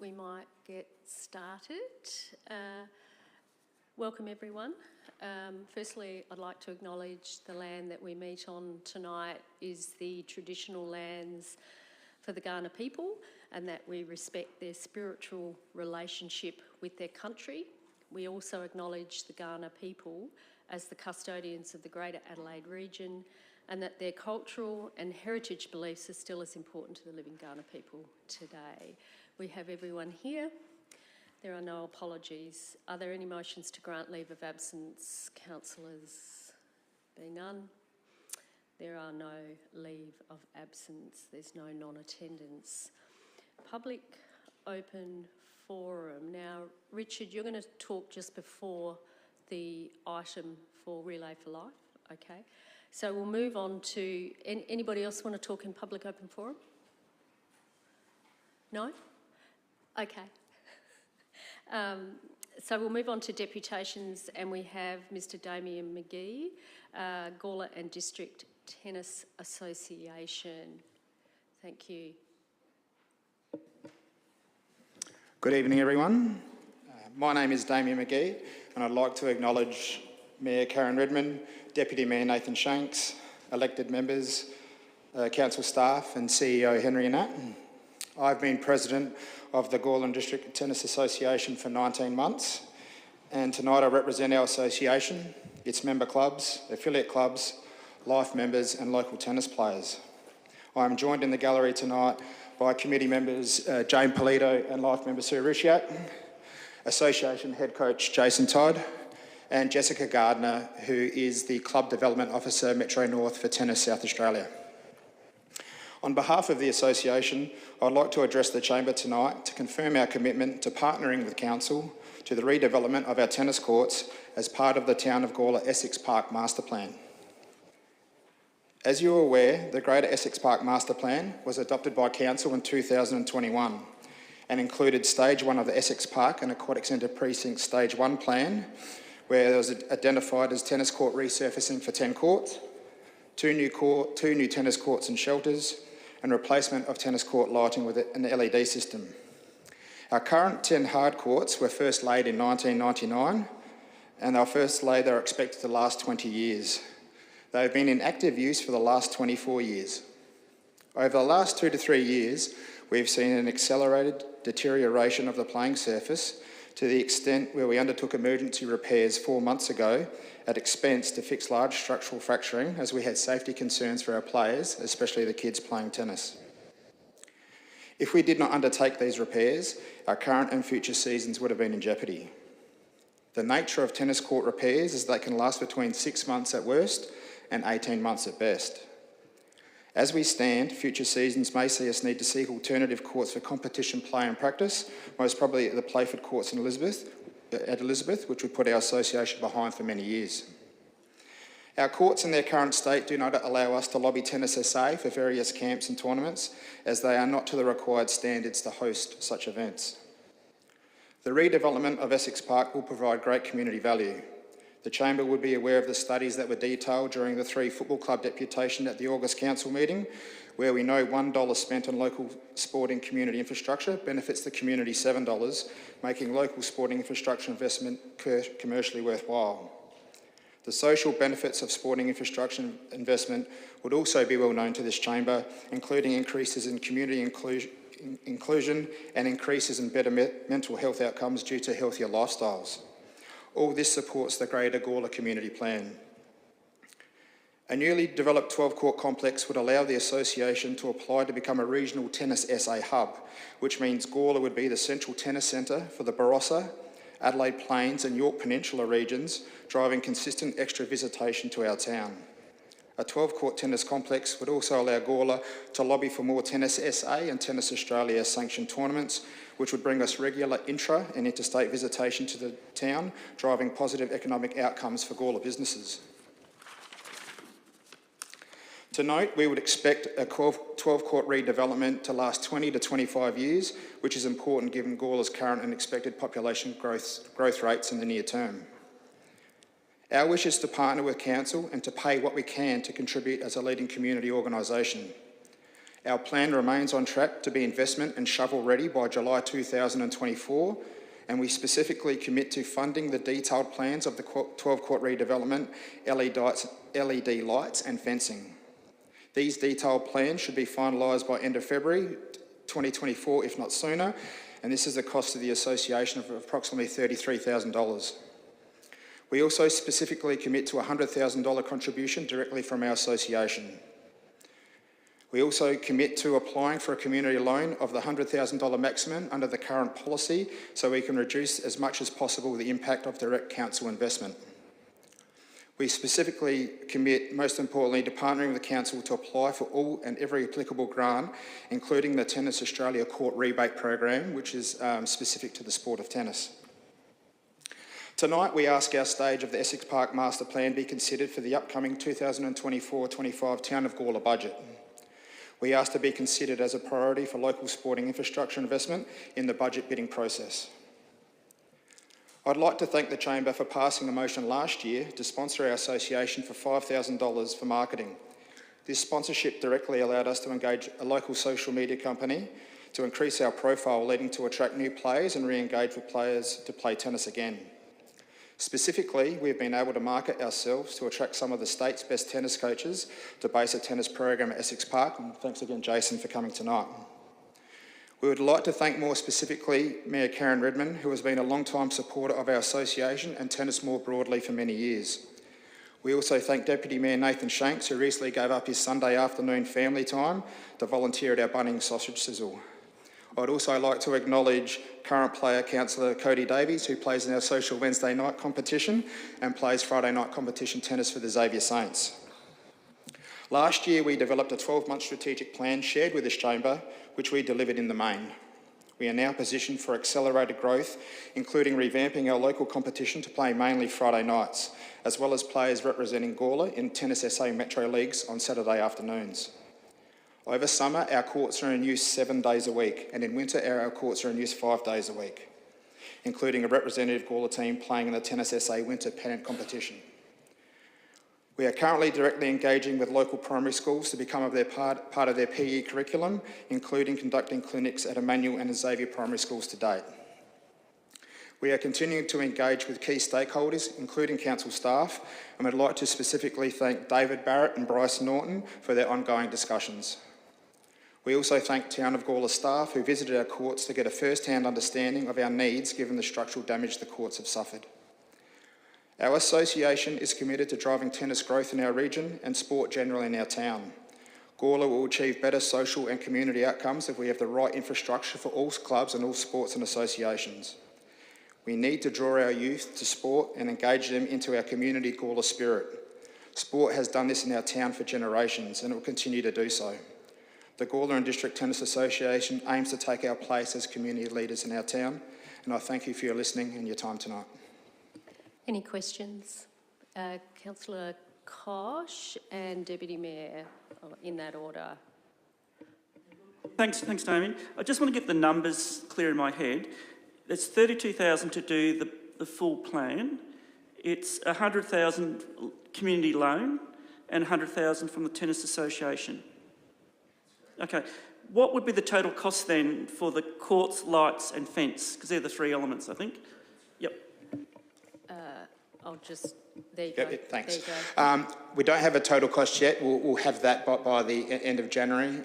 we might get started. Welcome everyone. Firstly, I'd like to acknowledge the land that we meet on tonight is the traditional lands for the Kaurna people, and that we respect their spiritual relationship with their country. We also acknowledge the Kaurna people as the custodians of the Greater Adelaide region, and that their cultural and heritage beliefs are still as important to the living Kaurna people today. We have everyone here. There are no apologies. Are there any motions to grant leave of absence? Councillors? Being none. There are no leave of absence. There's no non-attendance. Public open forum. Now, Richard, you're going to talk just before the item for Relay for Life, okay? So we'll move on to, anybody else want to talk in public open forum? No? Okay. So we'll move on to deputations, and we have Mr. Damien McGee, Gawler and District Tennis Association. Thank you. Good evening, everyone. My name is Damien McGee, and I'd like to acknowledge Mayor Karen Redmond, Deputy Mayor Nathan Shanks, elected members, council staff and CEO Henry Annett. I've been president of the Gawler and District Tennis Association for 19 months, and tonight I represent our association, its member clubs, affiliate clubs, life members and local tennis players. I'm joined in the gallery tonight by committee members Jane Polito and life member Sue Rischiat, association head coach Jason Todd, and Jessica Gardner, who is the Club Development Officer Metro North for Tennis South Australia. On behalf of the association, I'd like to address the Chamber tonight to confirm our commitment to partnering with Council to the redevelopment of our tennis courts as part of the Town of Gawler Essex Park Master Plan. As you are aware, the Greater Essex Park Master Plan was adopted by Council in 2021 and included Stage 1 of the Essex Park and Aquatic Centre Precinct Stage 1 plan, where it was identified as tennis court resurfacing for 10 courts, two new tennis courts and shelters, and replacement of tennis court lighting with an LED system. Our current 10 hard courts were first laid in 1999, and they're expected to last 20 years. They have been in active use for the last 24 years. Over the last 2 to 3 years, we've seen an accelerated deterioration of the playing surface to the extent where we undertook emergency repairs 4 months ago at expense to fix large structural fracturing, as we had safety concerns for our players, especially the kids playing tennis. If we did not undertake these repairs, our current and future seasons would have been in jeopardy. The nature of tennis court repairs is they can last between 6 months at worst and 18 months at best. As we stand, future seasons may see us need to seek alternative courts for competition play and practice, most probably at the Playford Courts in Elizabeth, which we put our association behind for many years. Our courts in their current state do not allow us to lobby Tennis SA for various camps and tournaments, as they are not to the required standards to host such events. The redevelopment of Essex Park will provide great community value. The Chamber would be aware of the studies that were detailed during the 3 football club deputation at the August Council meeting, where we know $1 spent on local sporting community infrastructure benefits the community $7, making local sporting infrastructure investment commercially worthwhile. The social benefits of sporting infrastructure investment would also be well known to this Chamber, including increases in community inclusion and increases in better mental health outcomes due to healthier lifestyles. All this supports the Greater Gawler Community Plan. A newly developed 12-court complex would allow the association to apply to become a regional Tennis SA hub, which means Gawler would be the central tennis centre for the Barossa, Adelaide Plains and York Peninsula regions, driving consistent extra visitation to our town. A 12-court tennis complex would also allow Gawler to lobby for more Tennis SA and Tennis Australia sanctioned tournaments, which would bring us regular intra and interstate visitation to the town, driving positive economic outcomes for Gawler businesses. To note, we would expect a 12-court redevelopment to last 20 to 25 years, which is important given Gawler's current and expected population growth rates in the near term. Our wish is to partner with Council and to pay what we can to contribute as a leading community organisation. Our plan remains on track to be investment and shovel ready by July 2024, and we specifically commit to funding the detailed plans of the 12-court redevelopment, LED lights and fencing. These detailed plans should be finalised by end of February 2024, if not sooner, and this is the cost of the association of approximately $33,000. We also specifically commit to a $100,000 contribution directly from our association. We also commit to applying for a community loan of the $100,000 maximum under the current policy so we can reduce as much as possible the impact of direct council investment. We specifically commit, most importantly, to partnering with the council to apply for all and every applicable grant, including the Tennis Australia Court Rebate Program, which is specific to the sport of tennis. Tonight, we ask our stage of the Essex Park Master Plan be considered for the upcoming 2024-25 Town of Gawler budget. We ask to be considered as a priority for local sporting infrastructure investment in the budget bidding process. I'd like to thank the Chamber for passing a motion last year to sponsor our association for $5,000 for marketing. This sponsorship directly allowed us to engage a local social media company to increase our profile, leading to attract new players and re-engage with players to play tennis again. Specifically, we've been able to market ourselves to attract some of the state's best tennis coaches to base a tennis program at Essex Park, and thanks again, Jason, for coming tonight. We would like to thank more specifically Mayor Karen Redmond, who has been a long-time supporter of our association and tennis more broadly for many years. We also thank Deputy Mayor Nathan Shanks, who recently gave up his Sunday afternoon family time to volunteer at our Bunnings Sausage Sizzle. I'd also like to acknowledge current player councillor Cody Davies, who plays in our social Wednesday night competition and plays Friday night competition tennis for the Xavier Saints. Last year, we developed a 12-month strategic plan shared with this chamber, which we delivered in the main. We are now positioned for accelerated growth, including revamping our local competition to play mainly Friday nights, as well as players representing Gawler in Tennis SA Metro Leagues on Saturday afternoons. Over summer, our courts are in use 7 days a week, and in winter, our courts are in use 5 days a week, including a representative Gawler team playing in the Tennis SA Winter Pennant competition. We are currently directly engaging with local primary schools to become part of their PE curriculum, including conducting clinics at Emmanuel and Xavier primary schools to date. We are continuing to engage with key stakeholders, including council staff, and would like to specifically thank David Barrett and Bryce Norton for their ongoing discussions. We also thank Town of Gawler staff who visited our courts to get a first-hand understanding of our needs given the structural damage the courts have suffered. Our association is committed to driving tennis growth in our region and sport generally in our town. Gawler will achieve better social and community outcomes if we have the right infrastructure for all clubs and all sports and associations. We need to draw our youth to sport and engage them into our community Gawler spirit. Sport has done this in our town for generations and it will continue to do so. The Gawler and District Tennis Association aims to take our place as community leaders in our town, and I thank you for your listening and your time tonight. Any questions? Councillor Koch and Deputy Mayor, in that order. Thanks, Damien. I just want to get the numbers clear in my head. It's $32,000 to do the full plan. It's $100,000 community loan and $100,000 from the Tennis Association. Okay, what would be the total cost then for the courts, lights and fence? Because they're the 3 elements, I think. Yep. There you go. Thanks. There you go. We don't have a total cost yet. We'll have that by the end of January.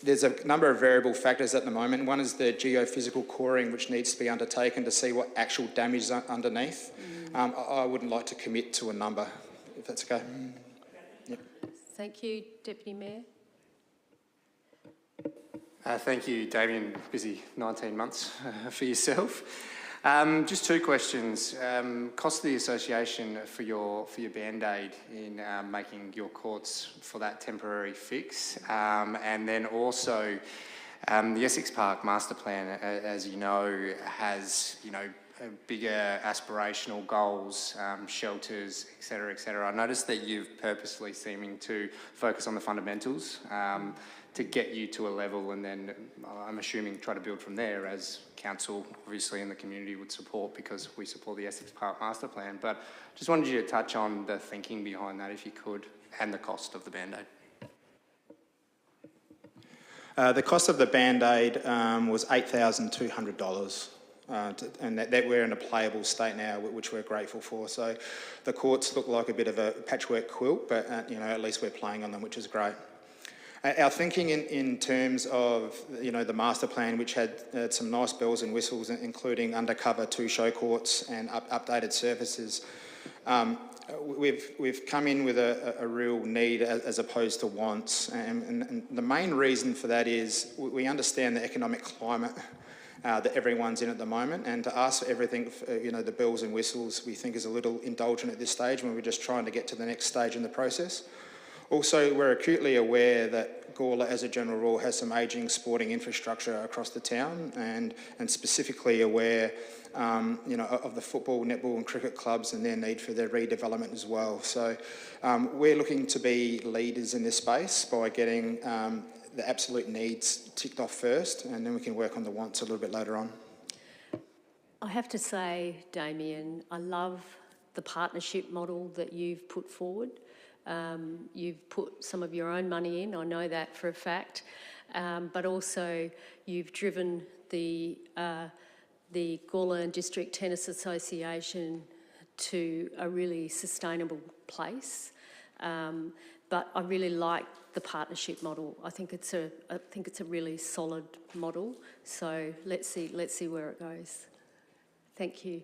There's a number of variable factors at the moment. One is the geophysical coring, which needs to be undertaken to see what actual damage is underneath. I wouldn't like to commit to a number, if that's okay. Yep. Thank you, Deputy Mayor. Thank you, Damien. Busy 19 months for yourself. Just 2 questions. Cost of the association for your Band-Aid in making your courts for that temporary fix, and then also the Essex Park Master Plan, as you know, has bigger aspirational goals, shelters, etc., etc. I noticed that you've purposely seeming to focus on the fundamentals to get you to a level, and then I'm assuming try to build from there, as council obviously in the community would support, because we support the Essex Park Master Plan. But just wanted you to touch on the thinking behind that, if you could, and the cost of the Band-Aid. The cost of the Band-Aid was $8,200. And that we're in a playable state now, which we're grateful for. So the courts look like a bit of a patchwork quilt, but at least we're playing on them, which is great. Our thinking in terms of the master plan, which had some nice bells and whistles, including undercover 2 show courts and updated surfaces. We've come in with a real need as opposed to wants, and the main reason for that is we understand the economic climate that everyone's in at the moment, and to ask for everything, the bells and whistles, we think is a little indulgent at this stage when we're just trying to get to the next stage in the process. Also, we're acutely aware that Gawler, as a general rule, has some ageing sporting infrastructure across the town, and specifically aware, of the football, netball and cricket clubs and their need for their redevelopment as well. So we're looking to be leaders in this space by getting the absolute needs ticked off first, and then we can work on the wants a little bit later on. I have to say, Damien, I love the partnership model that you've put forward. You've put some of your own money in, I know that for a fact, but also you've driven the Gawler District Tennis Association to a really sustainable place. But I really like the partnership model. I think it's a really solid model. So let's see where it goes. Thank you.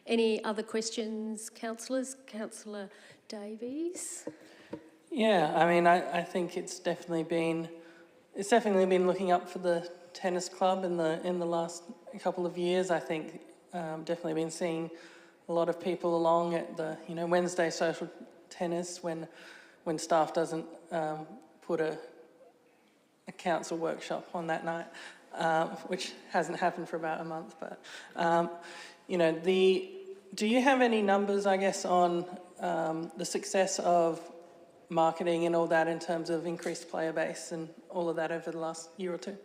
Any other questions, councillors? Councillor Davies. Yeah, I mean, I think it's definitely been looking up for the tennis club in the last couple of years. I think definitely been seeing a lot of people along at the Wednesday social tennis when staff doesn't put a council workshop on that night, which hasn't happened for about a month. But do you have any numbers, I guess, on the success of marketing and all that in terms of increased player base and all of that over the last year or two?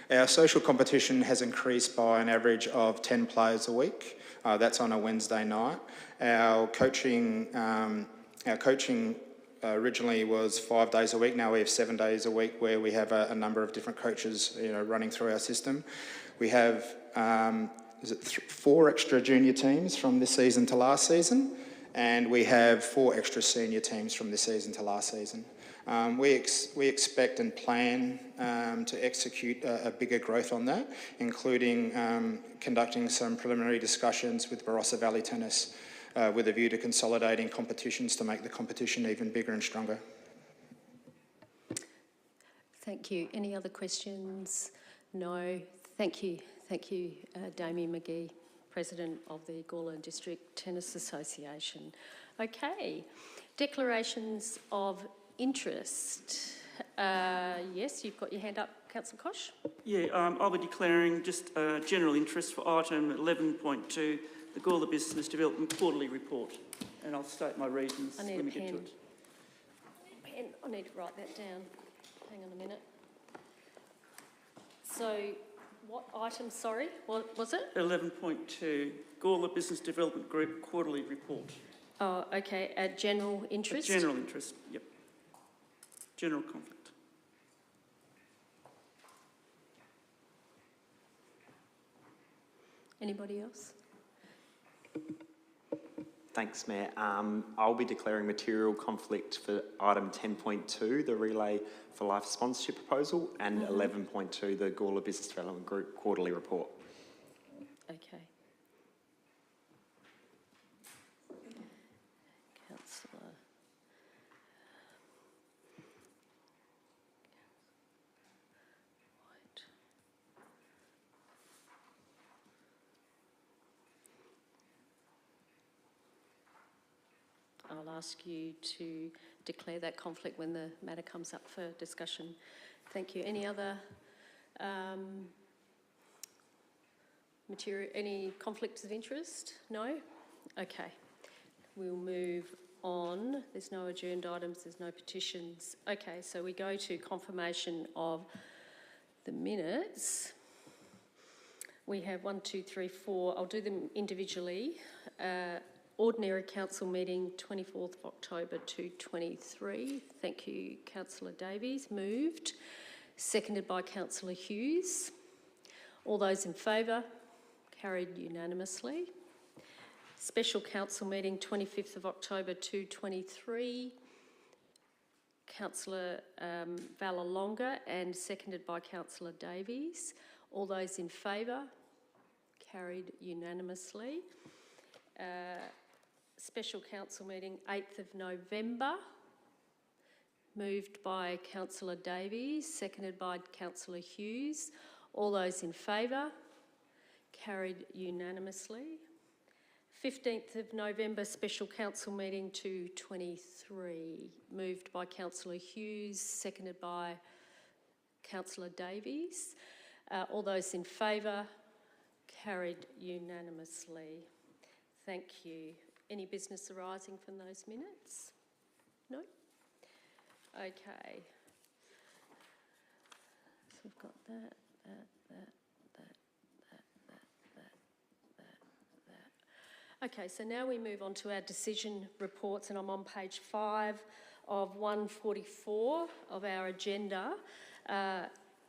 Our social competition has increased by an average of 10 players a week. That's on a Wednesday night. Our coaching originally was 5 days a week. Now we have 7 days a week where we have a number of different coaches, running through our system. We have 4 extra junior teams from this season to last season, and we have 4 extra senior teams from this season to last season. We expect and plan to execute a bigger growth on that, including conducting some preliminary discussions with Barossa Valley Tennis with a view to consolidating competitions to make the competition even bigger and stronger. Thank you. Any other questions? No. Thank you. Thank you, Damien McGee, President of the Gawler District Tennis Association. Okay. Declarations of interest. Yes, you've got your hand up, Councillor Koch. Yeah, I'll be declaring just general interest for item 11.2, the Gawler Business Development Quarterly Report. And I'll state my reasons when we get to it. Pen. I need to write that down. Hang on a minute. So, what item, sorry, what was it? 11.2, Gawler Business Development Group Quarterly Report. Oh, okay, general interest? General interest, yep. General conflict. Anybody else? Thanks, Mayor. I'll be declaring material conflict for item 10.2, the Relay for Life sponsorship proposal, and 11.2, the Gawler Business Development Group quarterly report. Okay. Councillor. White. I'll ask you to declare that conflict when the matter comes up for discussion. Thank you. Any other any conflicts of interest? No? Okay. We'll move on. There's no adjourned items, there's no petitions. Okay, so we go to confirmation of the minutes. We have 1, 2, 3, 4. I'll do them individually. Ordinary Council meeting 24th of October 2023. Thank you, Councillor Davies. Moved. Seconded by Councillor Hughes. All those in favour? Carried unanimously. Special Council meeting 25th of October 2023. Councillor Vallelonga and seconded by Councillor Davies. All those in favour? Carried unanimously. Special Council meeting 8th of November. Moved by Councillor Davies, seconded by Councillor Hughes. All those in favour? Carried unanimously. 15th of November, Special Council meeting 223. Moved by Councillor Hughes, seconded by Councillor Davies. All those in favour? Carried unanimously. Thank you. Any business arising from those minutes? No? Okay. So we've got that. Okay, so now we move on to our decision reports, and I'm on page 5 of 144 of our agenda.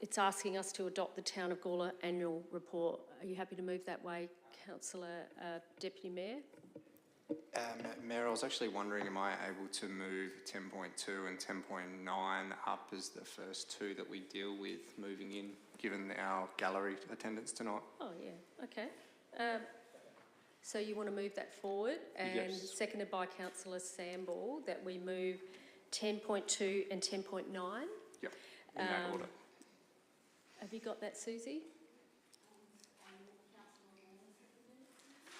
It's asking us to adopt the Town of Gawler annual report. Are you happy to move that way, Councillor Deputy Mayor? Mayor, I was actually wondering, am I able to move 10.2 and 10.9 up as the first two that we deal with moving in, given our gallery attendance tonight? Oh, yeah, okay. So you want to move that forward, and Yes. seconded by Councillor Samble, that we move 10.2 and 10.9. Yep, in that order. Have you got that, Susie?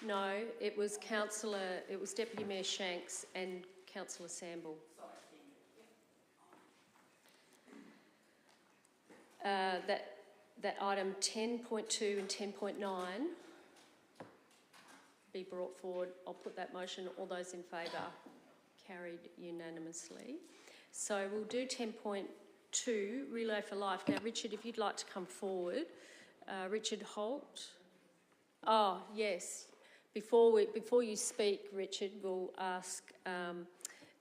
No, it was Deputy Mayor Shanks and Councillor Samble. That item 10.2 and 10.9 be brought forward. I'll put that motion. All those in favour? Carried unanimously. So we'll do 10.2, Relay for Life. Now, Richard, if you'd like to come forward. Richard Holt. Oh, yes. Before you speak, Richard, we'll ask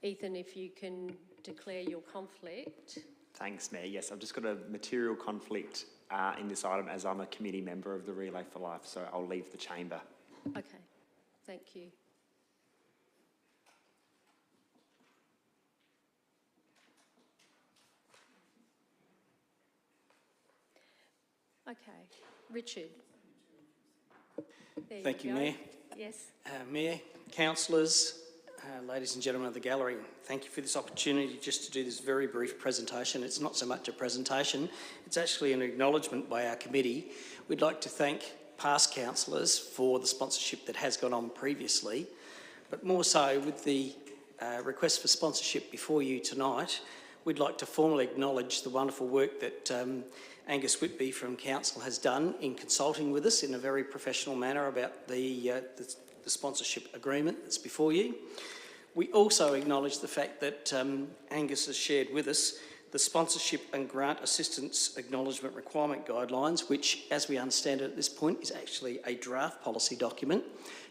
Ethan if you can declare your conflict. Thanks, Mayor. Yes, I've just got a material conflict in this item as I'm a committee member of the Relay for Life, so I'll leave the chamber. Okay, thank you. Okay, Richard. There Thank you, go. Mayor. Yes. Mayor, councillors, ladies and gentlemen of the gallery, thank you for this opportunity just to do this very brief presentation. It's not so much a presentation, it's actually an acknowledgement by our committee. We'd like to thank past councillors for the sponsorship that has gone on previously, but more so with the request for sponsorship before you tonight, we'd like to formally acknowledge the wonderful work that Angus Whitby from Council has done in consulting with us in a very professional manner about the sponsorship agreement that's before you. We also acknowledge the fact that Angus has shared with us the Sponsorship and Grant Assistance Acknowledgement Requirement Guidelines, which, as we understand it at this point, is actually a draft policy document.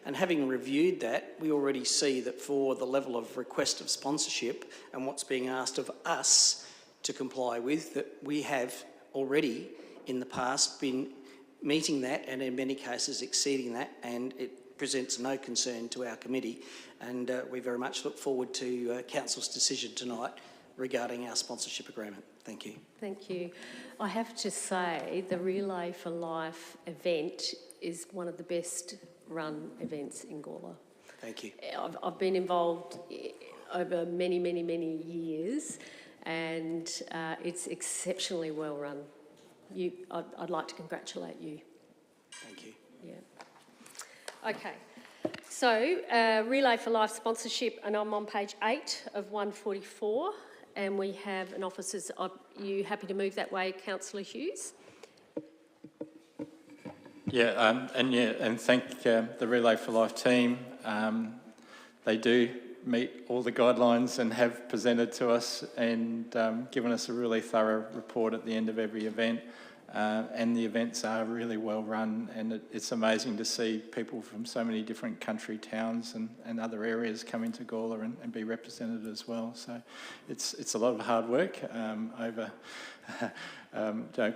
And having reviewed that, we already see that for the level of request of sponsorship and what's being asked of us to comply with, that we have already in the past been meeting that and in many cases exceeding that, and it presents no concern to our committee. And we very much look forward to Council's decision tonight regarding our sponsorship agreement. Thank you. Thank you. I have to say the Relay for Life event is one of the best run events in Gawler. Thank you. I've been involved over many, many, many years, and it's exceptionally well run. I'd like to congratulate you. Thank you. Yeah. Okay. So, Relay for Life sponsorship, and I'm on page 8 of 144, and we have an officers. Are you happy to move that way, Councillor Hughes? Yeah, and thank the Relay for Life team. They do meet all the guidelines and have presented to us and given us a really thorough report at the end of every event. and the events are really well run, and it's amazing to see people from so many different country towns and other areas come into Gawler and be represented as well. So it's a lot of hard work over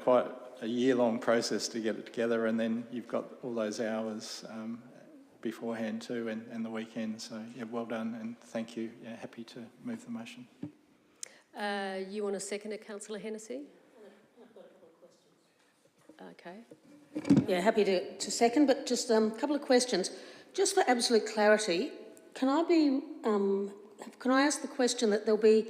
quite a year-long process to get it together, and then you've got all those hours beforehand too, and the weekend. So yeah, well done, and thank you. Yeah, happy to move the motion. You want to second it, Councillor Hennessy? Okay. Yeah, happy to second, but just a couple of questions. Just for absolute clarity, can I ask the question that there'll be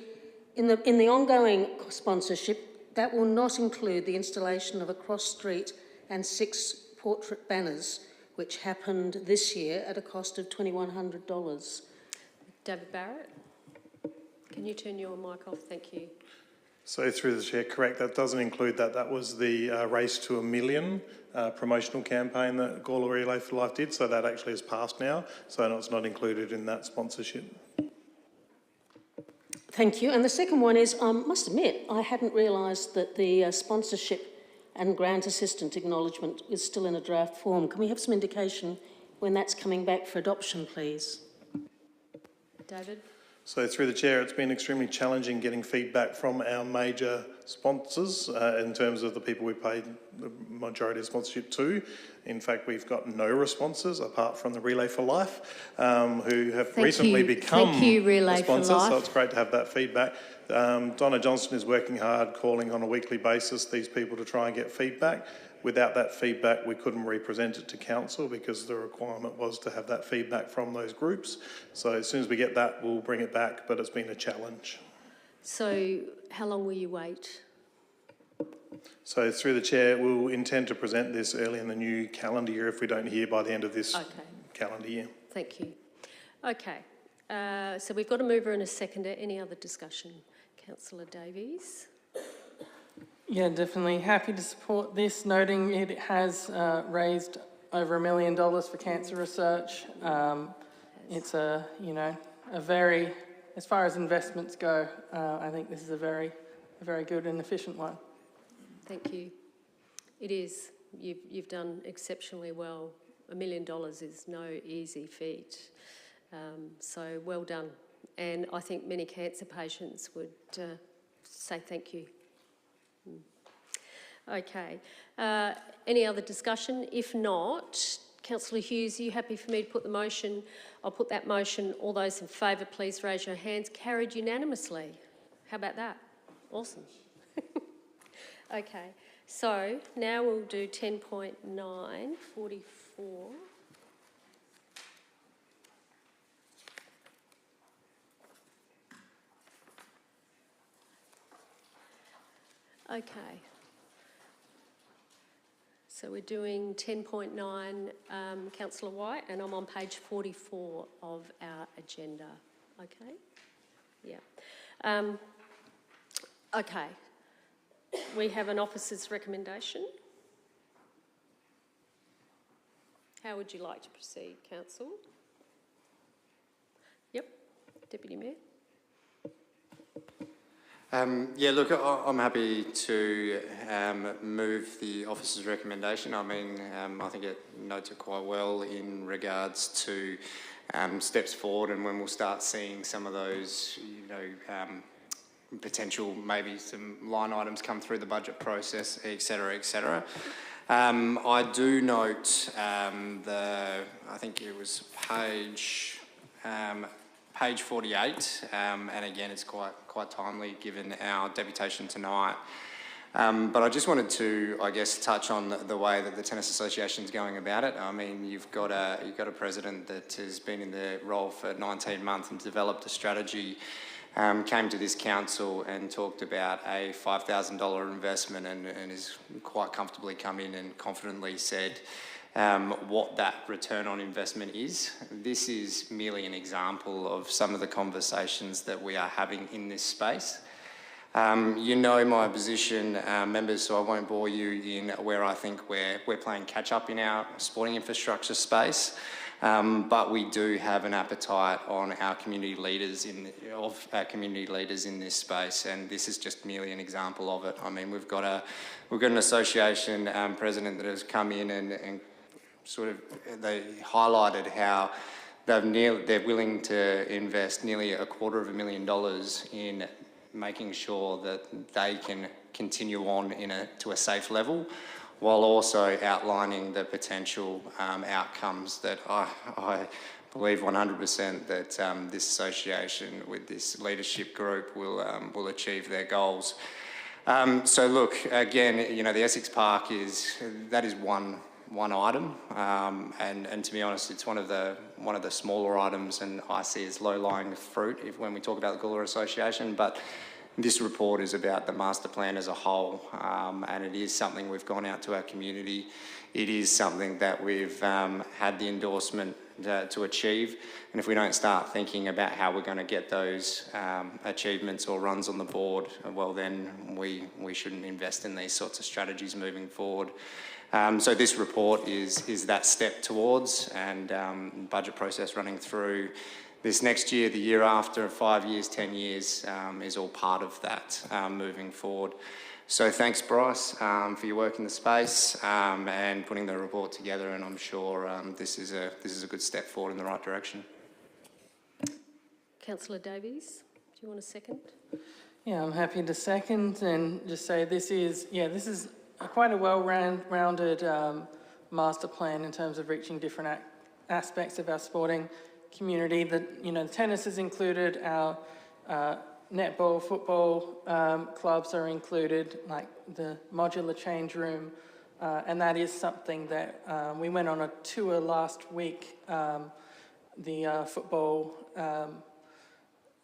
in the ongoing sponsorship that will not include the installation of a cross street and 6 portrait banners, which happened this year at a cost of $2,100? David Barrett, can you turn your mic off? Thank you. So through the Chair, correct, that doesn't include that. That was the Race to a Million promotional campaign that Gawler Relay for Life did, so that actually has passed now, so no, it's not included in that sponsorship. Thank you. And the second one is, I must admit, I hadn't realised that the sponsorship and grant assistant acknowledgement is still in a draft form. Can we have some indication when that's coming back for adoption, please? David? So through the Chair, it's been extremely challenging getting feedback from our major sponsors in terms of the people we paid the majority of sponsorship to. In fact, we've got no responses apart from the Relay for Life, who have recently become a sponsor, so it's great to have that feedback. Donna Johnston is working hard, calling on a weekly basis these people to try and get feedback. Without that feedback, we couldn't represent it to council because the requirement was to have that feedback from those groups. So as soon as we get that, we'll bring it back, but it's been a challenge. So how long will you wait? So through the Chair, we'll intend to present this early in the new calendar year if we don't hear by the end of this calendar year. Thank you. Okay, so we've got a mover and a seconder. Any other discussion? Councillor Davies. Yeah, definitely happy to support this, noting it has raised over $1 million for cancer research. It's a very, as far as investments go, I think this is a very good and efficient one. Thank you. It is. You've done exceptionally well. $1 million is no easy feat. So well done. And I think many cancer patients would say thank you. Okay. Any other discussion? If not, Councillor Hughes, are you happy for me to put the motion? I'll put that motion. All those in favour, please raise your hands. Carried unanimously. How about that? Awesome. Okay. So now we'll do 10.944. Okay. So we're doing 10.9, Councillor White, and I'm on page 44 of our agenda. Okay? Yeah. Okay. We have an officer's recommendation. How would you like to proceed, Council? Yep. Deputy Mayor. Yeah, look, I'm happy to move the officer's recommendation. I mean, I think it notes it quite well in regards to steps forward and when we'll start seeing some of those, potential maybe some line items come through the budget process, et cetera, et cetera. I do note I think it was page 48, and again, it's quite timely given our deputation tonight. But I just wanted to, I guess, touch on the way that the Tennis Association is going about it. I mean, you've got a president that has been in the role for 19 months and developed a strategy. Came to this council and talked about a $5,000 investment and has quite comfortably come in and confidently said what that return on investment is. This is merely an example of some of the conversations that we are having in this space. You know my position, members, so I won't bore you in where I think we're playing catch up in our sporting infrastructure space. But we do have an appetite on our community leaders in this space, and this is just merely an example of it. I mean, we've got an association president that has come in and sort of they highlighted how they're willing to invest nearly $250,000 in making sure that they can continue on to a safe level, while also outlining the potential outcomes that I believe 100% that this association with this leadership group will achieve their goals. So look, again, you know, the Essex Park is one item, and to be honest, it's one of the smaller items, and I see as low-lying fruit when we talk about the Gawler Association. But this report is about the master plan as a whole, and it is something we've gone out to our community. It is something that we've had the endorsement to achieve, and if we don't start thinking about how we're going to get those achievements or runs on the board, well then we shouldn't invest in these sorts of strategies moving forward. So this report is that step towards, and budget process running through this next year, the year after, 5 years, 10 years, is all part of that moving forward. So thanks, Bryce, for your work in the space and putting the report together, and I'm sure this is a good step forward in the right direction. Councillor Davies, do you want a second? Yeah, I'm happy to second and just say this is quite a well-rounded master plan in terms of reaching different aspects of our sporting community. The tennis is included, our netball, football clubs are included, like the modular change room, and that is something that we went on a tour last week, the football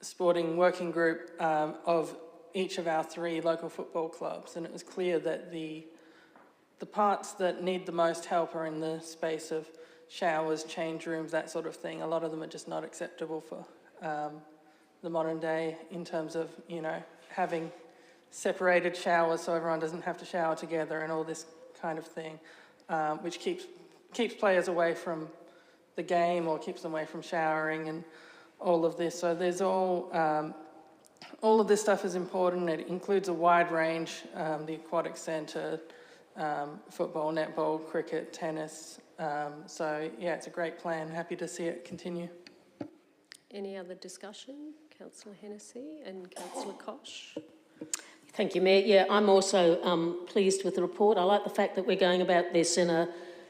sporting working group of each of our 3 local football clubs, and it was clear that the parts that need the most help are in the space of showers, change rooms, that sort of thing. A lot of them are just not acceptable for the modern day in terms of, having separated showers so everyone doesn't have to shower together and all this kind of thing, which keeps players away from the game or keeps them away from showering and all of this. So there's all of this stuff is important. It includes a wide range, the aquatic centre, football, netball, cricket, tennis. So yeah, it's a great plan. Happy to see it continue. Any other discussion? Councillor Hennessy and Councillor Koch. Thank you, Mayor. Yeah, I'm also pleased with the report. I like the fact that we're going about this in a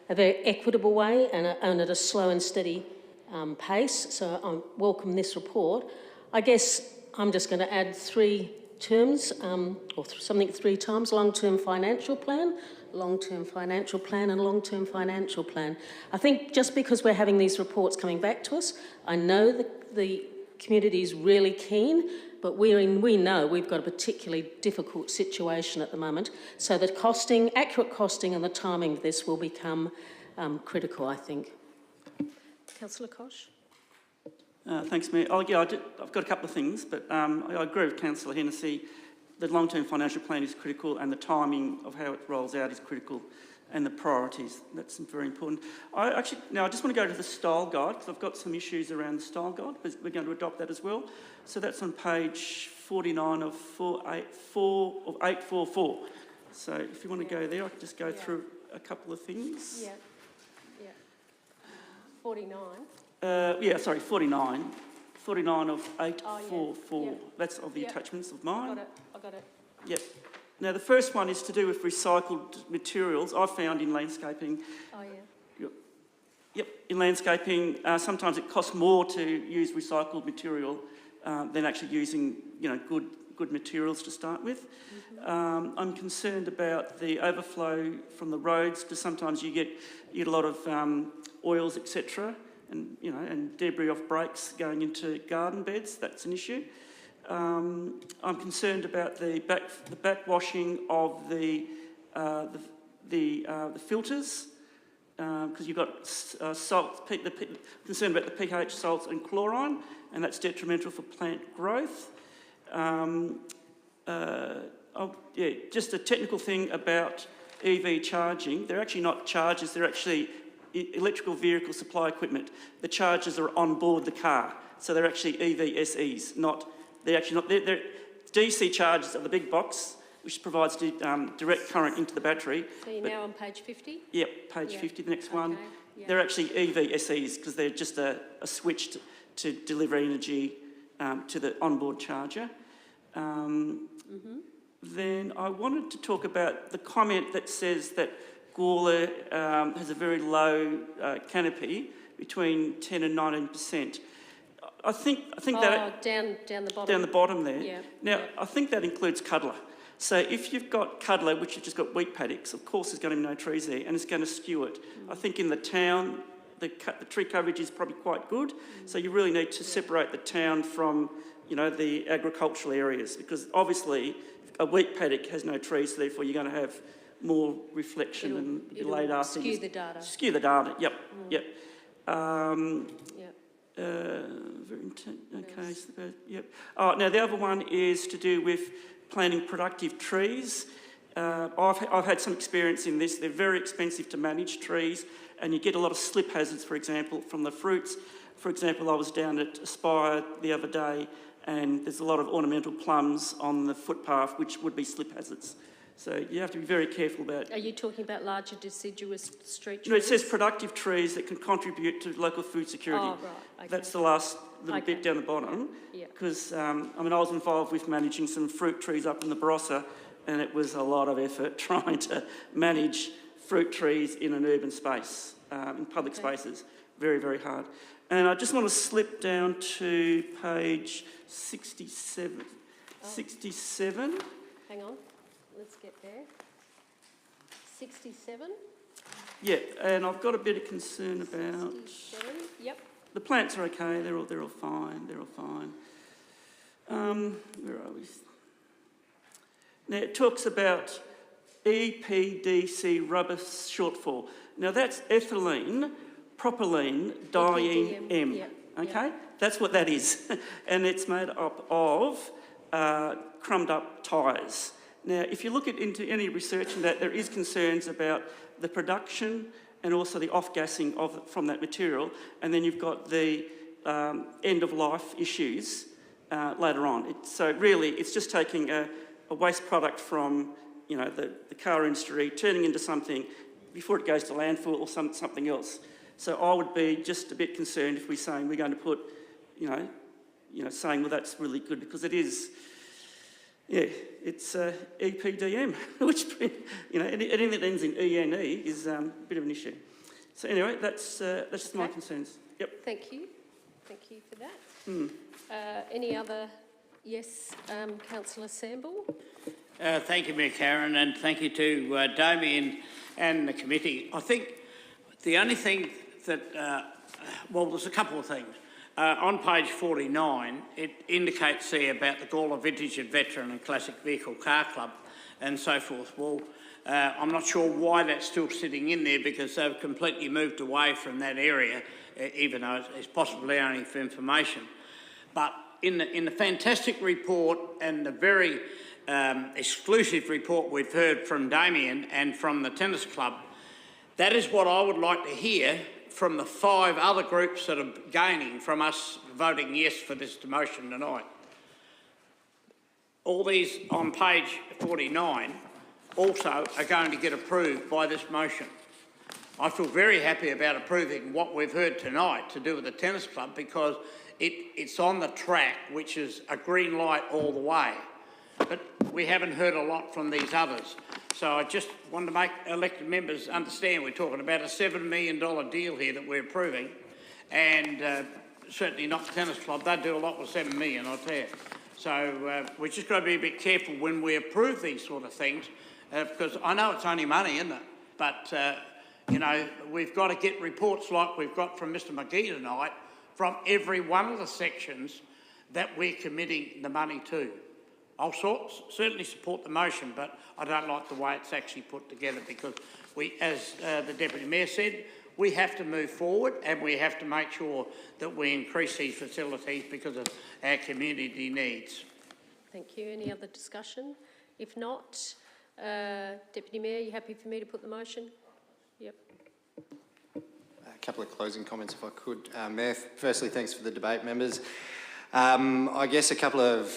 very equitable way and at a slow and steady pace. So I welcome this report. I guess I'm just going to add 3 terms, or something 3 times: long-term financial plan, long-term financial plan, and long-term financial plan. I think just because we're having these reports coming back to us, I know the community is really keen, but we know we've got a particularly difficult situation at the moment, so that accurate costing and the timing of this will become critical, I think. Councillor Koch. Thanks, Mayor. I've got a couple of things, but I agree with Councillor Hennessy. The long-term financial plan is critical, and the timing of how it rolls out is critical, and the priorities, that's very important. I just want to go to the style guide, because I've got some issues around the style guide, but we're going to adopt that as well. So that's on page 49 of 844. So if you want to go there, I can just go through a couple of things. Yeah. 49. 49. 49 of 844. Yeah. That's of the attachments of mine. I got it. Yep. Now, the first one is to do with recycled materials. I've found in landscaping... Oh, yeah. Yep, in landscaping, sometimes it costs more to use recycled material than actually using, good materials to start with. Mm-hmm. I'm concerned about the overflow from the roads, because sometimes you get a lot of oils, etc., and debris off brakes going into garden beds. That's an issue. I'm concerned about the backwashing of the filters, because you've got salts. Concerned about the pH salts and chlorine, and that's detrimental for plant growth. Just a technical thing about EV charging. They're actually not chargers. They're actually electrical vehicle supply equipment. The chargers are on board the car, so they're actually EVSEs, they're DC chargers are the big box, which provides direct current into the battery. So you're now on page 50? Yep, page 50, the next one. Yeah. They're actually EVSEs because they're just a switch to deliver energy to the onboard charger. Then I wanted to talk about the comment that says that Gawler has a very low canopy, between 10 and 19%. I think that down the bottom. down the bottom there. Yeah. Now I think that includes Cuddler. So if you've got Cuddler, which you've just got wheat paddocks, of course there's going to be no trees there, and it's going to skew it. I think in the town, the tree coverage is probably quite good. So you really need to separate the town from, the agricultural areas, because obviously a wheat paddock has no trees, so therefore you're going to have more reflection and LiDAR things. Skew the data. Skew the data. Yep. Yep. Okay. So, yep. Oh, now the other one is to do with planting productive trees. I've had some experience in this. They're very expensive to manage, trees, and you get a lot of slip hazards, for example, from the fruits. For example, I was down at Aspire the other day, and there's a lot of ornamental plums on the footpath, which would be slip hazards. So you have to be very careful about... Are you talking about larger deciduous street trees? No, it says productive trees that can contribute to local food security. Oh, right. Okay. That's the last little bit down the bottom. Yeah. Because, I was involved with managing some fruit trees up in the Barossa, and it was a lot of effort trying to manage fruit trees in an urban space, in public spaces. Very, very hard. And I just want to slip down to page 67. Oh. 67. Hang on. Let's get there. 67? Yeah, and I've got a bit of concern about... 67, yep. The plants are okay, they're all fine, where are we? Now it talks about EPDC rubber shortfall. Now that's ethylene, propylene, diene M, yep, okay? yep. That's what that is. And it's made up of crumbed up tyres. Now, if you look into any research in that, there is concerns about the production and also the off-gassing from that material, and then you've got the end-of-life issues later on. So really, it's just taking a waste product from, the car industry, turning into something before it goes to landfill or something else. So I would be just a bit concerned if we're saying we're going to put, saying, well, that's really good, because it is. Yeah, it's EPDM, which, anything that ends in ENE is a bit of an issue. So anyway, that's just my concerns. Yep. Thank you for that. Any other? Yes, Councillor Samble. Thank you, Mayor Karen, and thank you to Damien and the committee. I think the only thing that, there's a couple of things. On page 49, it indicates there about the Gawler Vintage and Veteran and Classic Vehicle Car Club and so forth. Well, I'm not sure why that's still sitting in there, because they've completely moved away from that area, even though it's possibly only for information. But in the fantastic report and the very exclusive report we've heard from Damien and from the tennis club, that is what I would like to hear from the 5 other groups that are gaining from us voting yes for this motion tonight. All these on page 49 also are going to get approved by this motion. I feel very happy about approving what we've heard tonight to do with the tennis club, because it's on the track, which is a green light all the way. But we haven't heard a lot from these others. So I just want to make elected members understand we're talking about a $7 million deal here that we're approving, and certainly not the tennis club. They do a lot with $7 million, I'll tell you. So we've just got to be a bit careful when we approve these sort of things, because I know it's only money, isn't it? But, we've got to get reports like we've got from Mr McGee tonight from every one of the sections that we're committing the money to. I'll certainly support the motion, but I don't like the way it's actually put together, because we, as the Deputy Mayor said, we have to move forward and we have to make sure that we increase these facilities because of our community needs. Thank you. Any other discussion? If not, Deputy Mayor, are you happy for me to put the motion? Yep. couple of closing comments, if I could. Mayor, firstly, thanks for the debate, members. I guess a couple of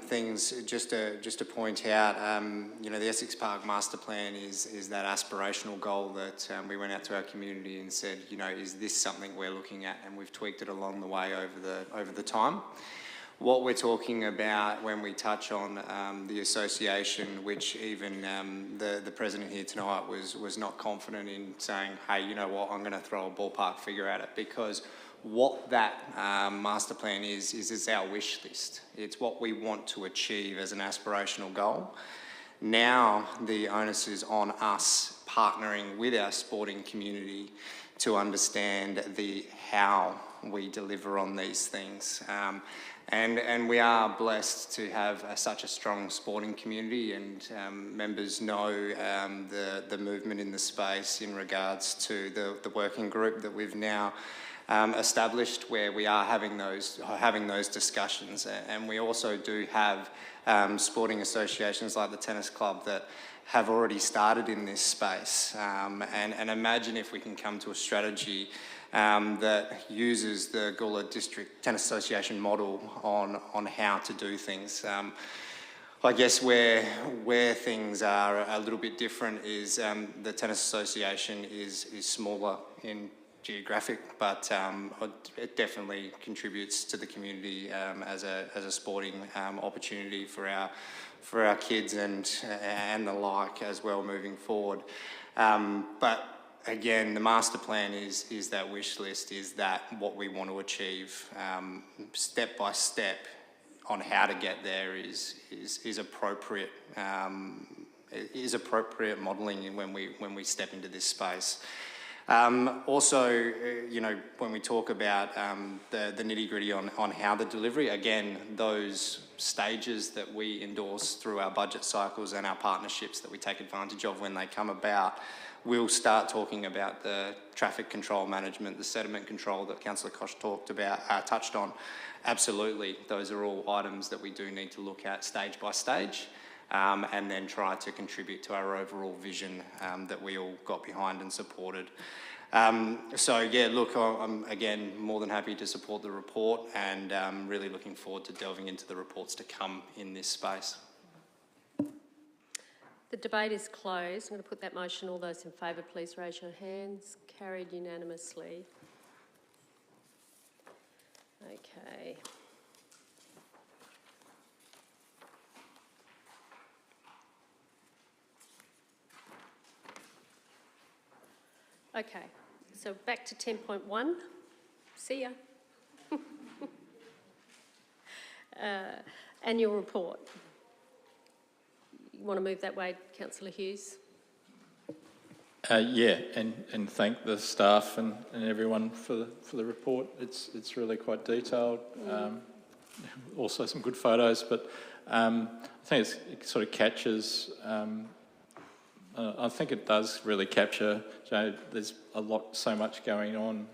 things just to point out. You know, the Essex Park Master Plan is that aspirational goal that we went out to our community and said, you know, is this something we're looking at? And we've tweaked it along the way over the time. What we're talking about when we touch on the association, which even the President here tonight was not confident in saying, hey, you know what, I'm going to throw a ballpark figure at it, because what that master plan is our wish list. It's what we want to achieve as an aspirational goal. Now the onus is on us partnering with our sporting community to understand the how we deliver on these things. And we are blessed to have such a strong sporting community, and members know the movement in the space in regards to the working group that we've now established, where we are having those discussions. And we also do have sporting associations like the tennis club that have already started in this space. And imagine if we can come to a strategy that uses the Gawler District Tennis Association model on how to do things. I guess where things are a little bit different is the Tennis Association is smaller in geographic, but it definitely contributes to the community as a sporting opportunity for our kids and the like as well moving forward. But again, the master plan is that wish list, is that what we want to achieve. Step by step on how to get there is appropriate. Is appropriate modelling when we step into this space. Also, you know, when we talk about the nitty-gritty on how the delivery, again, those stages that we endorse through our budget cycles and our partnerships that we take advantage of when they come about, we'll start talking about the traffic control management, the sediment control that Councillor Koch touched on. Absolutely, those are all items that we do need to look at stage by stage. And then try to contribute to our overall vision that we all got behind and supported. So yeah, look, I'm again more than happy to support the report, and really looking forward to delving into the reports to come in this space. The debate is closed. I'm going to put that motion. All those in favour, please raise your hands. Carried unanimously. Okay. Okay, so back to 10.1. See ya. Annual report. You want to move that way, Councillor Hughes? Yeah, and thank the staff and everyone for the report. It's really quite detailed. Also some good photos, but I think it sort of captures. I think it does really capture. You know, there's so much going on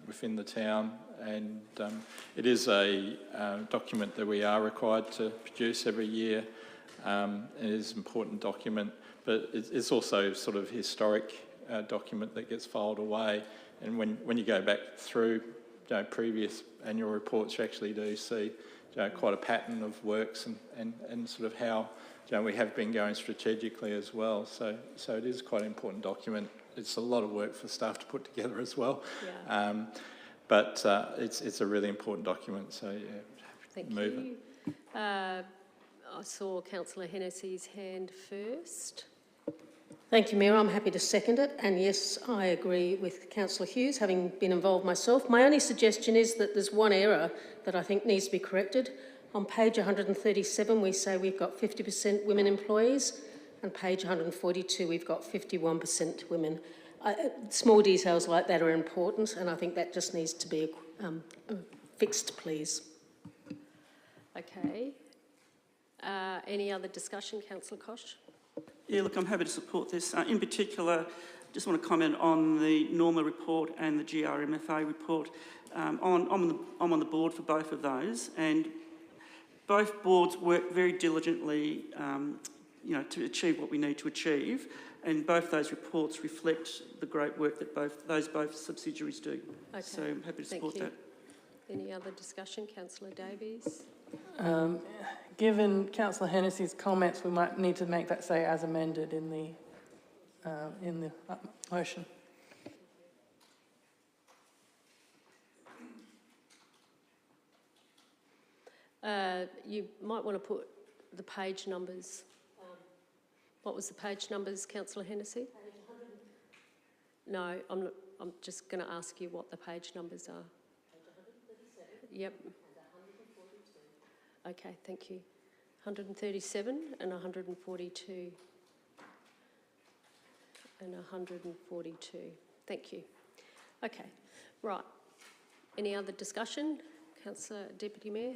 within the town, and it is a document that we are required to produce every year. It is an important document, but it's also sort of historic document that gets filed away. And when you go back through previous annual reports, you actually do see quite a pattern of works and sort of how we have been going strategically as well. So it is quite an important document. It's a lot of work for staff to put together as well. Yeah. But it's a really important document. So yeah, Thank move you. it. I saw Councillor Hennessy's hand first. Thank you, Mayor. I'm happy to second it. And yes, I agree with Councillor Hughes, having been involved myself. My only suggestion is that there's one error that I think needs to be corrected. On page 137, we say we've got 50% women employees, and page 142, we've got 51% women. Small details like that are important, and I think that just needs to be fixed, please. Okay. Any other discussion, Councillor Koch? Yeah, look, I'm happy to support this. In particular, just want to comment on the NORMA report and the GRMFA report. I'm on the board for both of those, and both boards work very diligently, to achieve what we need to achieve. and both those reports reflect the great work that both subsidiaries do. Okay. So I'm happy to support that. Any other discussion? Councillor Davies? Given Councillor Hennessy's comments, we might need to make that say as amended in the motion. You might want to put the page numbers. What was the page numbers, Councillor Hennessy? No, I'm not. I'm just going to ask you what the page numbers are. Yep. Okay, thank you. 137 and 142. And 142. Thank you. Okay, right. Any other discussion? Councillor Deputy Mayor?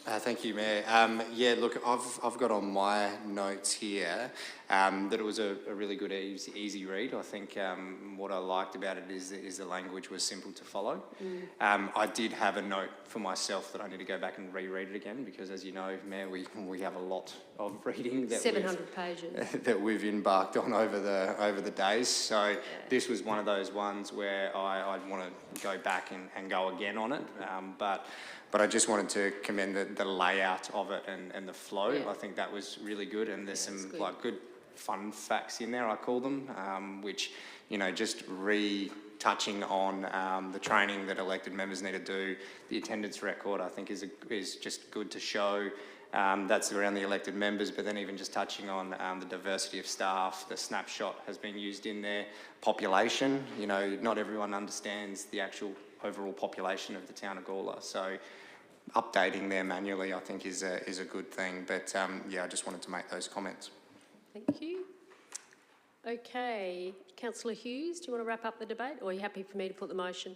Thank you, Mayor. Yeah, look, I've got on my notes here that it was a really good, easy read. I think what I liked about it is the language was simple to follow. I did have a note for myself that I need to go back and reread it again because, as you know, Mayor, we have a lot of reading that 700 pages that we've embarked on over the days. So this was one of those ones where I'd want to go back and go again on it, but I just wanted to commend the layout of it and the flow. Yeah. I think that was really good, and there's some good fun facts in there, I call them, which, you know, just touching on the training that elected members need to do. The attendance record, I think, is just good to show. That's around the elected members, but then even just touching on the diversity of staff, the snapshot has been used in there. Population, you know, not everyone understands the actual overall population of the town of Gawler, so updating there manually, I think, is a good thing. But yeah, I just wanted to make those comments. Thank you. Okay, Councillor Hughes, do you want to wrap up the debate, or are you happy for me to put the motion?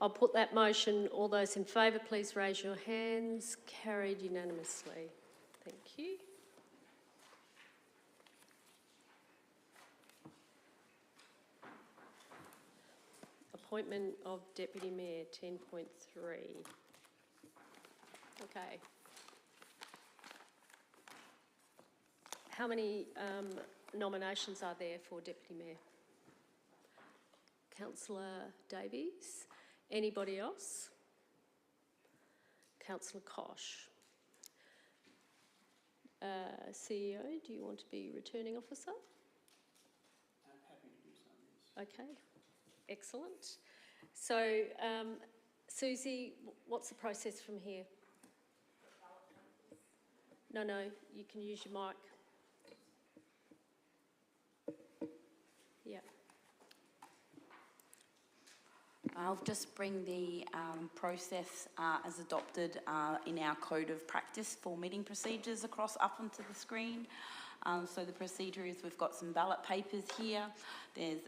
I'll put that motion. All those in favour, please raise your hands. Carried unanimously. Thank you. Appointment of Deputy Mayor, 10.3. Okay. How many nominations are there for Deputy Mayor? Councillor Davies. Anybody else? Councillor Kosh. CEO, do you want to be returning officer? I'm happy to do something. Okay, excellent. So, Susie, what's the process from here? No, you can use your mic. Yeah. I'll just bring the process as adopted in our code of practice for meeting procedures up onto the screen. So the procedure is we've got some ballot papers here. There's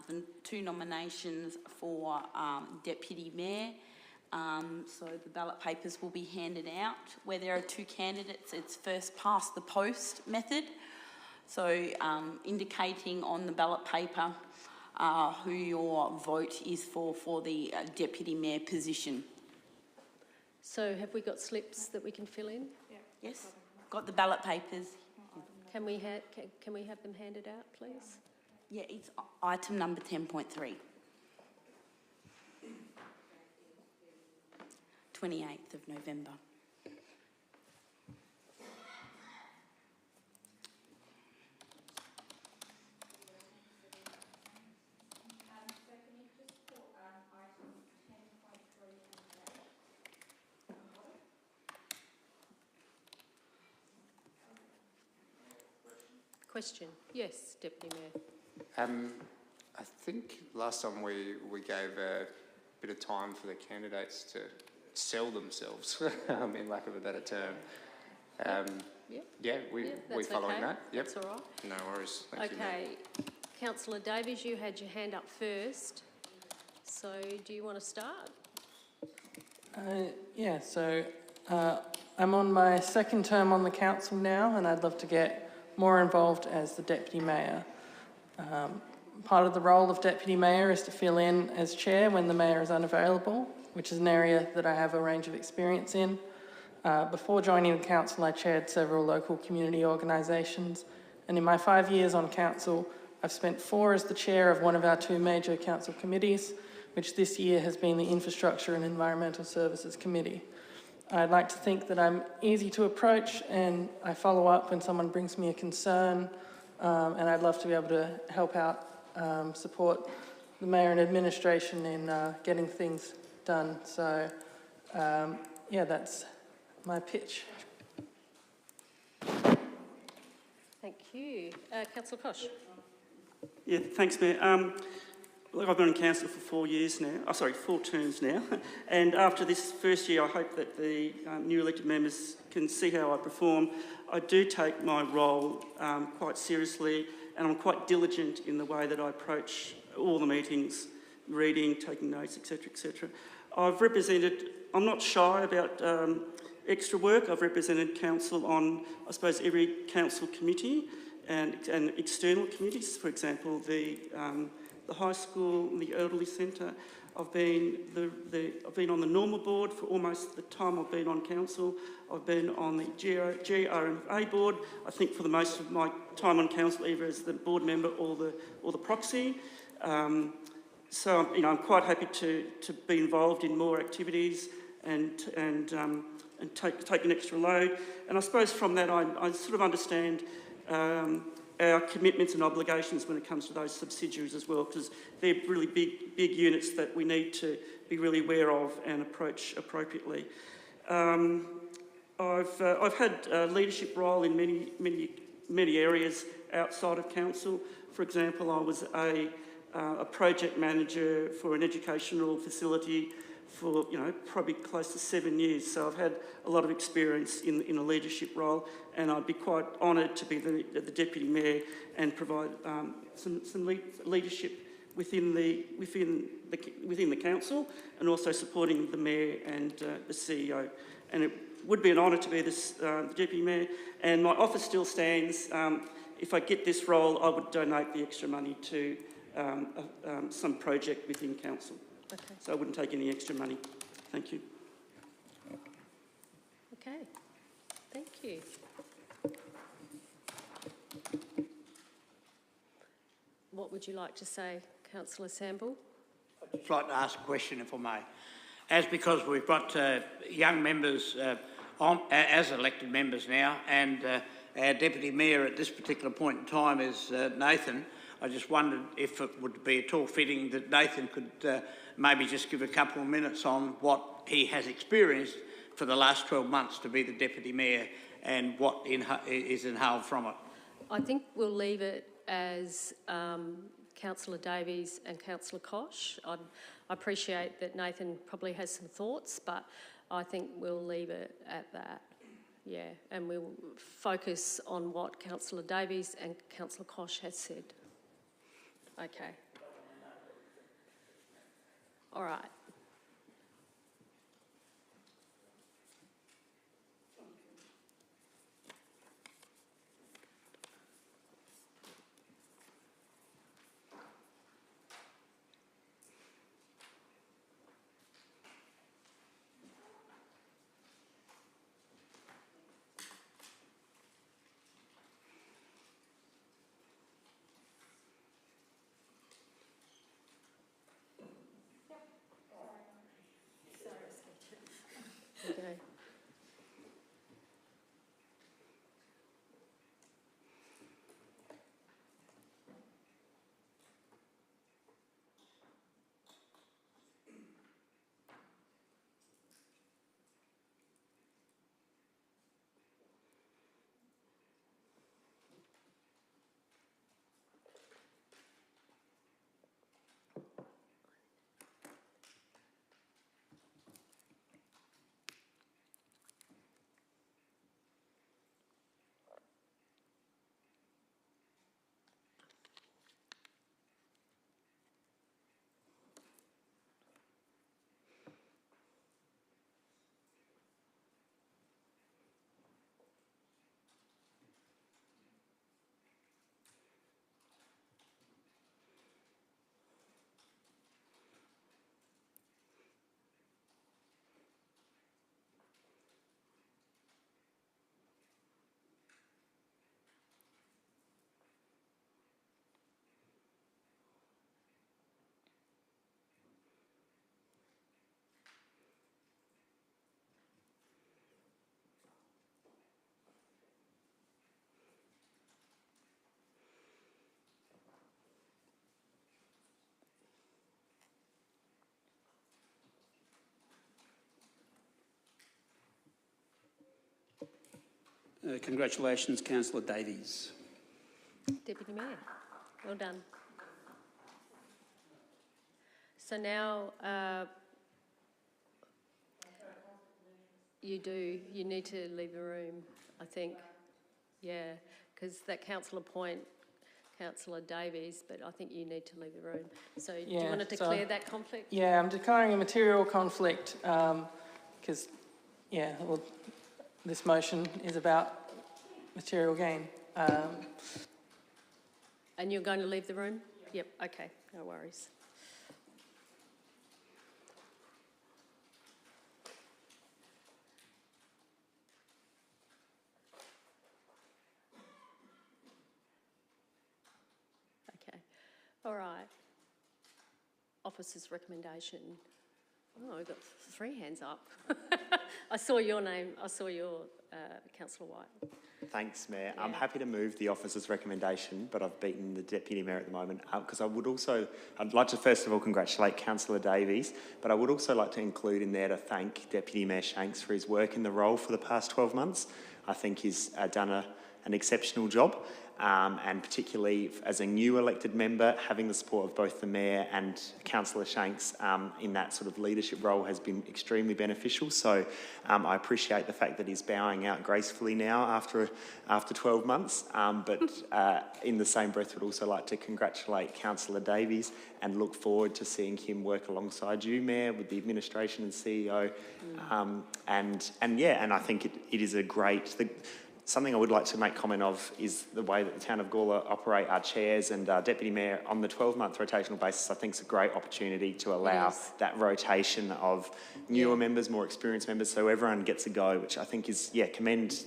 the 2 nominations for Deputy Mayor. So the ballot papers will be handed out. Where there are 2 candidates, it's first past the post method. So indicating on the ballot paper who your vote is for the Deputy Mayor position. So have we got slips that we can fill in? Yeah. Yes, got the ballot papers. Can we have them handed out, please? Yeah, it's item number 10.3. 28th of November. Question. Yes, Deputy Mayor. I think last time we gave a bit of time for the candidates to sell themselves, in lack of a better term. We're following that. Yep. That's all right. No worries. Thank you. Okay. Councillor Davies, you had your hand up first. So do you want to start? Yeah, so I'm on my 2nd term on the council now, and I'd love to get more involved as the Deputy Mayor. Part of the role of Deputy Mayor is to fill in as Chair when the Mayor is unavailable, which is an area that I have a range of experience in. Before joining the council, I chaired several local community organisations And in my 5 years on council, I've spent 4 as the chair of one of our 2 major council committees, which this year has been the Infrastructure and Environmental Services Committee. I'd like to think that I'm easy to approach and I follow up when someone brings me a concern, and I'd love to be able to help out, support the Mayor and administration in getting things done. So, yeah, that's my pitch. Thank you. Councillor Koch. Yeah, thanks, Mayor. Look, I've been on council for 4 years now. 4 terms now. And after this first year, I hope that the new elected members can see how I perform. I do take my role quite seriously, and I'm quite diligent in the way that I approach all the meetings, reading, taking notes, etc., etc. I'm not shy about extra work. I've represented council on, I suppose, every council committee and external committees. For example, the high school, the elderly centre. I've been on the normal board for almost the time I've been on council. I've been on the GRMA board, I think for the most of my time on council, either as the board member or the proxy. So I'm quite happy to be involved in more activities and take an extra load. And I suppose from that I sort of understand our commitments and obligations when it comes to those subsidiaries as well, because they're really big units that we need to be really aware of and approach appropriately. I've had a leadership role in many areas outside of council. For example, I was a project manager for an educational facility for probably close to 7 years. So I've had a lot of experience in a leadership role, and I'd be quite honoured to be the deputy mayor and provide some leadership within the council, and also supporting the mayor and the CEO. And it would be an honour to be the deputy mayor, and my offer still stands. If I get this role, I would donate the extra money to some project within council. Okay. So I wouldn't take any extra money. Thank you. Okay. Thank you. What would you like to say, Councillor Samble? I'd just like to ask a question, if I may. Because we've got young members on as elected members now, and our deputy mayor at this particular point in time is Nathan, I just wondered if it would be at all fitting that Nathan could maybe just give a couple of minutes on what he has experienced for the last 12 months to be the deputy mayor and what is inhaled from it. I think we'll leave it as Councillor Davies and Councillor Koch. I appreciate that Nathan probably has some thoughts, but I think we'll leave it at that. Yeah, and we'll focus on what Councillor Davies and Councillor Koch has said. Okay. All right. Congratulations, Councillor Davies. Deputy Mayor, well done. So now you need to leave the room, I think. Yeah, because that councillor point, Councillor Davies, but I think you need to leave the room. So do you want to declare that conflict? Yeah, I'm declaring a material conflict because, well, this motion is about material gain. And you're going to leave the room? Yep, okay, no worries. Okay, all right. Officer's recommendation. Oh, we've got 3 hands up. I saw your name, I saw your Councillor White. Thanks, Mayor. Yeah. I'm happy to move the officer's recommendation, but I've beaten the Deputy Mayor at the moment because I'd like to first of all congratulate Councillor Davies, but I would also like to include in there to thank Deputy Mayor Shanks for his work in the role for the past 12 months. I think he's done an exceptional job. And particularly as a new elected member, having the support of both the Mayor and Councillor Shanks in that sort of leadership role has been extremely beneficial. So I appreciate the fact that he's bowing out gracefully now after 12 months. But in the same breath, would also like to congratulate Councillor Davies and look forward to seeing him work alongside you, Mayor, with the administration and CEO. And I think it is a great... Something I would like to make comment of is the way that the town of Gawler operate our chairs and Deputy Mayor on the 12-month rotational basis. I think it's a great opportunity to allow that rotation of newer members, more experienced members, so everyone gets a go, which I think is, commend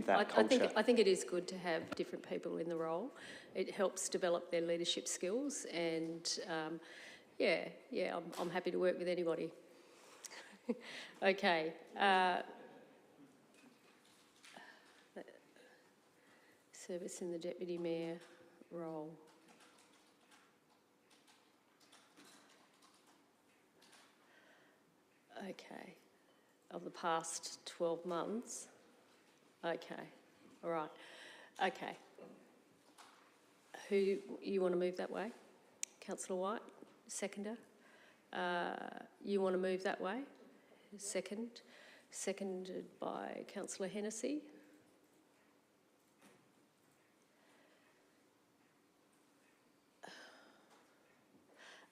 that culture. I think it is good to have different people in the role. It helps develop their leadership skills and, I'm happy to work with anybody. Okay. Service in the Deputy Mayor role. Okay. Of the past 12 months. Okay. All right. Okay. Who you want to move that way? Councillor White, seconder. You want to move that way? Second. Seconded by Councillor Hennessy.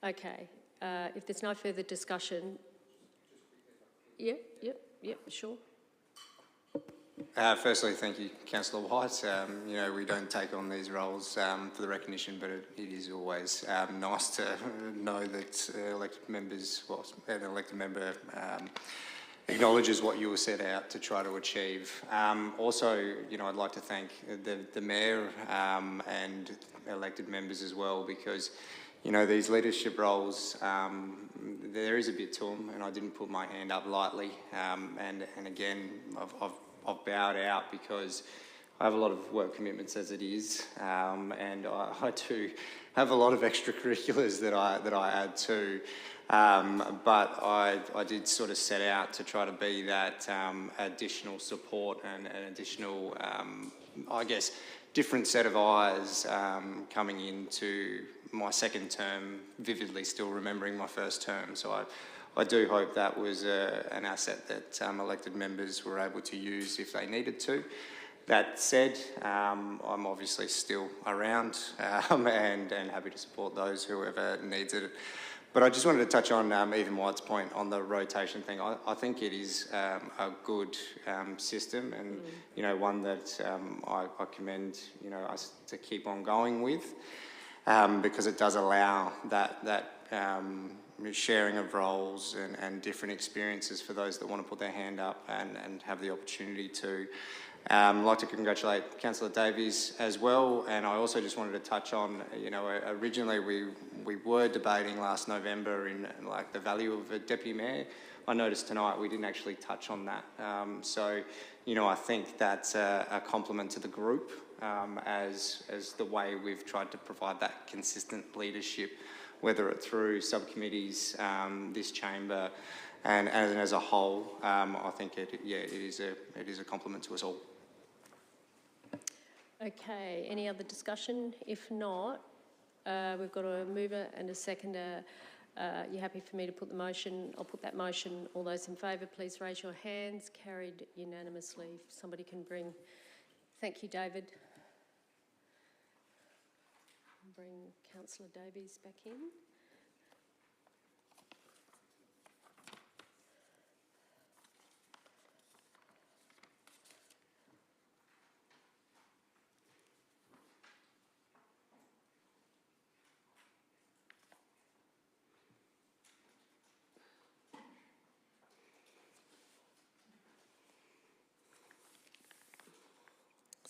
Okay, if there's no further discussion... Yep, sure. Firstly, thank you, Councillor White. We don't take on these roles for the recognition, but it is always nice to know that an elected member acknowledges what you were set out to try to achieve. Also, I'd like to thank the Mayor and elected members as well, because these leadership roles, there is a bit to them, and I didn't put my hand up lightly. And again, I've bowed out because I have a lot of work commitments as it is, and I do have a lot of extracurriculars that I add to. But I did sort of set out to try to be that additional support and an additional, different set of eyes coming into my second term, vividly still remembering my first term. So I do hope that was an asset that elected members were able to use if they needed to. That said, I'm obviously still around and happy to support those whoever needs it. But I just wanted to touch on Ethan White's point on the rotation thing. I think it is a good system, and one that I commend us to keep on going with, because it does allow that sharing of roles and different experiences for those that want to put their hand up and have the opportunity to. I'd like to congratulate Councillor Davies as well, and I also just wanted to touch on, originally we were debating last November in the value of a deputy mayor. I noticed tonight we didn't actually touch on that. So, I think that's a compliment to the group as the way we've tried to provide that consistent leadership, whether it's through subcommittees, this chamber, and as a whole. I think it is a compliment to us all. Okay, any other discussion? If not, we've got a mover and a seconder. You happy for me to put the motion? I'll put that motion. All those in favour, please raise your hands. Carried unanimously. If somebody can bring... Thank you, David. Bring Councillor Davies back in.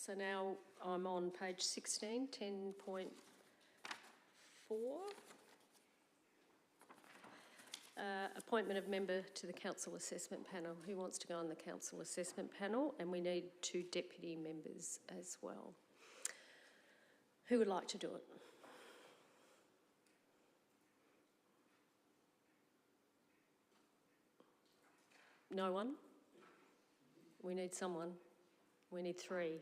So now I'm on page 16, 10.4. Appointment of member to the Council Assessment Panel. Who wants to go on the Council Assessment Panel? And we need 2 deputy members as well. Who would like to do it? No one? We need someone. We need 3.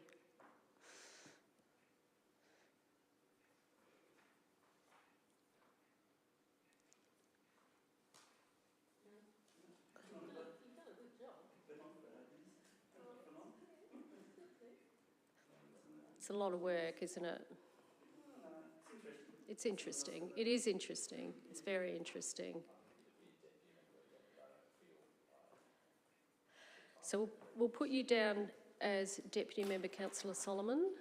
It's a lot of work, isn't it? It's interesting. It is interesting. It's very interesting. So we'll put you down as Deputy Member Councillor Solomon.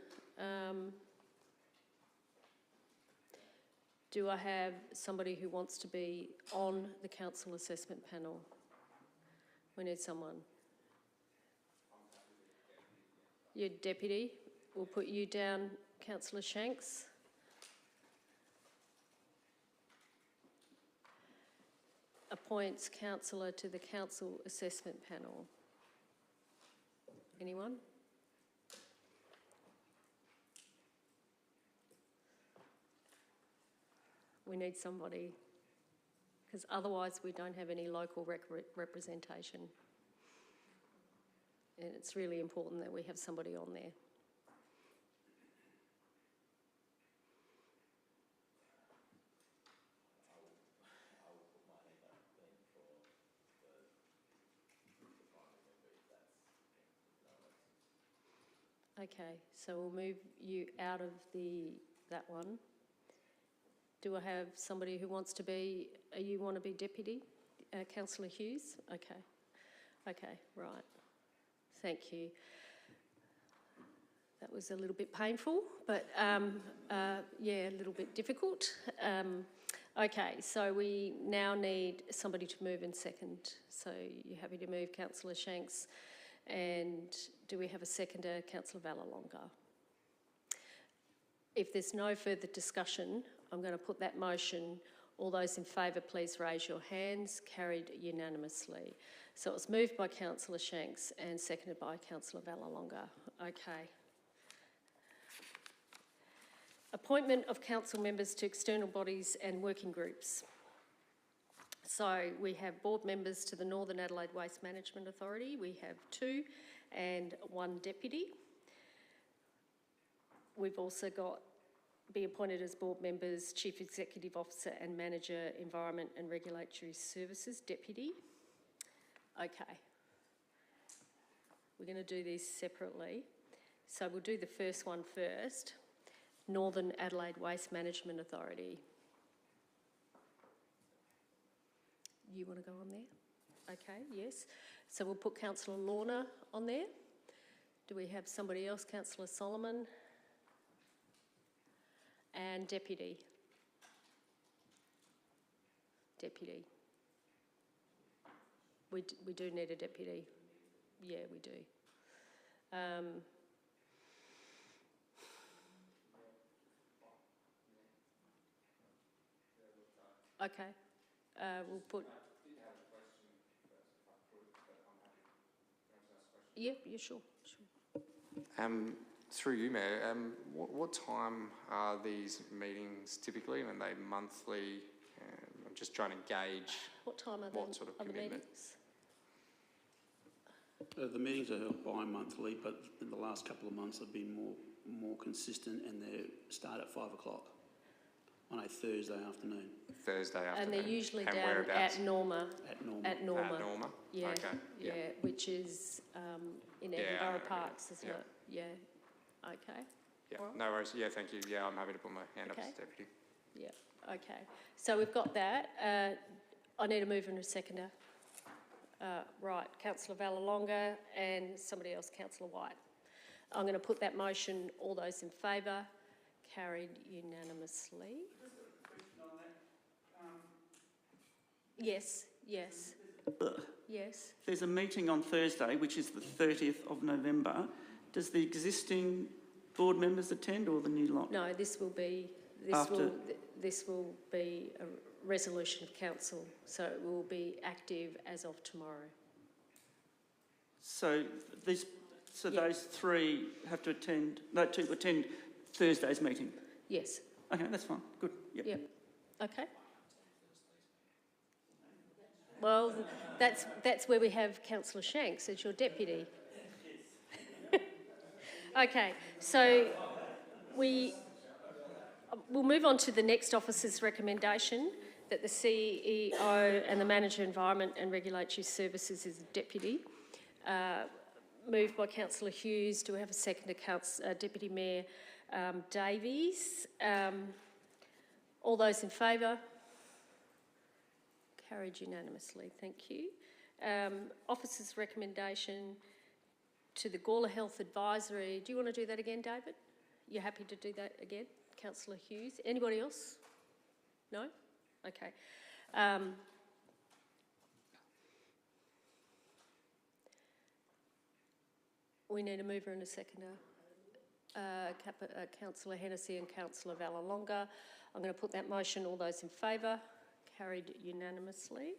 Do I have somebody who wants to be on the Council Assessment Panel? We need someone. You're Deputy. We'll put you down, Councillor Shanks. Appoints councillor to the Council Assessment Panel. Anyone? We need somebody, because otherwise we don't have any local representation. And it's really important that we have somebody on there. Okay, so we'll move you out of that one. Do I have somebody who wants to be, you want to be deputy? Councillor Hughes? Okay. Okay, right. Thank you. That was a little bit painful, but yeah, a little bit difficult. Okay, so we now need somebody to move and second. So you're happy to move, Councillor Shanks? And do we have a seconder, Councillor Vallelonga? If there's no further discussion, I'm going to put that motion. All those in favour, please raise your hands. Carried unanimously. So it was moved by Councillor Shanks and seconded by Councillor Vallelonga. Okay. Appointment of council members to external bodies and working groups. So we have board members to the Northern Adelaide Waste Management Authority. We have 2 and 1 deputy. We've also got be appointed as board members Chief Executive Officer and Manager Environment and Regulatory Services Deputy. Okay. We're going to do these separately. So we'll do the first one first. Northern Adelaide Waste Management Authority. You want to go on there? Okay, yes. So we'll put Councillor Lorna on there. Do we have somebody else? Councillor Solomon? And Deputy? Deputy. We do need a deputy. Yeah, we do. Okay. We'll put... Yeah, sure. Through you, Mayor, what time are these meetings typically? Are they monthly? I'm just trying to gauge what time are what sort of commitment. meetings? The meetings are held bi-monthly, but in the last couple of months have been more consistent, and they start at 5 o'clock on a Thursday afternoon. Thursday afternoon. And they're usually And down whereabouts? at Norma. At Norma. At Norma. Norma? Yeah, Okay. yeah, which is in Yeah, I Edinburgh know, Parks, isn't yeah. it? Yeah. Okay. Yeah, All right. no worries. Yeah, thank you. Yeah, I'm happy to put my hand up Okay. as deputy. Yeah. Okay. So we've got that. I need a mover and a seconder. Right, Councillor Vallelonga and somebody else, Councillor White. I'm going to put that motion. All those in favour? Carried unanimously. Yes. Yes. Yes. There's a meeting on Thursday, which is the 30th of November. Does the existing board members attend, or the new lot? No, this will be a resolution of council, so it will be active as of tomorrow. So those three have to attend. No, to attend Thursday's meeting. Yes. Okay, that's fine. Good. Yep. Okay. Well, that's where we have Councillor Shanks as your deputy. Okay, so we'll move on to the next officer's recommendation that the CEO and the Manager Environment and Regulatory Services is deputy. Moved by Councillor Hughes. Do we have a second to Deputy Mayor Davies? All those in favour? Carried unanimously, thank you. Officer's recommendation to the Gawler Health Advisory. Do you want to do that again, David? You're happy to do that again? Councillor Hughes. Anybody else? No? Okay. We need a mover and a seconder. Councillor Hennessy and Councillor Vallelonga. I'm going to put that motion. All those in favour? Carried unanimously.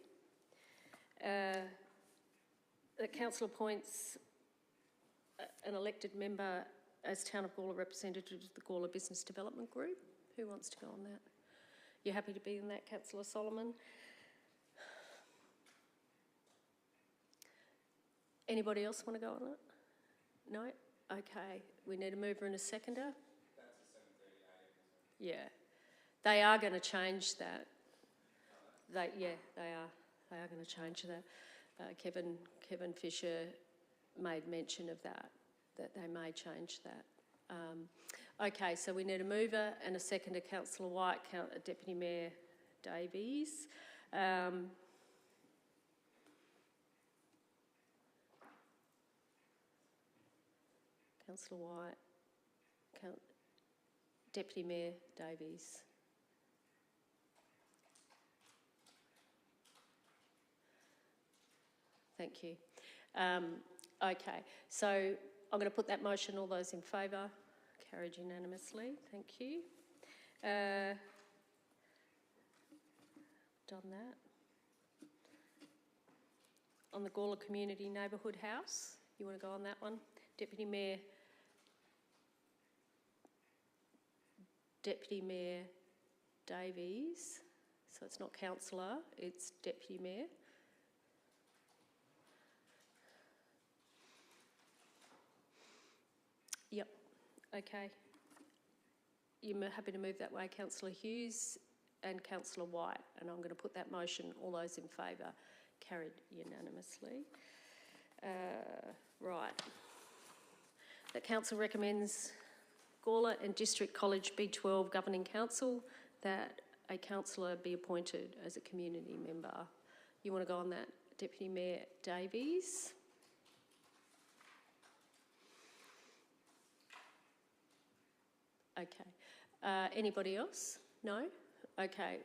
The council appoints an elected member as Town of Gawler representative to the Gawler Business Development Group. Who wants to go on that? You're happy to be in that, Councillor Solomon? Anybody else want to go on it? No? Okay. We need a mover and a seconder. Yeah. They are going to change that. They are. They are going to change that. Kevin Fisher made mention of that they may change that. Okay, so we need a mover and a seconder, Councillor White, Deputy Mayor Davies. Councillor White, Deputy Mayor Davies. Thank you. Okay, so I'm going to put that motion. All those in favour? Carried unanimously. Thank you. Done that. On the Gawler Community Neighbourhood House, you want to go on that one? Deputy Mayor Davies. So it's not councillor, it's Deputy Mayor. Yep, okay. You're happy to move that way, Councillor Hughes and Councillor White, and I'm going to put that motion. All those in favour? Carried unanimously. Right. The council recommends Gawler and District College B12 Governing Council that a councillor be appointed as a community member. You want to go on that, Deputy Mayor Davies? Okay. Anybody else? No? Okay.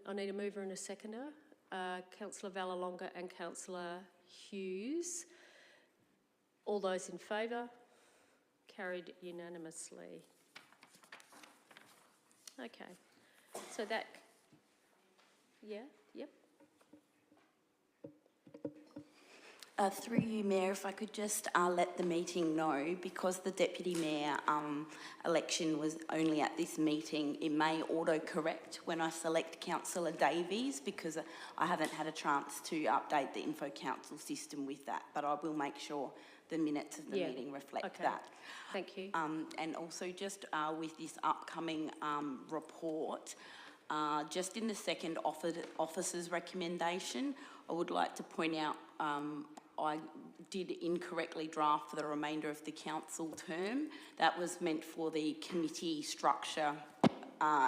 I need a mover and a seconder. Councillor Vallelonga and Councillor Hughes. All those in favour? Carried unanimously. Okay. So that... Yeah? Yep. Through you, Mayor, if I could just let the meeting know, because the Deputy Mayor election was only at this meeting, it may auto-correct when I select Councillor Davies, because I haven't had a chance to update the Info Council system with that, but I will make sure the minutes of the meeting reflect that. Thank you. And also just with this upcoming report, just in the second officer's recommendation, I would like to point out I did incorrectly draft for the remainder of the council term. That was meant for the committee structure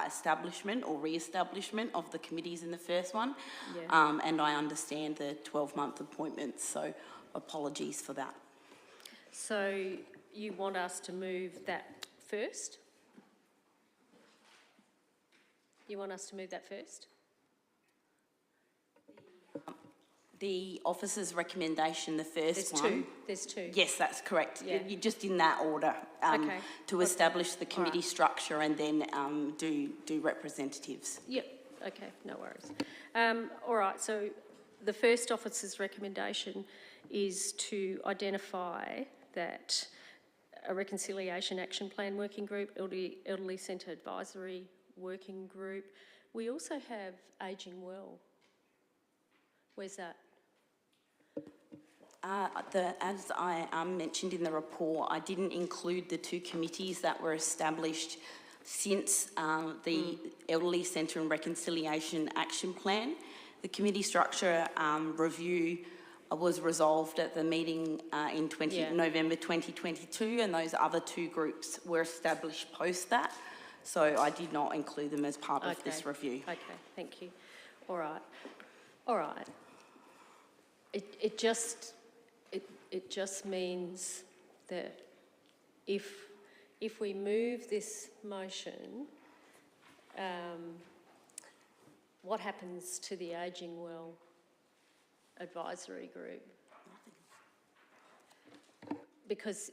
establishment or re-establishment of the committees in the first one. Yeah. And I understand the 12-month appointments, so apologies for that. So you want us to move that first? You want us to move that first? The officer's recommendation, the first one. There's two. Yes, that's correct. Yeah. You're just in that order. Okay. To establish the committee structure and then do representatives. Yep. Okay, no worries. All right, so the first officer's recommendation is to identify that a reconciliation action plan working group, elderly centre advisory working group. We also have ageing well. Where's that? As I mentioned in the report, I didn't include the two committees that were established since the Elderly Centre and Reconciliation Action Plan. The committee structure review was resolved at the meeting in November 2022, and those other two groups were established post that. So I did not include them as part of this review. Okay, thank you. All right. All right. It just means that if we move this motion, what happens to the Ageing Well advisory group? Because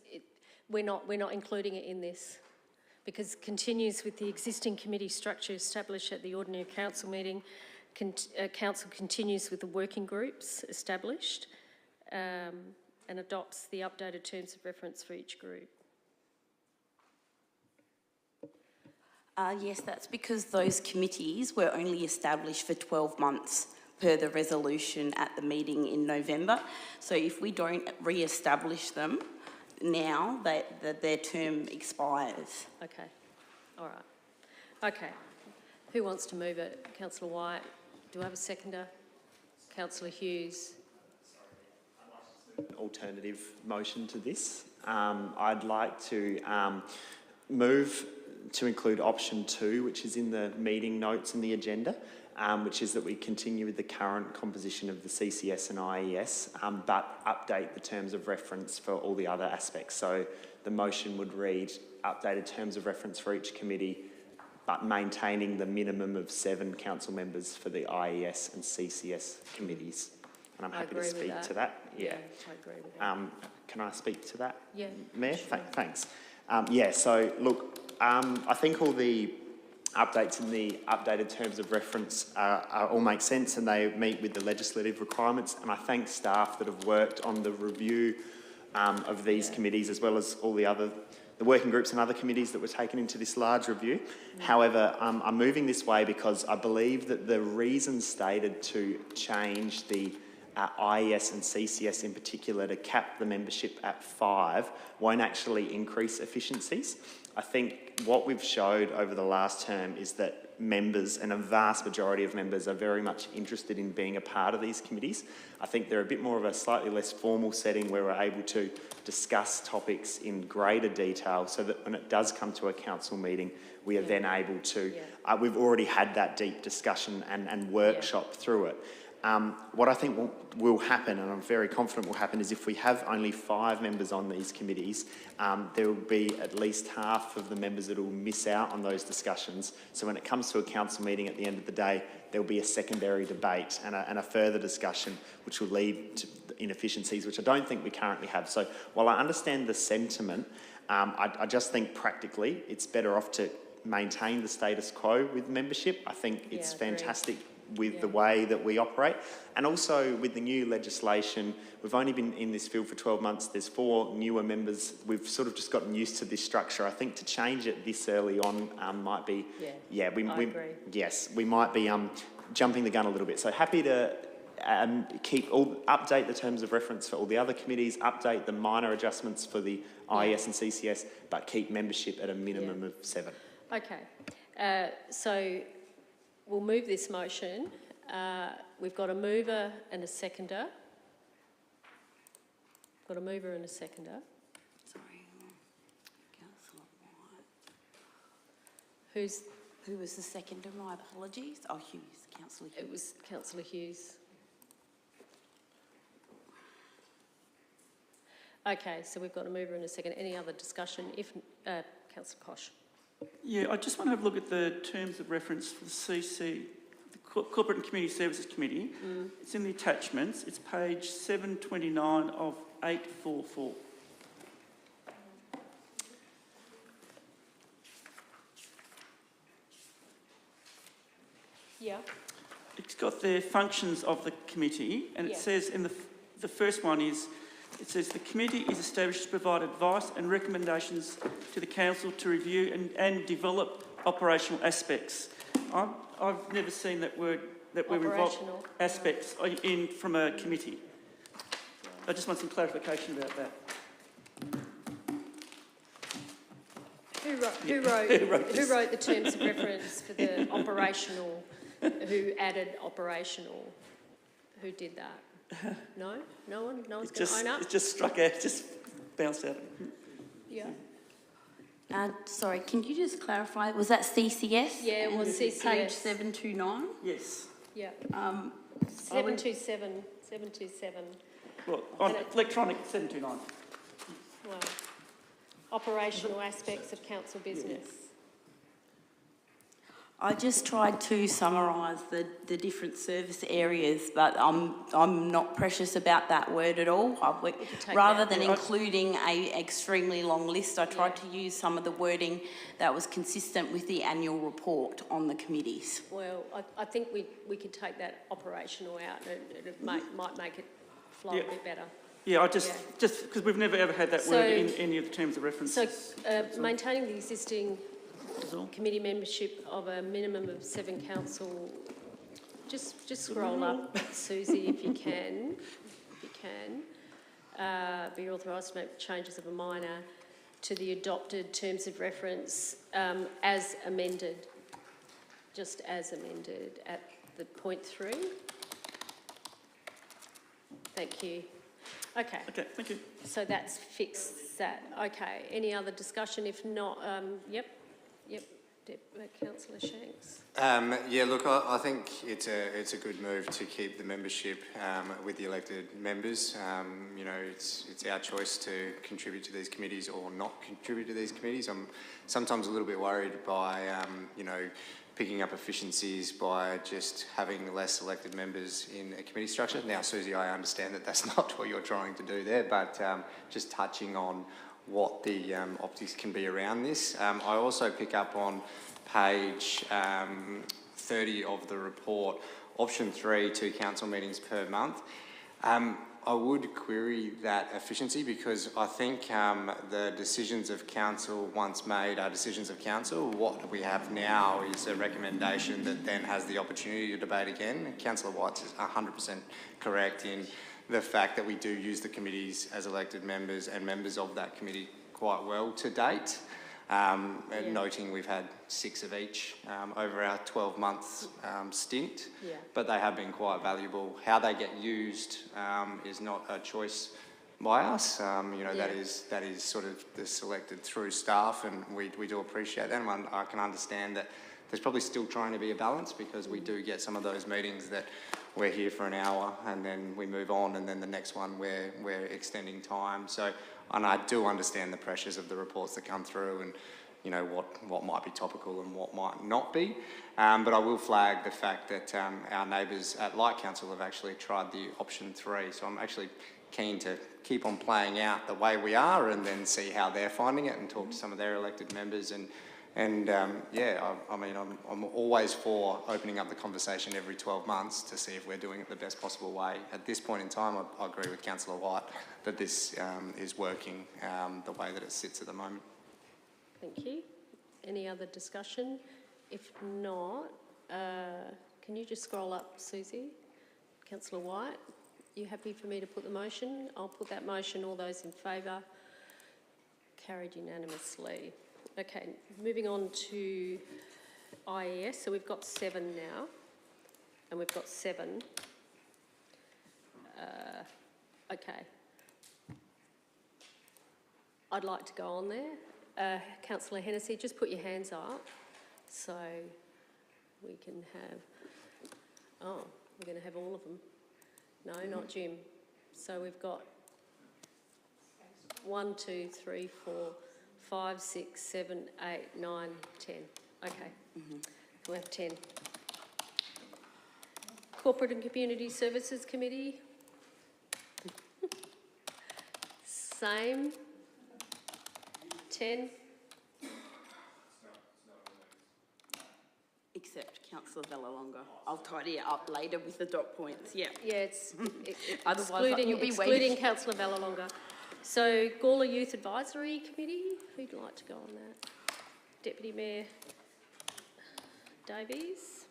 we're not including it in this. Because it continues with the existing committee structure established at the ordinary council meeting. Council continues with the working groups established and adopts the updated terms of reference for each group. Yes, that's because those committees were only established for 12 months per the resolution at the meeting in November. So if we don't re-establish them now, their term expires. Okay, all right. Okay, who wants to move it? Councillor White. Do I have a seconder? Councillor Hughes. Alternative motion to this. I'd like to move to include option 2, which is in the meeting notes and the agenda, which is that we continue with the current composition of the CCS and IES, but update the terms of reference for all the other aspects. So the motion would read updated terms of reference for each committee, but maintaining the minimum of 7 council members for the IES and CCS committees. And I'm happy to speak to that. Yeah, I agree with that. Can I speak to that? Yeah. Mayor, thanks. So look, I think all the updates in the updated terms of reference all make sense and they meet with the legislative requirements. And I thank staff that have worked on the review of these committees, as well as all the working groups and other committees that were taken into this large review. However, I'm moving this way because I believe that the reasons stated to change the IES and CCS in particular to cap the membership at 5 won't actually increase efficiencies. I think what we've showed over the last term is that members, and a vast majority of members, are very much interested in being a part of these committees. I think they're a bit more of a slightly less formal setting where we're able to discuss topics in greater detail so that when it does come to a council meeting, we are then able to, we've already had that deep discussion and workshop through it. What I think will happen, and I'm very confident will happen, is if we have only 5 members on these committees, there will be at least half of the members that will miss out on those discussions. So when it comes to a council meeting at the end of the day, there will be a secondary debate and a further discussion which will lead to inefficiencies, which I don't think we currently have. So while I understand the sentiment, I just think practically it's better off to maintain the status quo with membership. I think it's fantastic with the way that we operate. And also with the new legislation, we've only been in this field for 12 months. There's 4 newer members. We've sort of just gotten used to this structure. I think to change it this early on might be, I agree. Yes, we might be jumping the gun a little bit. So happy to update the terms of reference for all the other committees, update the minor adjustments for the IES and CCS, but keep membership at a minimum of 7. Okay, so we'll move this motion. We've got a mover and a seconder. Got a mover and a seconder. Sorry, Councillor White. Who was the seconder? My apologies. Oh, Hughes, Councillor Hughes. It was Councillor Hughes. Okay, so we've got a mover and a second. Any other discussion? If Councillor Koch. Yeah, I just want to have a look at the terms of reference for the CC, the Corporate and Community Services Committee. It's in the attachments. It's page 729 of 844. Yeah. It's got the functions of the committee, and it says in the first one is, it says the committee is established to provide advice and recommendations to the council to review and develop operational aspects. I've never seen that word, that we're involved aspects in from a committee. I just want some clarification about that. Who wrote the terms of reference for the operational? Who added operational? Who did that? No? No one? No one's going to own up? It just struck out, just bounced out. Yeah. Sorry, can you just clarify? Was that CCS? Yeah, it was CCS. Page 729? Yes. Yeah. 727. 727. Well, on electronic 729. Well, operational aspects of council business. I just tried to summarise the different service areas, but I'm not precious about that word at all. Rather than including an extremely long list, I tried to use some of the wording that was consistent with the annual report on the committees. Well, I think we could take that operational out and it might make it flow a bit better. Yeah, just because we've never ever had that word in any of the terms of reference. So maintaining the existing committee membership of a minimum of 7 council. Just scroll up, Susie, if you can. Be authorised to make changes of a minor to the adopted terms of reference as amended. Just as amended at the point 3. Thank you. Okay. Okay, thank you. So that's fixed that. Okay. Any other discussion? If not, Yep, Councillor Shanks. Yeah, look, I think it's a good move to keep the membership with the elected members. You know, it's our choice to contribute to these committees or not contribute to these committees. I'm sometimes a little bit worried by, you know, picking up efficiencies by just having less elected members in a committee structure. Now, Susie, I understand that that's not what you're trying to do there, but just touching on what the optics can be around this. I also pick up on page 30 of the report, option 3, 2 council meetings per month. I would query that efficiency because I think the decisions of council once made are decisions of council. What we have now is a recommendation that then has the opportunity to debate again. Councillor White's is 100% correct in the fact that we do use the committees as elected members and members of that committee quite well to date. Noting we've had 6 of each over our 12-month stint, but they have been quite valuable. How they get used is not a choice by us. You know, that is sort of the selected through staff, and we do appreciate that. And I can understand that there's probably still trying to be a balance because we do get some of those meetings that we're here for an hour and then we move on, and then the next one we're extending time. So, and I do understand the pressures of the reports that come through and, you know, what might be topical and what might not be. But I will flag the fact that our neighbours at Light Council have actually tried the option 3. So I'm actually keen to keep on playing out the way we are and then see how they're finding it and talk to some of their elected members. And yeah, I mean, I'm always for opening up the conversation every 12 months to see if we're doing it the best possible way. At this point in time, I agree with Councillor White that this is working the way that it sits at the moment. Thank you. Any other discussion? If not, can you just scroll up, Susie? Councillor White, you happy for me to put the motion? I'll put that motion. All those in favour? Carried unanimously. Okay, moving on to IES. So we've got 7 now, and we've got 7. Okay. I'd like to go on there. Councillor Hennessy, just put your hands up so we can have... Oh, we're going to have all of them. No, not Jim. So we've got 1, 2, 3, 4, 5, 6, 7, 8, 9, 10. Okay, we'll have 10. Corporate and Community Services Committee. Same. 10. Except Councillor Villalonga. I'll tidy it up later with the dot points, yeah. Yeah, it's Otherwise, you'll be excluding waiting. Councillor Villalonga. So Gawler Youth Advisory Committee, who'd like to go on that? Deputy Mayor Davies.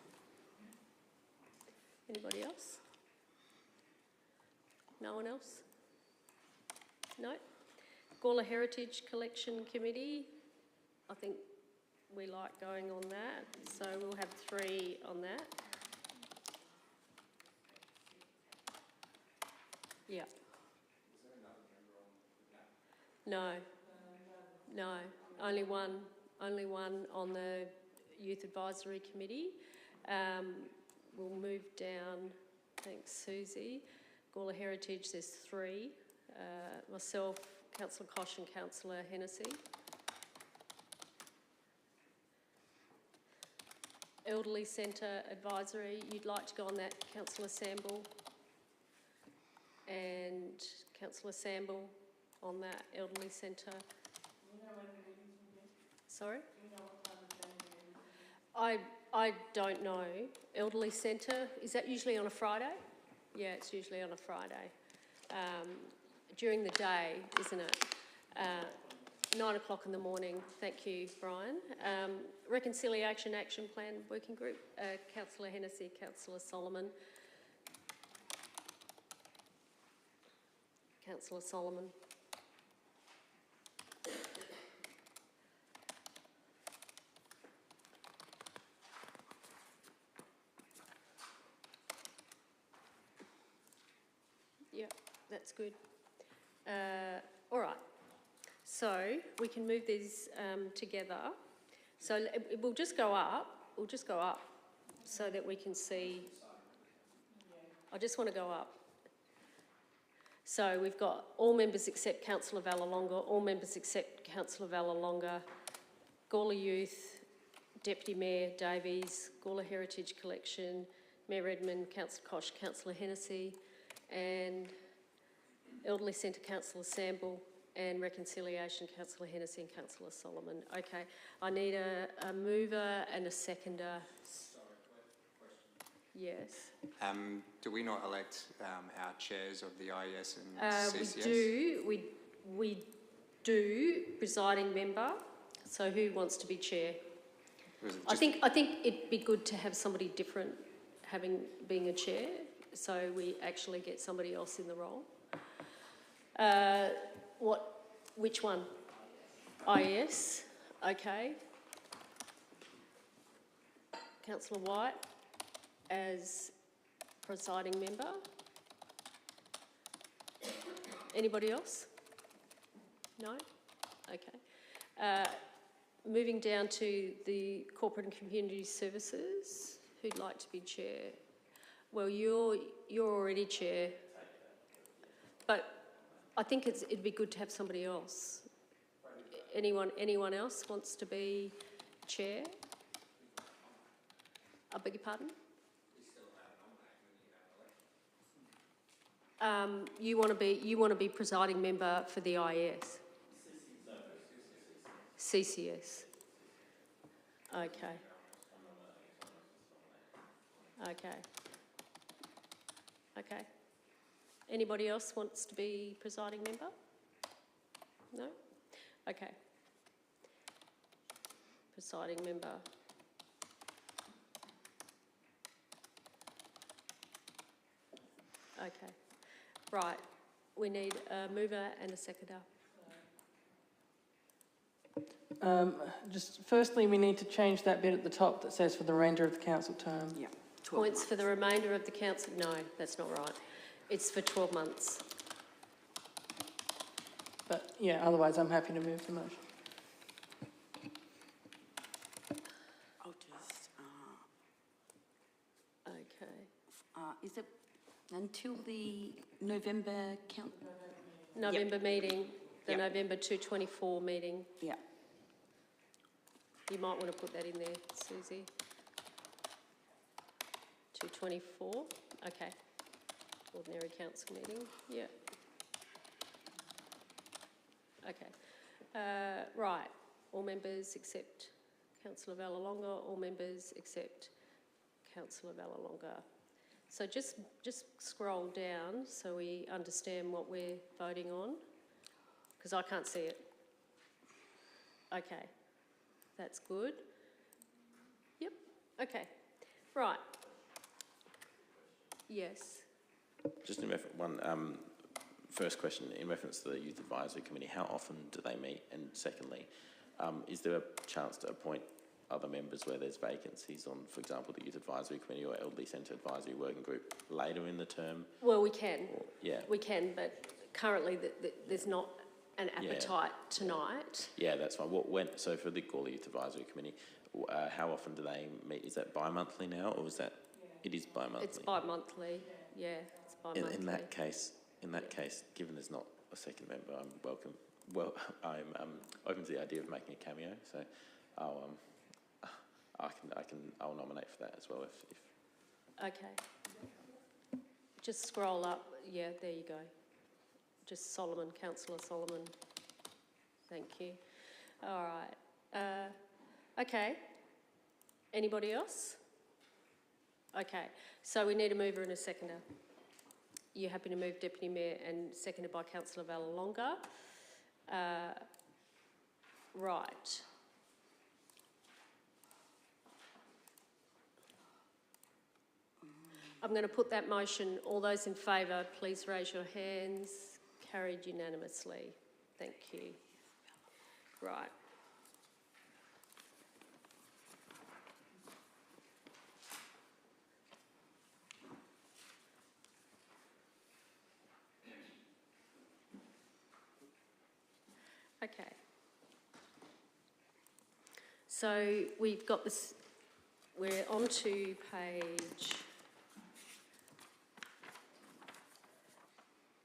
Anybody else? No one else? No? Gawler Heritage Collection Committee, I think we like going on that, so we'll have 3 on that. Yeah. No, no, only one on the Youth Advisory Committee. We'll move down, thanks Susie. Gawler Heritage, there's 3. Myself, Councillor Kosh and Councillor Hennessy. Elderly Centre Advisory, you'd like to go on that, Councillor Samble. And Councillor Samble on that Elderly Centre. Sorry? I don't know. Elderly Centre, is that usually on a Friday? Yeah, it's usually on a Friday. During the day, isn't it? 9 o'clock in the morning. Thank you, Brian. Reconciliation Action Plan Working Group, Councillor Hennessy, Councillor Solomon. Councillor Solomon. Yep, that's good. All right. So we can move these together. So we'll just go up. We'll just go up so that we can see. I just want to go up. So we've got all members except Councillor Villalonga, all members except Councillor Villalonga, Gawler Youth, Deputy Mayor Davies, Gawler Heritage Collection, Mayor Redmond, Councillor Kosh, Councillor Hennessy, and Elderly Centre Councillor Samble, and Reconciliation Councillor Hennessy and Councillor Solomon. Okay, I need a mover and a seconder. Yes. Do we not elect our chairs of the IES and CCS? We do, presiding member. So who wants to be chair? I think it'd be good to have somebody different being a chair, so we actually get somebody else in the role. Which one? IES, okay. Councillor White as presiding member. Anybody else? No? Okay. Moving down to the Corporate and Community Services, who'd like to be chair? Well, you're already chair, but I think it'd be good to have somebody else. Anyone else wants to be chair? I beg your pardon? You want to be presiding member for the IES? CCS. Okay. Okay. Okay. Anybody else wants to be presiding member? No? Okay. Presiding member. Okay. Right. We need a mover and a seconder. Just firstly, we need to change that bit at the top that says for the remainder of the council term. Yeah. Points for the remainder of the council? No, that's not right. It's for 12 months. But yeah, otherwise I'm happy to move the motion. I'll just, Okay. is it until the November count? November meeting, the Yep. November 224 meeting. Yeah. You might want to put that in there, Susie. 224, okay. Ordinary council meeting, yeah. Okay. Right, all members except Councillor Vallelonga, all members except Councillor Vallelonga. So just scroll down so we understand what we're voting on, because I can't see it. Okay, that's good. Yep, okay, right. Yes. Just in first question, in reference to the Youth Advisory Committee, how often do they meet? And secondly, is there a chance to appoint other members where there's vacancies on, for example, the Youth Advisory Committee or Elderly Centre Advisory Working Group later in the term? Well, we can. Or, yeah. We can, but currently there's not an appetite tonight. Yeah, that's fine. So for the Gawler Youth Advisory Committee, how often do they meet? Is that bi-monthly now, or is that? It is bi-monthly. It's bi-monthly. Yeah, it's bi-monthly. In that case, given there's not a second member, I'm welcome. Well, I'm open to the idea of making a cameo. So, I'll nominate for that as well. If Okay. Just scroll up. Yeah, there you go. Just Solomon, Councillor Solomon. Thank you. All right. Okay. Anybody else? Okay. So we need a mover and a seconder. You happy to move, Deputy Mayor, and seconded by Councillor Vallelonga. Right. I'm going to put that motion. All those in favour, please raise your hands. Carried unanimously. Thank you. Right. Okay. So we've got this, we're on to page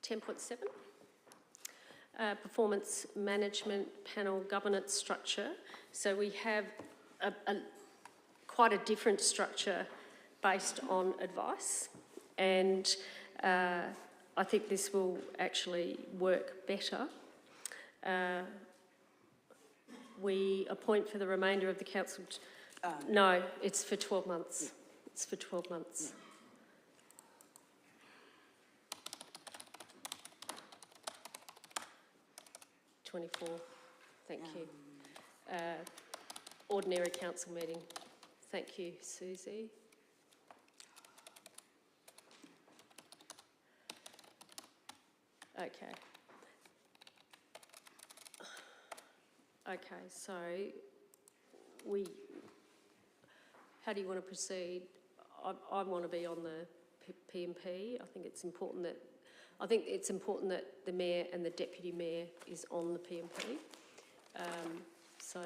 10.7. Performance Management Panel Governance Structure. So we have quite a different structure based on advice, and I think this will actually work better. We appoint for the remainder of the council. No, it's for 12 months. It's for 12 months. Thank you. Ordinary council meeting. Thank you, Susie. Okay. Okay, so how do you want to proceed? I want to be on the PMP. I think it's important that the Mayor and the Deputy Mayor is on the PMP. So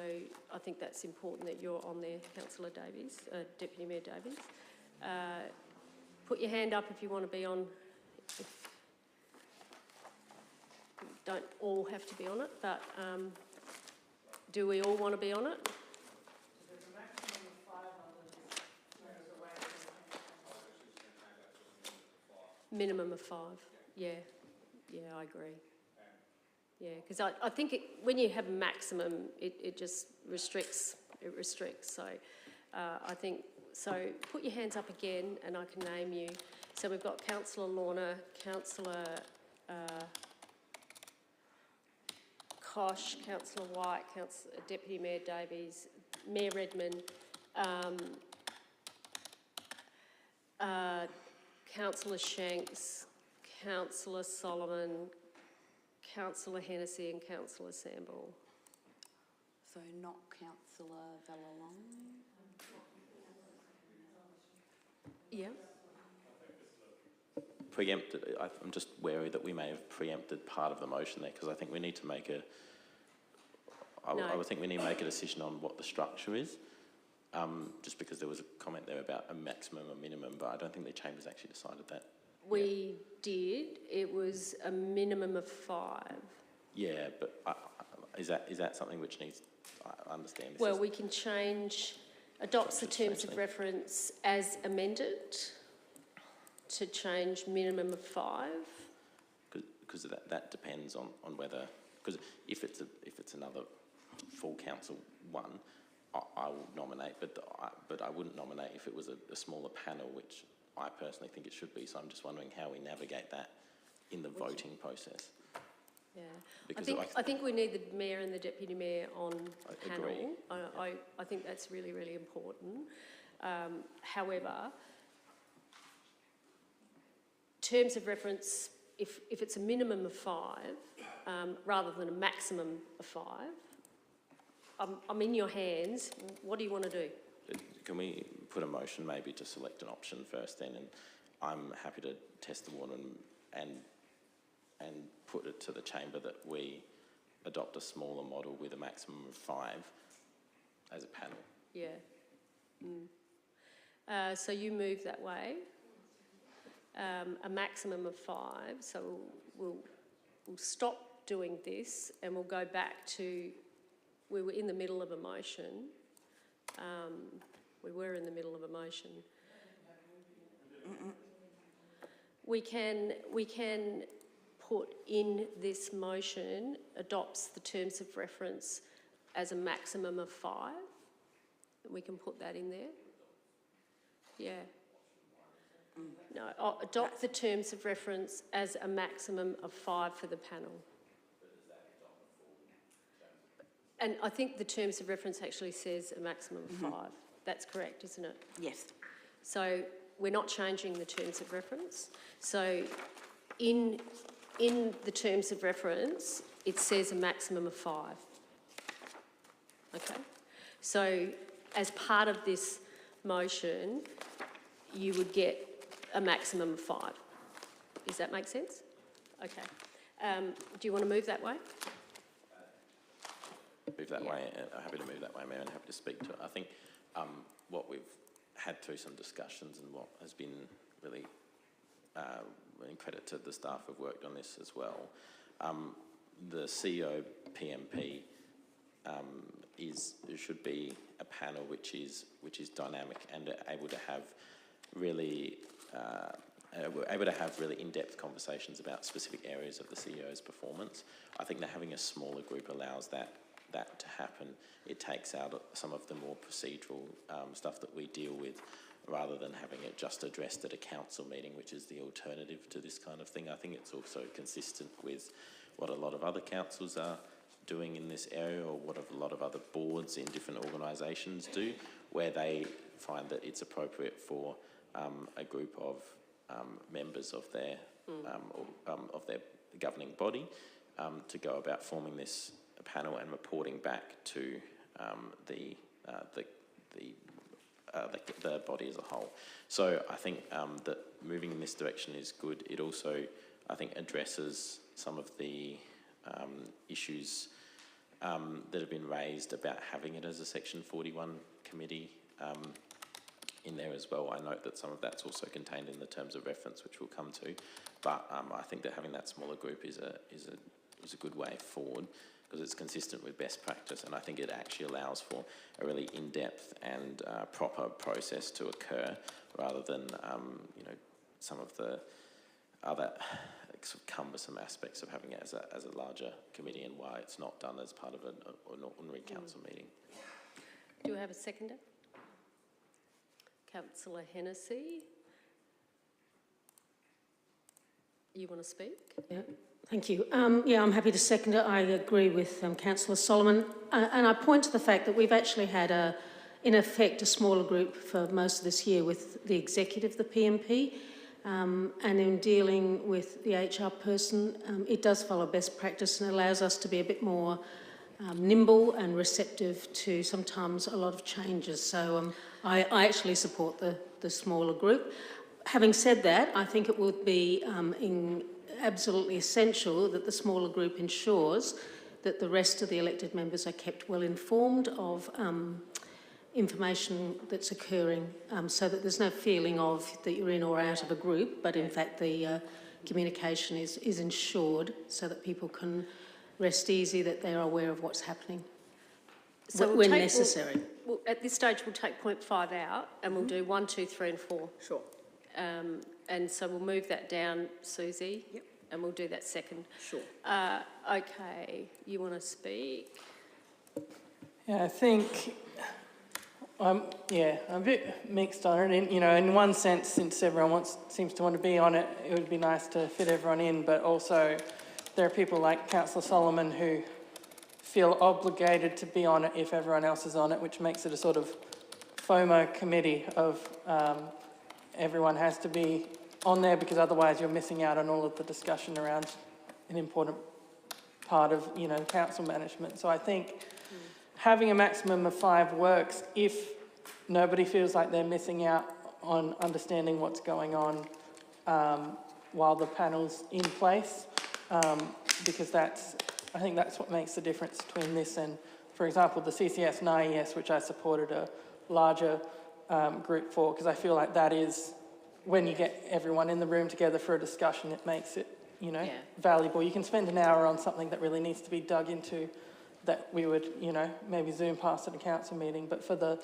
I think that's important that you're on there, Councillor Davies, Deputy Mayor Davies. Put your hand up if you want to be on. Don't all have to be on it, but do we all want to be on it? Minimum of 5, yeah, I agree. Yeah, because I think when you have a maximum, it just restricts, so I think, so put your hands up again and I can name you. So we've got Councillor Lorna, Councillor Kosh, Councillor White, Deputy Mayor Davies, Mayor Redman, Councillor Shanks, Councillor Solomon, Councillor Hennessy and Councillor Samble. So not Councillor Villalong. Yeah. Preempted. I'm just wary that we may have preempted part of the motion there, because I think we need to make a. I would think we need to make a decision on what the structure is. Just because there was a comment there about a maximum or minimum, but I don't think the Chamber's actually decided that. We did. It was a minimum of 5. Yeah, but is that something which needs? I understand. Well, we can change. Adopts the terms of reference as amended to change minimum of 5. Because that depends on whether, because if it's another full council one, I will nominate, but I wouldn't nominate if it was a smaller panel, which I personally think it should be. So I'm just wondering how we navigate that in the voting process. Yeah, Because I think we need the mayor and the deputy mayor on panel. Agree. I think that's really, really important. However, terms of reference, if it's a minimum of 5, rather than a maximum of 5, I'm in your hands. What do you want to do? Can we put a motion maybe to select an option first then, and I'm happy to test the water and put it to the Chamber that we adopt a smaller model with a maximum of 5 as a panel. Yeah. So you move that way. A maximum of 5. So we'll stop doing this and we'll go back to. We were in the middle of a motion. We can put in this motion, adopts the terms of reference as a maximum of 5. We can put that in there. Yeah. No, adopt the terms of reference as a maximum of 5 for the panel. And I think the terms of reference actually says a maximum of 5. That's correct, isn't it? Yes. So we're not changing the terms of reference. So in the terms of reference, it says a maximum of 5. Okay? So as part of this motion, you would get a maximum of 5. Does that make sense? Okay. Do you want to move that way? Move that way. I'm happy to move that way, Mayor, and happy to speak to it. I think what we've had through some discussions and what has been really in credit to the staff who've worked on this as well. The CEO PMP should be a panel which is dynamic and able to have really in-depth conversations about specific areas of the CEO's performance. I think that having a smaller group allows that to happen. It takes out some of the more procedural stuff that we deal with, rather than having it just addressed at a council meeting, which is the alternative to this kind of thing. I think it's also consistent with what a lot of other councils are doing in this area, or what a lot of other boards in different organisations do, where they find that it's appropriate for a group of members of their governing body to go about forming this panel and reporting back to the body as a whole. So I think that moving in this direction is good. It also, I think, addresses some of the issues that have been raised about having it as a Section 41 committee in there as well. I note that some of that's also contained in the terms of reference, which we'll come to. But I think that having that smaller group is a good way forward, because it's consistent with best practice, and I think it actually allows for a really in-depth and proper process to occur, rather than some of the other sort of cumbersome aspects of having it as a larger committee, and why it's not done as part of an ordinary council meeting. Do we have a seconder? Councillor Hennessy. You want to speak? Yeah. Thank you. I'm happy to second it. I agree with Councillor Solomon. And I point to the fact that we've actually had, in effect, a smaller group for most of this year with the executive, the PMP. And in dealing with the HR person, it does follow best practice and allows us to be a bit more nimble and receptive to sometimes a lot of changes. So I actually support the smaller group. Having said that, I think it would be absolutely essential that the smaller group ensures that the rest of the elected members are kept well informed of information that's occurring, so that there's no feeling of that you're in or out of a group, but in fact the communication is ensured so that people can rest easy that they're aware of what's happening when necessary. At this stage, we'll take point 5 out and we'll do 1, 2, 3 and 4. Sure. And so we'll move that down, Susie. Yep. And we'll do that second. Sure. Okay, you want to speak? Yeah, I think I'm a bit mixed on it. In one sense, since everyone seems to want to be on it, it would be nice to fit everyone in. But also, there are people like Councillor Solomon who feel obligated to be on it if everyone else is on it, which makes it a sort of FOMO committee of everyone has to be on there, because otherwise you're missing out on all of the discussion around an important part of, council management. So I think having a maximum of 5 works if nobody feels like they're missing out on understanding what's going on while the panel's in place, because I think that's what makes the difference between this and, for example, the CCS and IES, which I supported a larger group for, because I feel like that is, when you get everyone in the room together for a discussion, it makes it, valuable. You can spend an hour on something that really needs to be dug into that we would, maybe zoom past at a council meeting. But for the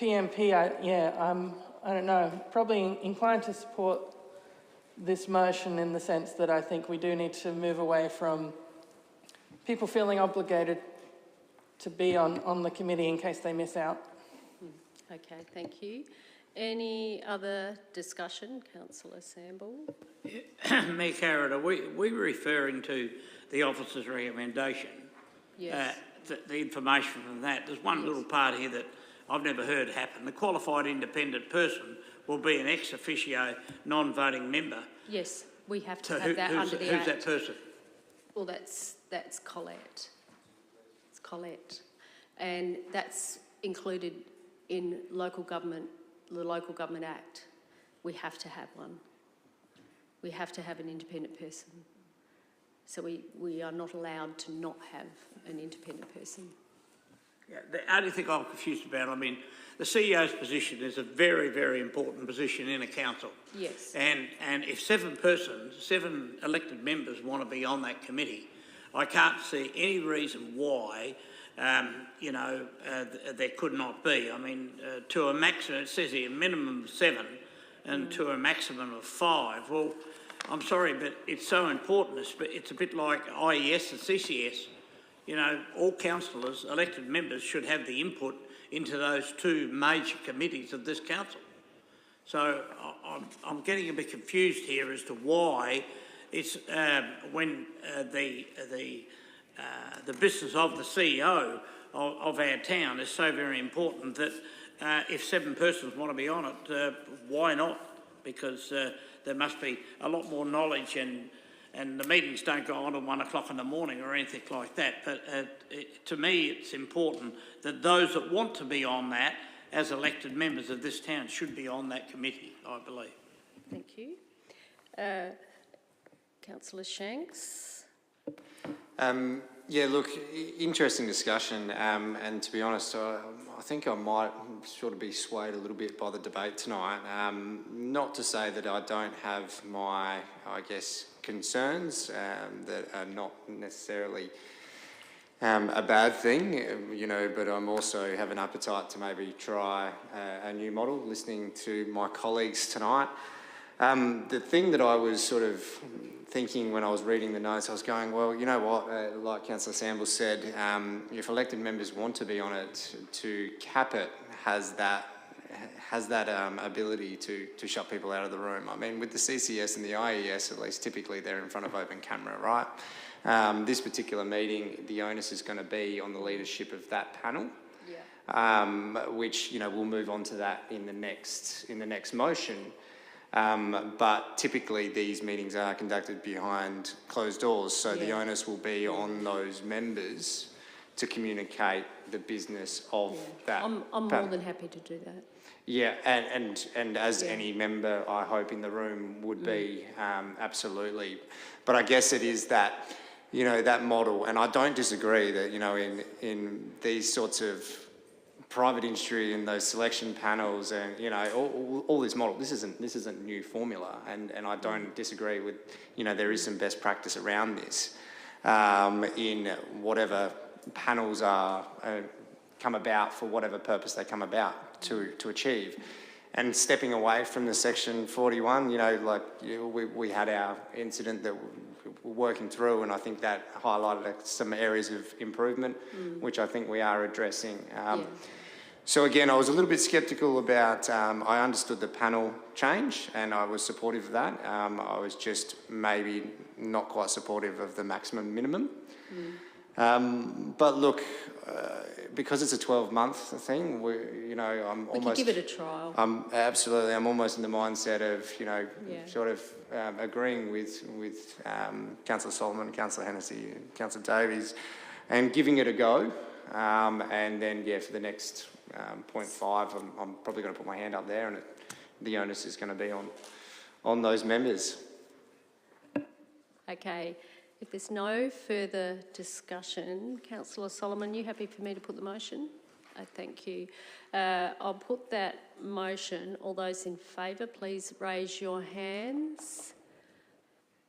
PMP, I don't know, probably inclined to support this motion in the sense that I think we do need to move away from people feeling obligated to be on the committee in case they miss out. Okay, thank you. Any other discussion? Councillor Samble. Mayor Carrot, are we referring to the officer's recommendation? Yes. The information from that. There's one little part here that I've never heard happen. The qualified independent person will be an ex officio non-voting member. Yes, we have to have that under the Who's Act. that person? Well, that's Colette. It's Colette. And that's included in the Local Government Act. We have to have one. We have to have an independent person. So we are not allowed to not have an independent person. Yeah, the only thing I'm confused about, the CEO's position is a very, very important position in a council. Yes. And if 7 elected members want to be on that committee, I can't see any reason why, there could not be. To a maximum, it says here, minimum of 7 and to a maximum of 5. Well, I'm sorry, but it's so important. It's a bit like IES and CCS. All councillors, elected members, should have the input into those 2 major committees of this council. So I'm getting a bit confused here as to why it's when the business of the CEO of our town is so very important that if 7 persons want to be on it, why not? Because there must be a lot more knowledge and the meetings don't go on at 1 o'clock in the morning or anything like that. But to me, it's important that those that want to be on that as elected members of this town should be on that committee, I believe. Thank you. Councillor Shanks. Yeah, look, interesting discussion, and to be honest, I think I might sort of be swayed a little bit by the debate tonight. Not to say that I don't have my, concerns that are not necessarily a bad thing, but I'm also have an appetite to maybe try a new model, listening to my colleagues tonight. The thing that I was sort of thinking when I was reading the notes, I was going, well, you know what, like Councillor Samble said, if elected members want to be on it, to cap it has that ability to shut people out of the room. With the CCS and the IES, at least typically they're in front of open camera, right? This particular meeting, the onus is going to be on the leadership of that panel. Which we'll move on to that in the next motion. But typically these meetings are conducted behind closed doors, so the onus will be on those members to communicate the business of that. I'm more than happy to do that. Yeah, and as any member, I hope, in the room would be, absolutely. But I guess it is that, you know, that model, and I don't disagree that, you know, in these sorts of private industry and those selection panels and, you know, all this model, this isn't new formula, and I don't disagree with, you know, there is some best practice around this in whatever panels are come about for whatever purpose they come about to achieve. And stepping away from the Section 41, you know, like we had our incident that we're working through, and I think that highlighted some areas of improvement, which I think we are addressing. So again, I was a little bit sceptical about, I understood the panel change and I was supportive of that. I was just maybe not quite supportive of the maximum minimum. But look, because it's a 12-month thing, you know, I'm almost... We could give it a trial. Absolutely, I'm almost in the mindset of, you know, sort of agreeing with Councillor Solomon, Councillor Hennessy, and Councillor Davies, and giving it a go. And then, for the next 0.5, I'm probably going to put my hand up there, and the onus is going to be on those members. Okay. If there's no further discussion, Councillor Solomon, you happy for me to put the motion? Thank you. I'll put that motion. All those in favour, please raise your hands.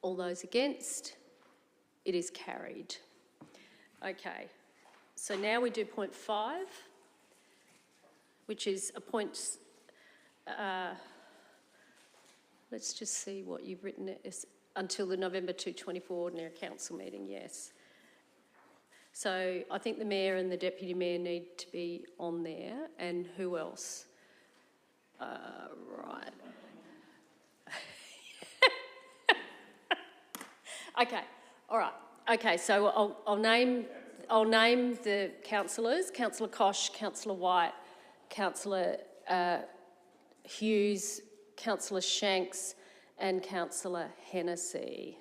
All those against? It is carried. Okay. So now we do point 5, which is appoint... let's just see what you've written as until the November 2024 Ordinary Council meeting, yes. So I think the Mayor and the Deputy Mayor need to be on there, and who else? Right. Okay, all right. Okay, so I'll name the councillors: Councillor Koch, Councillor White, Councillor Hughes, Councillor Shanks, and Councillor Hennessy.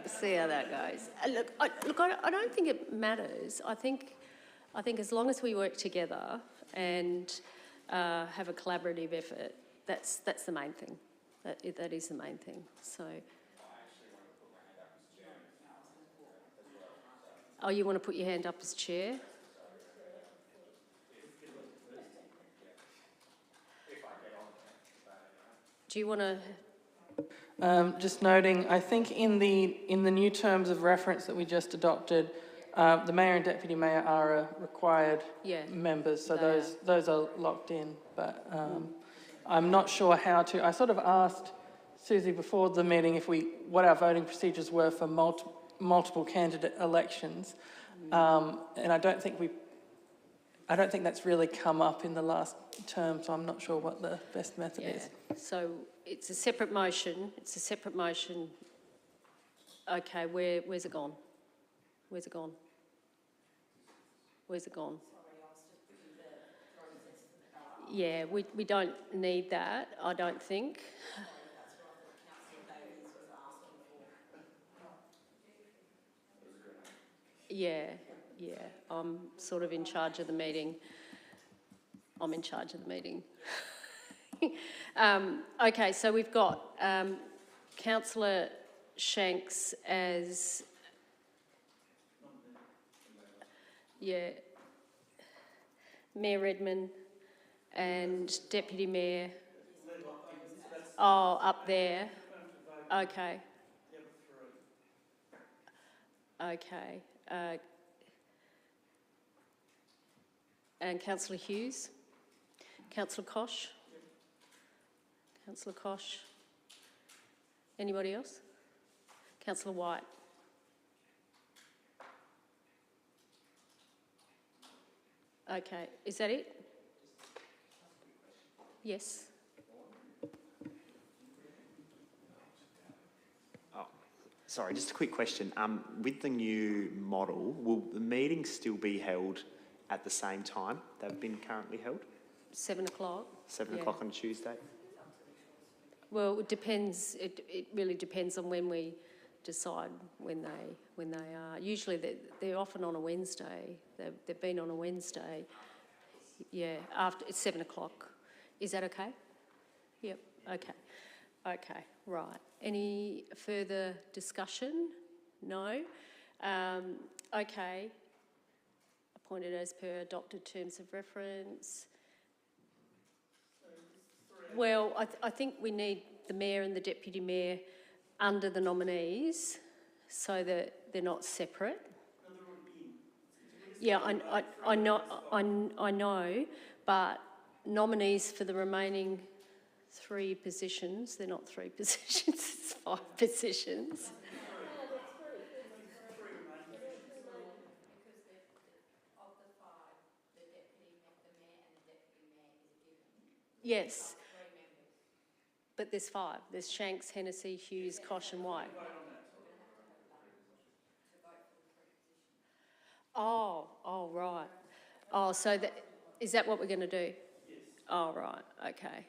See how that goes. I don't think it matters. I think as long as we work together and have a collaborative effort, that's the main thing. That is the main thing. So. Oh, you want to put your hand up as chair? Do you want to? Just noting, I think in the new terms of reference that we just adopted, the Mayor and Deputy Mayor are required members, so those are locked in. But I'm not sure how to. I sort of asked Susie before the meeting what our voting procedures were for multiple candidate elections, and I don't think that's really come up in the last term, so I'm not sure what the best method is. So it's a separate motion. Okay, where's it gone? Where's it gone? Yeah, we don't need that, I don't think. Yeah, I'm sort of in charge of the meeting. I'm in charge of the meeting. Okay, so we've got Councillor Shanks as... Mayor Redman and Deputy Mayor... Oh, up there. Okay. Okay. And Councillor Hughes? Councillor Koch? Councillor Koch? Anybody else? Councillor White? Okay, is that it? Yes. Sorry, just a quick question. With the new model, will the meetings still be held at the same time they've been currently held? 7 o'clock. 7 Yeah. o'clock on Tuesday? Well, it depends. It really depends on when we decide when they are. Usually they're often on a Wednesday. They've been on a Wednesday. Yeah, after it's 7 o'clock. Is that okay? Yep. Okay. Okay. Right. Any further discussion? No. Okay. Appointed as per adopted terms of reference. Well, I think we need the mayor and the deputy mayor under the nominees so that they're not separate. Yeah, I know, but nominees for the remaining 3 positions, they're not 3 positions, it's 5 positions. Yes. But there's 5. There's Shanks, Hennessy, Hughes, Koch and White. Oh, right. Oh, so is that what we're going to do? Yes. Oh, right. Okay.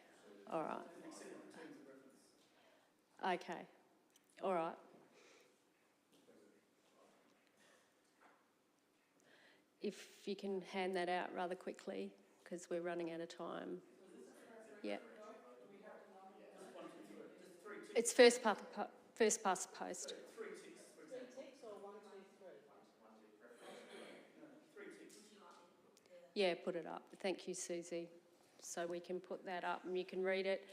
All right. Okay. All right. If you can hand that out rather quickly, because we're running out of time. Yeah. It's first past the post. Yeah, put it up. Thank you, Susie. So we can put that up and you can read it.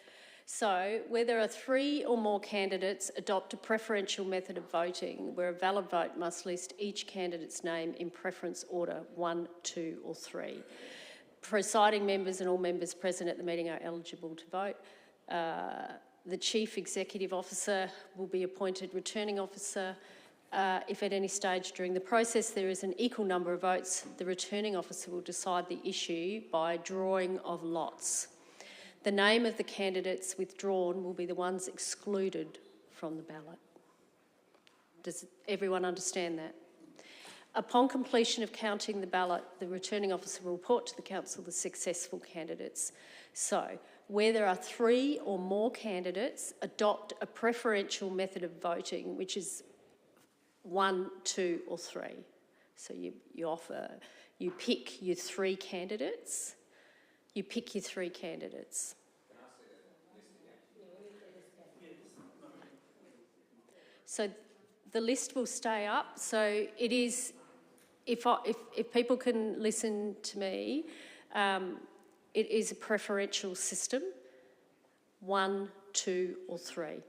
So, where there are 3 or more candidates, adopt a preferential method of voting, where a valid vote must list each candidate's name in preference order 1, 2 or 3. Presiding members and all members present at the meeting are eligible to vote. The Chief Executive Officer will be appointed returning officer. If at any stage during the process there is an equal number of votes, the returning officer will decide the issue by drawing of lots. The name of the candidates withdrawn will be the ones excluded from the ballot. Does everyone understand that? Upon completion of counting the ballot, the returning officer will report to the council the successful candidates. So, where there are 3 or more candidates, adopt a preferential method of voting, which is 1, 2 or 3. So you pick your 3 candidates. You pick your 3 candidates. So the list will stay up. So it is, if people can listen to me, it is a preferential system, 1, 2 or 3.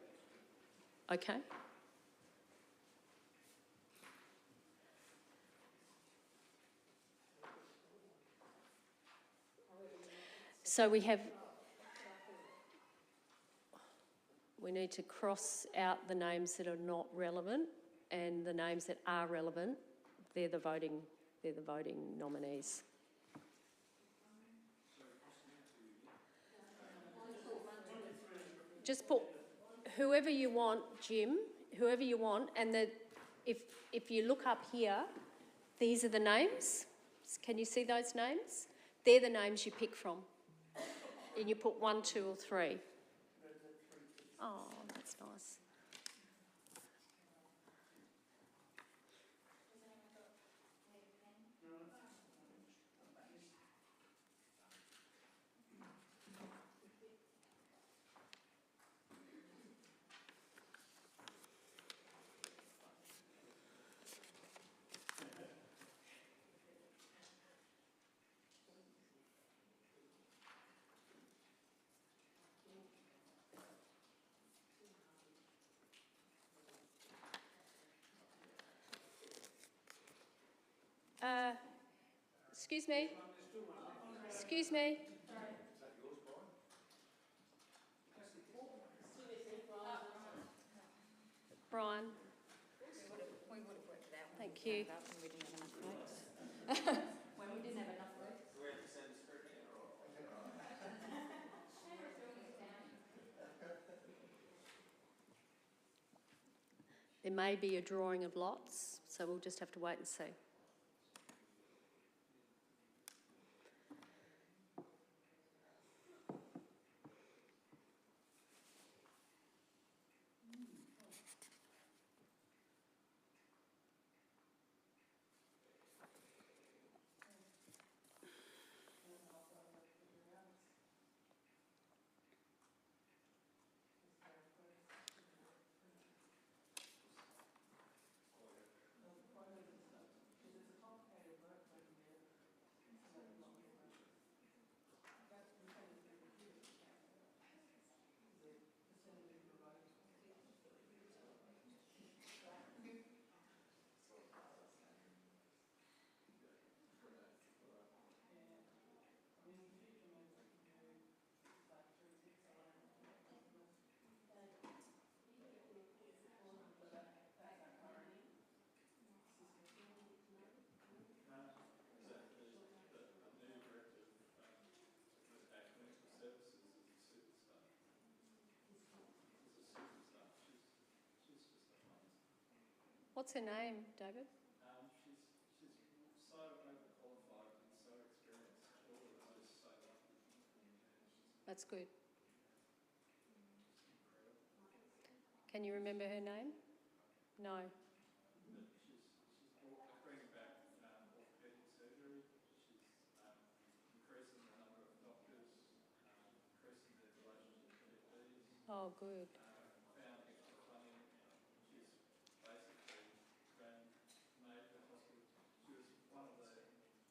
Okay? So we need to cross out the names that are not relevant, and the names that are relevant, they're the voting nominees. Just put whoever you want, Jim, whoever you want, and if you look up here, these are the names. Can you see those names? They're the names you pick from. And you put 1, 2 or 3. Oh, that's nice. Excuse me. Excuse me. Brian. We would have worked it out. Thank you. When we didn't have enough votes. When we didn't have enough votes. There may be a drawing of lots, so we'll just have to wait and see. What's her name, David? She's so overqualified and so experienced. All just so lucky. That's good. Can you remember her name? No. She's bringing back orthopaedic surgery. She's increasing the number of doctors, increasing their relationship with GPs. Oh, good. Found extra funding. She's basically been made the hospital. She was one of the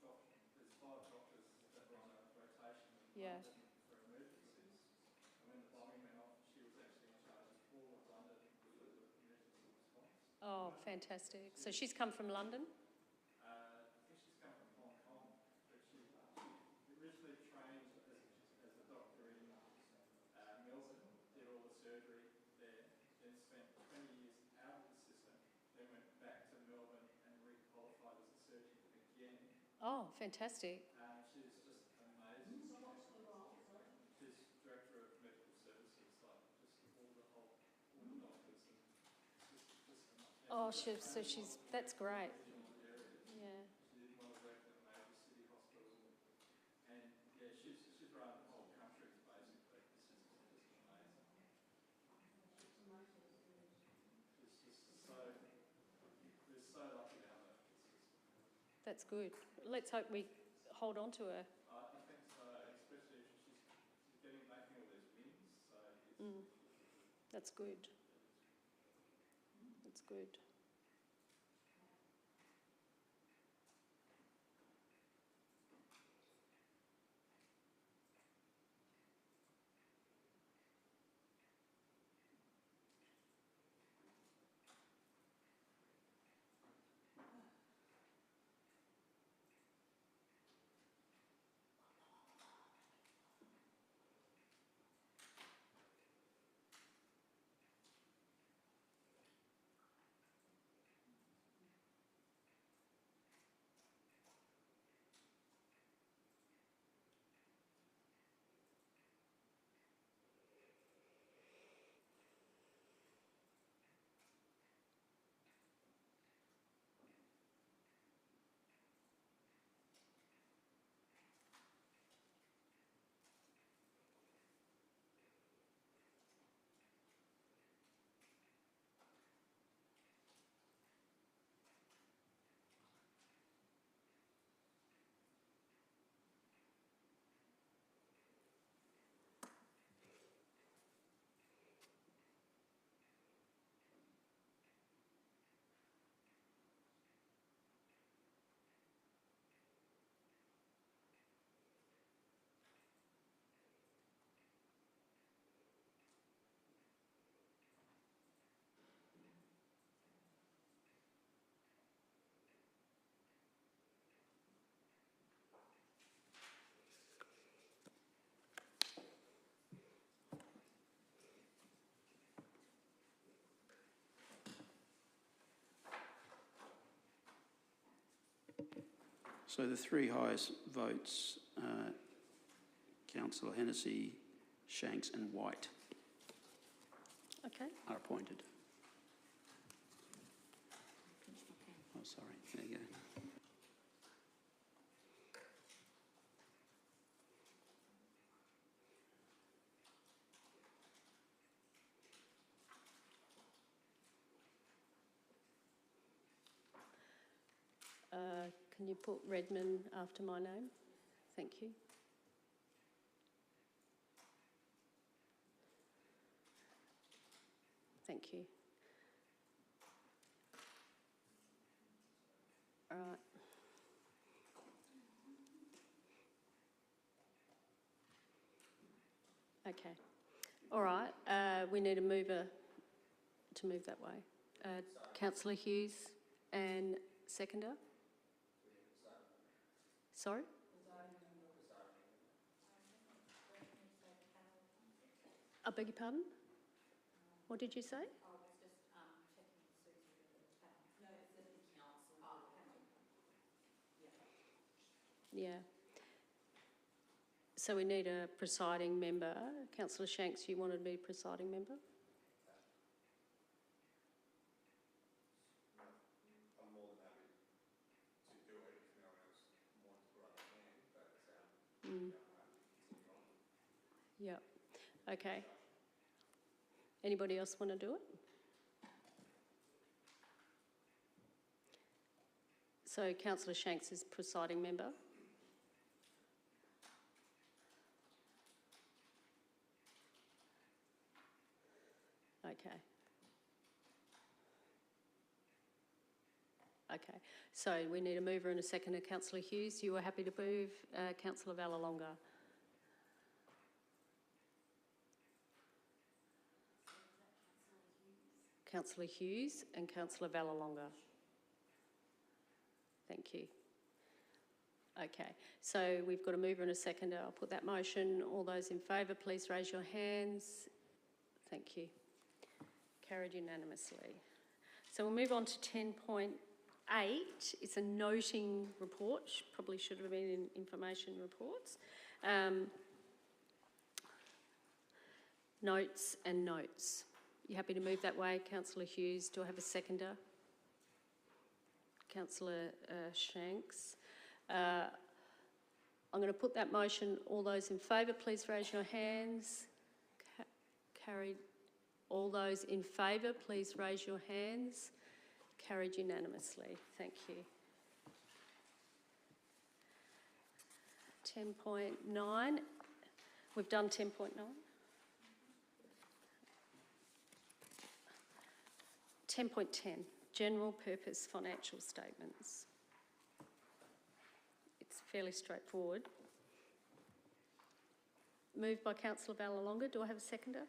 doctors. There's 5 doctors that were on a rotation in Yeah. London for emergencies. And when the bombing went off, she was actually in charge of all of London with the emergency response. Oh, fantastic. So she's come from London? I think she's come from Hong Kong, but she originally trained as a doctor in Melbourne, did all the surgery there, then spent 20 years out of the system, then went back to Melbourne and re-qualified as a surgeon again. Oh, fantastic. She's just amazing. She's director of medical services, like just all the doctors. And Oh, that's great. Yeah. She didn't want to work at a major city hospital. And yeah, she's run the whole country basically. This is just amazing. It's just we're so lucky to have her. That's good. Let's hope we hold on to her. I think so, especially if she's making all these wins. So That's good. That's good. So the 3 highest votes, Councillor Hennessy, Shanks and White, Okay. are appointed. sorry, there you go. Can you put Redmond after my name? Thank you. Thank you. All right. Okay. All right. We need a mover to move that way. Councillor Hughes and seconder. Sorry? I beg your pardon? What did you say? Yeah. So we need a presiding member. Councillor Shanks, you wanted to be presiding member? I'm more than happy to do it if no one else wants to put up their hand, but Yeah. Okay. Anybody else want to do it? So Councillor Shanks is presiding member. Okay. Okay. So we need a mover and a seconder. Councillor Hughes, you were happy to move. Councillor Vallelonga. Councillor Hughes and Councillor Vallelonga. Thank you. Okay, so we've got a mover and a seconder. I'll put that motion. All those in favour, please raise your hands. Thank you. Carried unanimously. So we'll move on to 10.8. It's a noting report. Probably should have been in information reports. Notes and notes. You happy to move that way, Councillor Hughes? Do I have a seconder? Councillor Shanks. I'm going to put that motion. All those in favour, please raise your hands. Carried. All those in favour, please raise your hands. Carried unanimously. Thank you. 10.9. We've done 10.9. 10.10, general purpose financial statements. It's fairly straightforward. Moved by Councillor Vallelonga. Do I have a seconder?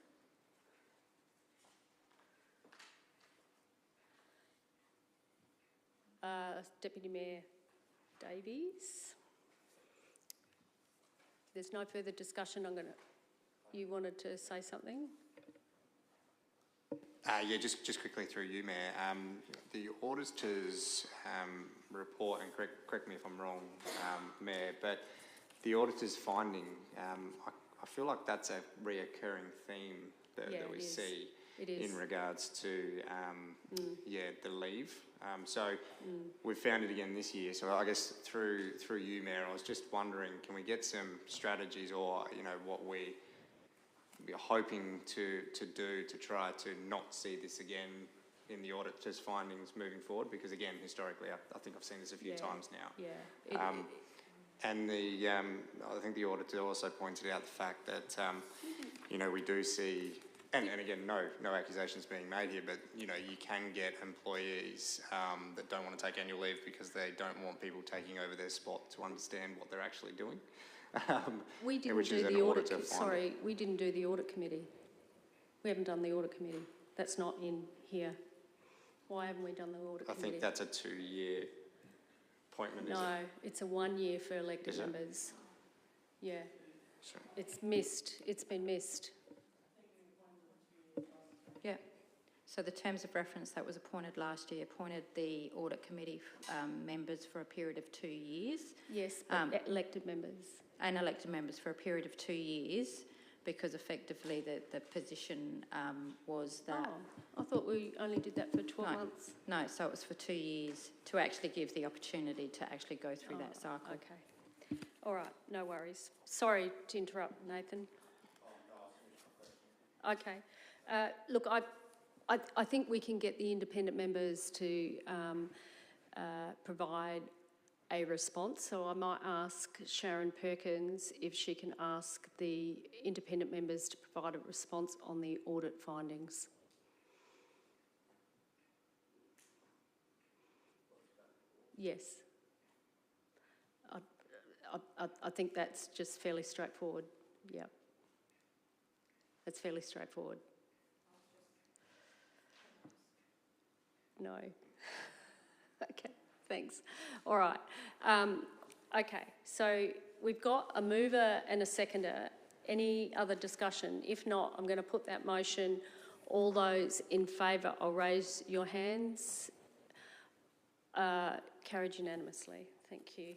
Deputy Mayor Davies. If there's no further discussion, you wanted to say something? Yeah, just quickly through you, Mayor. The auditor's report, and correct me if I'm wrong, Mayor, but the auditor's finding, I feel like that's a reoccurring theme that we see in regards to the leave. We've found it again this year. So I guess through you, Mayor, I was just wondering, can we get some strategies, or what we're hoping to do to try to not see this again in the auditor's findings moving forward? Because again, historically, I think I've seen this a few times now. Yeah. And I think the auditor also pointed out the fact that we do see, and again, no accusations being made here, but you can get employees that don't want to take annual leave because they don't want people taking over their spot to understand what they're actually doing. We didn't do the audit. Sorry, we didn't do the audit committee. We haven't done the audit committee. That's not in here. Why haven't we done the audit committee? I think that's a 2-year appointment. No, it's a 1 year for elected members. Yeah, Sorry. it's missed. It's been missed. Yeah. So the terms of reference that was appointed last year appointed the audit committee members for a period of 2 years. Yes, but elected members. And elected members for a period of 2 years. because effectively the position was that... Oh, I thought we only did that for 12 months. No, so it was for 2 years to actually give the opportunity to actually go through that cycle. Okay. All right, no worries. Sorry to interrupt, Nathan. Okay. Look, I think we can get the independent members to provide a response. So I might ask Sharon Perkins if she can ask the independent members to provide a response on the audit findings. Yes. I think that's just fairly straightforward. Yeah. That's fairly straightforward. No. Okay, thanks. All right. Okay, so we've got a mover and a seconder. Any other discussion? If not, I'm going to put that motion. All those in favour, I'll raise your hands. Carried unanimously. Thank you.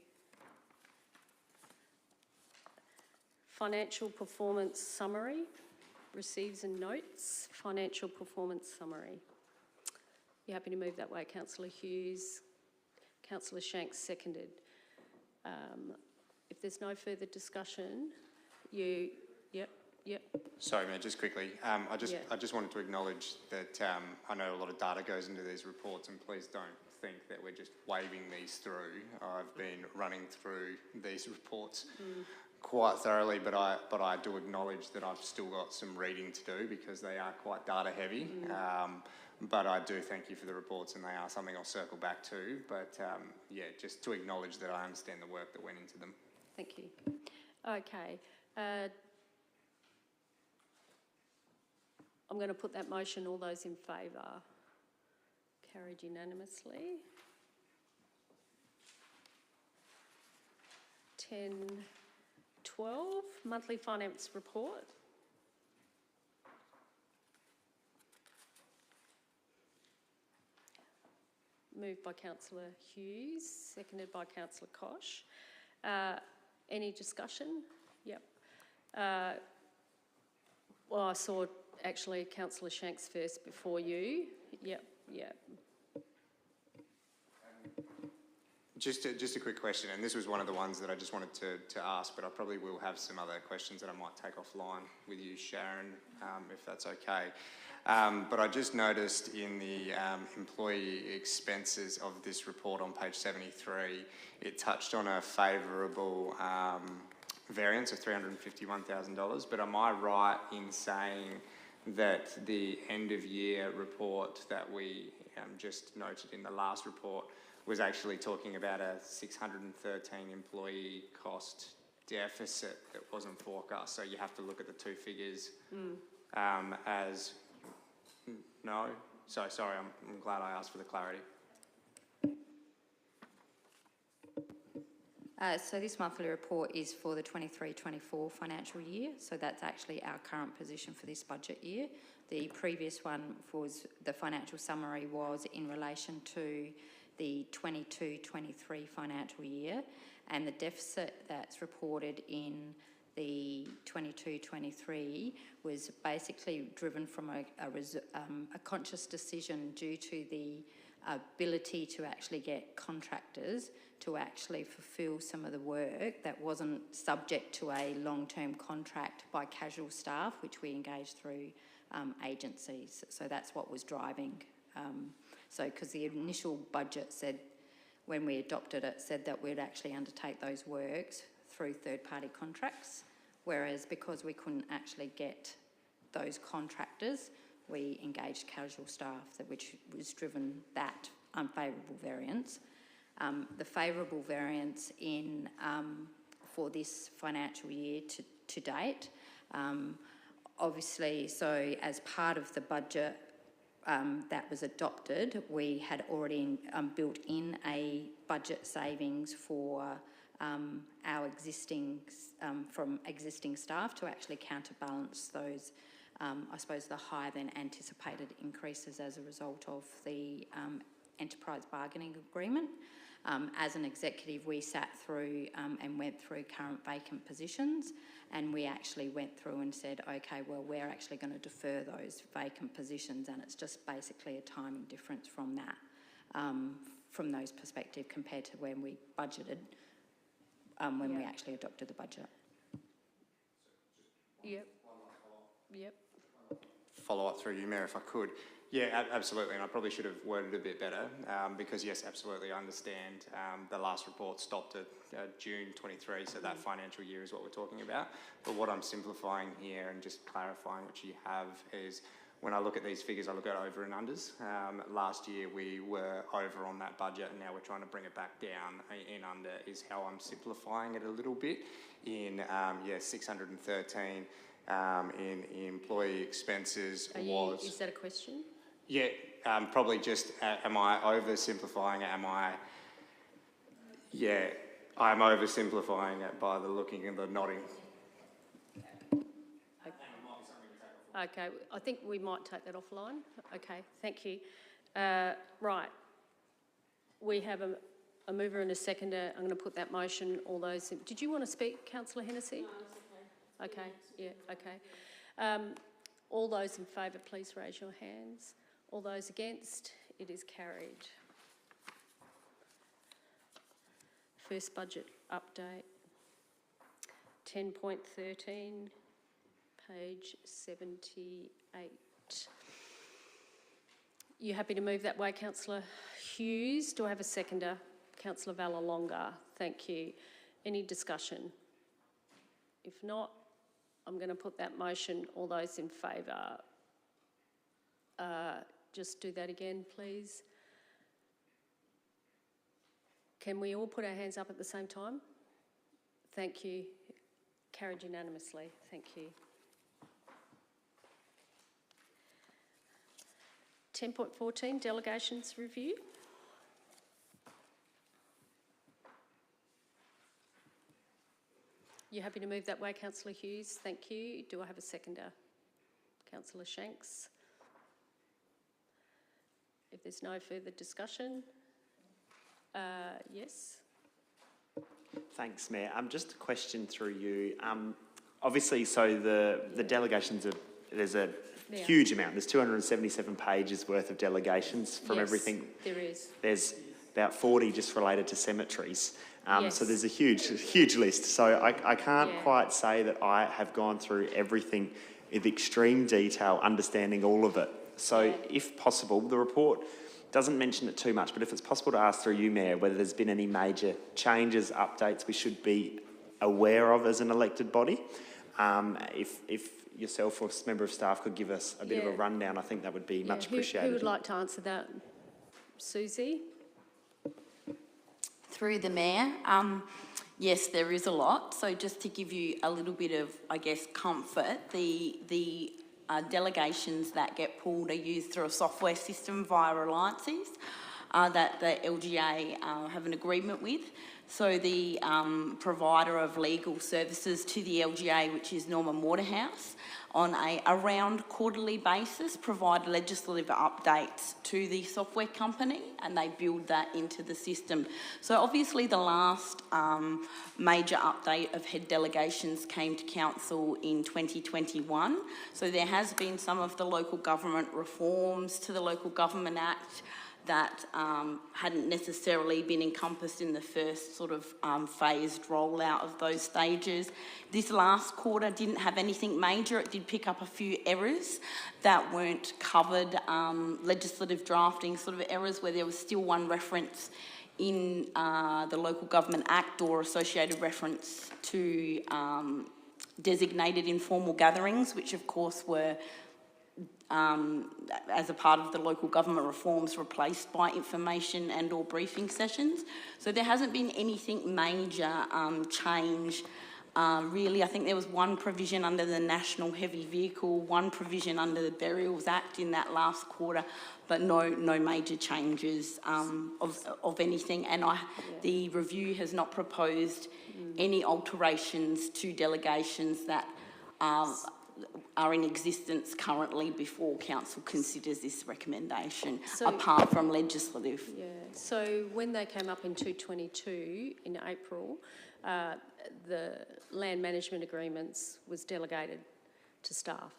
Financial performance summary. Receives and notes. Financial performance summary. You happy to move that way, Councillor Hughes? Councillor Shanks seconded. If there's no further discussion, yep. Sorry, Mayor, just quickly. I just wanted to acknowledge that I know a lot of data goes into these reports, and please don't think that we're just waving these through. I've been running through these reports quite thoroughly, but I do acknowledge that I've still got some reading to do because they are quite data heavy. But I do thank you for the reports, and they are something I'll circle back to. But yeah, just to acknowledge that I understand the work that went into them. Thank you. Okay. I'm going to put that motion. All those in favour? Carried unanimously. 10.12, monthly finance report. Moved by Councillor Hughes, seconded by Councillor Koch. Any discussion? Yep. Well, I saw actually Councillor Shanks first before you. Yep. Just a quick question, and this was one of the ones that I just wanted to ask, but I probably will have some other questions that I might take offline with you, Sharon, if that's okay. But I just noticed in the employee expenses of this report on page 73, it touched on a favourable variance of $351,000. But am I right in saying that the end of year report that we just noted in the last report was actually talking about a 613 employee cost deficit that wasn't forecast? So you have to look at the two figures as... No? So sorry, I'm glad I asked for the clarity. So this monthly report is for the 23-24 financial year, so that's actually our current position for this budget year. The previous one was, the financial summary was in relation to the 22-23 financial year, and the deficit that's reported in the 22-23 was basically driven from a conscious decision due to the ability to actually get contractors to actually fulfil some of the work that wasn't subject to a long-term contract by casual staff, which we engaged through agencies. So that's what was driving. So because the initial budget said, when we adopted it, said that we'd actually undertake those works through third-party contracts, whereas because we couldn't actually get those contractors, we engaged casual staff, which was driven that unfavourable variance. The favourable variance in for this financial year to date, obviously, so as part of the budget that was adopted, we had already built in a budget savings for our existing, from existing staff to actually counterbalance those, I suppose, the higher than anticipated increases as a result of the enterprise bargaining agreement. As an executive, we sat through and went through current vacant positions, and we actually went through and said, okay, well, we're actually going to defer those vacant positions, and it's just basically a timing difference from that, from those perspective compared to when we budgeted, when we actually adopted the budget. Yep. Yep. Follow up through you, Mayor, if I could. Yeah, absolutely, and I probably should have worded it a bit better because, yes, absolutely, I understand the last report stopped at June 23, so that financial year is what we're talking about. But what I'm simplifying here and just clarifying what you have is when I look at these figures, I look at over and unders. Last year we were over on that budget and now we're trying to bring it back down in under is how I'm simplifying it a little bit in, 613 in employee expenses was... Is that a question? Yeah, probably just, am I oversimplifying it? I'm oversimplifying it by the looking and the nodding. Okay, I think we might take that offline. Okay, thank you. Right, we have a mover and a seconder. I'm going to put that motion. All those... Did you want to speak, Councillor Hennessy? No, it's okay. Okay, yeah, okay. All those in favour, please raise your hands. All those against, it is carried. First budget update, 10.13, page 78. You happy to move that way, Councillor Hughes? Do I have a seconder? Councillor Vallelonga, thank you. Any discussion? If not, I'm going to put that motion. All those in favour, just do that again, please. Can we all put our hands up at the same time? Thank you. Carried unanimously. Thank you. 10.14, delegations review. You happy to move that way, Councillor Hughes? Thank you. Do I have a seconder? Councillor Shanks. If there's no further discussion, yes. Thanks, Mayor. Just a question through you. Obviously, so the delegations are, there's a huge amount. There's 277 pages worth of delegations from everything. There is. There's about 40 just related to cemeteries. Yes. So there's a huge list. So I can't quite say that I have gone through everything with extreme detail, understanding all of it. So if possible, the report doesn't mention it too much, but if it's possible to ask through you, Mayor, whether there's been any major changes, updates we should be aware of as an elected body. If yourself or a member of staff could give us a bit of a rundown, I think that would be much appreciated. Who would like to answer that? Susie? Through the Mayor, yes, there is a lot. So just to give you a little bit of, I guess, comfort, the delegations that get pulled are used through a software system via alliances that the LGA have an agreement with. So the provider of legal services to the LGA, which is Norman Waterhouse, on a around quarterly basis provide legislative updates to the software company and they build that into the system. So obviously the last major update of head delegations came to council in 2021. So there has been some of the local government reforms to the Local Government Act that hadn't necessarily been encompassed in the first sort of phased rollout of those stages. This last quarter didn't have anything major. It did pick up a few errors that weren't covered, legislative drafting sort of errors where there was still one reference in the Local Government Act or associated reference to designated informal gatherings, which of course were as a part of the local government reforms replaced by information and or briefing sessions. So there hasn't been anything major change really. I think there was one provision under the National Heavy Vehicle, one provision under the Burials Act in that last quarter, but no major changes of anything. And the review has not proposed any alterations to delegations that are in existence currently before council considers this recommendation, So- apart from legislative. Yeah, so when they came up in 222 in April, the land management agreements was delegated to staff.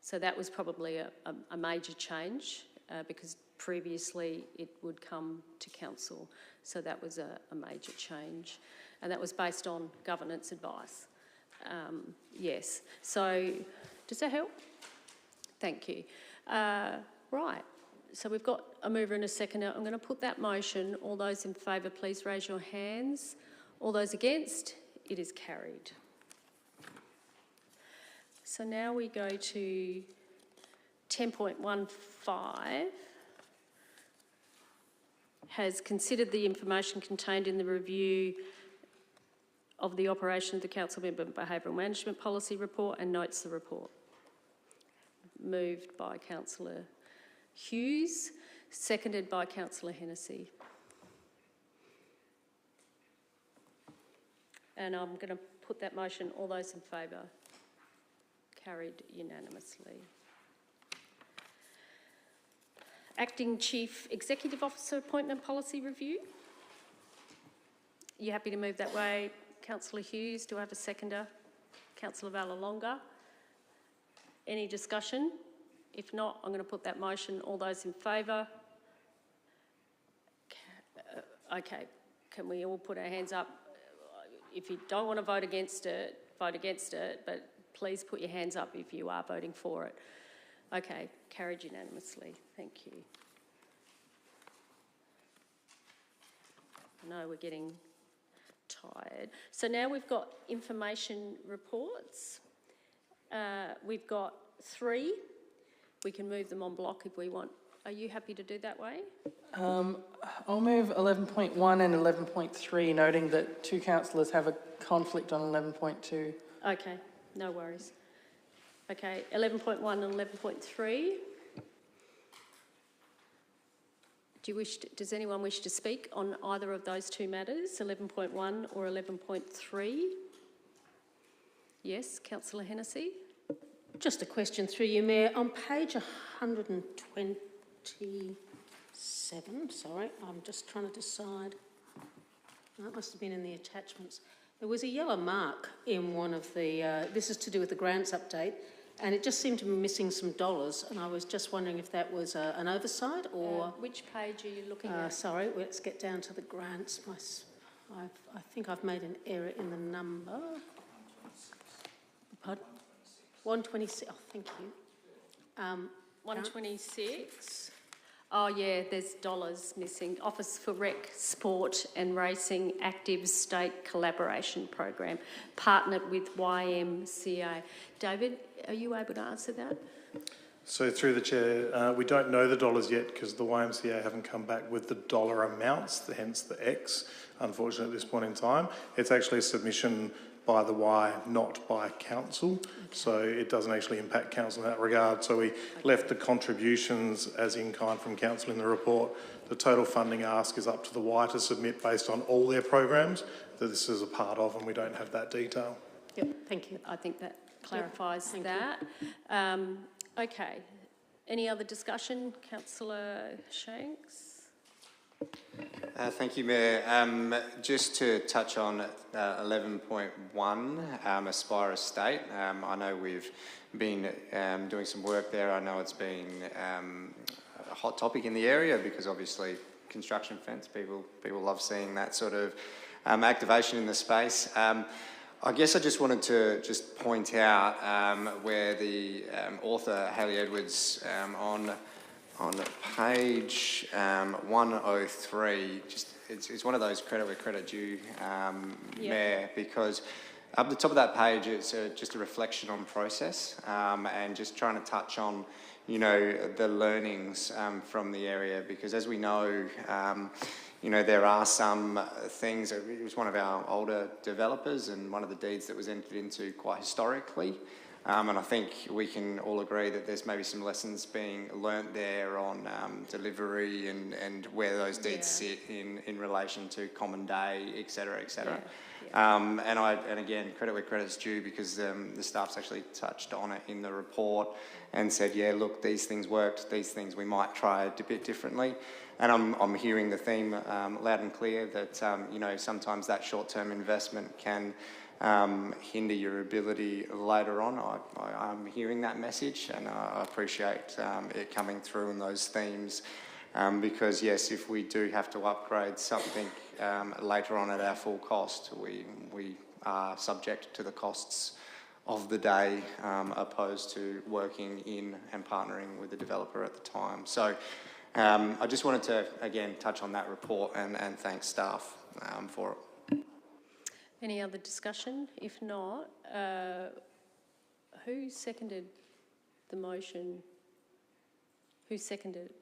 So that was probably a major change because previously it would come to council. So that was a major change. And that was based on governance advice. Yes, so does that help? Thank you. Right, so we've got a mover and a seconder. I'm going to put that motion. All those in favour, please raise your hands. All those against, it is carried. So now we go to 10.15. Has considered the information contained in the review of the operation of the Council Member Behavioural Management Policy Report and notes the report. Moved by Councillor Hughes, seconded by Councillor Hennessy. And I'm going to put that motion. All those in favour? Carried unanimously. Acting Chief Executive Officer Appointment Policy Review. You happy to move that way, Councillor Hughes? Do I have a seconder? Councillor Vallelonga. Any discussion? If not, I'm going to put that motion. All those in favour? Okay, can we all put our hands up? If you don't want to vote against it, but please put your hands up if you are voting for it. Okay, carried unanimously. Thank you. I know we're getting tired. So now we've got information reports. We've got 3. We can move them en bloc if we want. Are you happy to do that way? I'll move 11.1 and 11.3, noting that 2 councillors have a conflict on 11.2. Okay, no worries. Okay, 11.1 and 11.3. Does anyone wish to speak on either of those 2 matters, 11.1 or 11.3? Yes, Councillor Hennessy. Just a question through you, Mayor. On page 127, sorry, I'm just trying to decide. No, it must have been in the attachments. There was a yellow mark in one of the, this is to do with the grants update, and it just seemed to be missing some dollars, and I was just wondering if that was an oversight or... Which page are you looking at? Sorry, let's get down to the grants. I think I've made an error in the number. Pardon? 126, oh, thank you. 126. Oh yeah, there's dollars missing. Office for Rec, Sport and Racing Active State Collaboration Program, partnered with YMCA. David, are you able to answer that? So through the Chair, we don't know the dollars yet because the YMCA haven't come back with the dollar amounts, hence the X, unfortunately at this point in time. It's actually a submission by the Y, not by council. Okay. So it doesn't actually impact council in that regard. So we left the contributions as in kind from council in the report. The total funding ask is up to the Y to submit based on all their programs that this is a part of, and we don't have that detail. Yep, thank you. I think that clarifies that. Okay. Any other discussion? Councillor Shanks? Thank you, Mayor. Just to touch on 11.1, Aspire Estate. I know we've been doing some work there. I know it's been a hot topic in the area because obviously construction fence, people love seeing that sort of activation in the space. I guess I just wanted to just point out where the author, Hayley Edwards, on page 103, it's one of those credit where credit due, Mayor, because up the top of that page it's just a reflection on process and just trying to touch on, the learnings from the area, because as we know, there are some things. It was one of our older developers and one of the deeds that was entered into quite historically. And I think we can all agree that there's maybe some lessons being learnt there on delivery and where those deeds sit in relation to common day, et cetera, et cetera. And again, credit where credit's due, because the staff's actually touched on it in the report and said, yeah, look, these things worked, these things we might try a bit differently. And I'm hearing the theme loud and clear that, you know, sometimes that short-term investment can hinder your ability later on. I'm hearing that message, and I appreciate it coming through in those themes, because yes, if we do have to upgrade something later on at our full cost, we are subject to the costs of the day, opposed to working in and partnering with the developer at the time. So I just wanted to again touch on that report and thank staff for it. Any other discussion? If not, who seconded the motion? Who seconded it?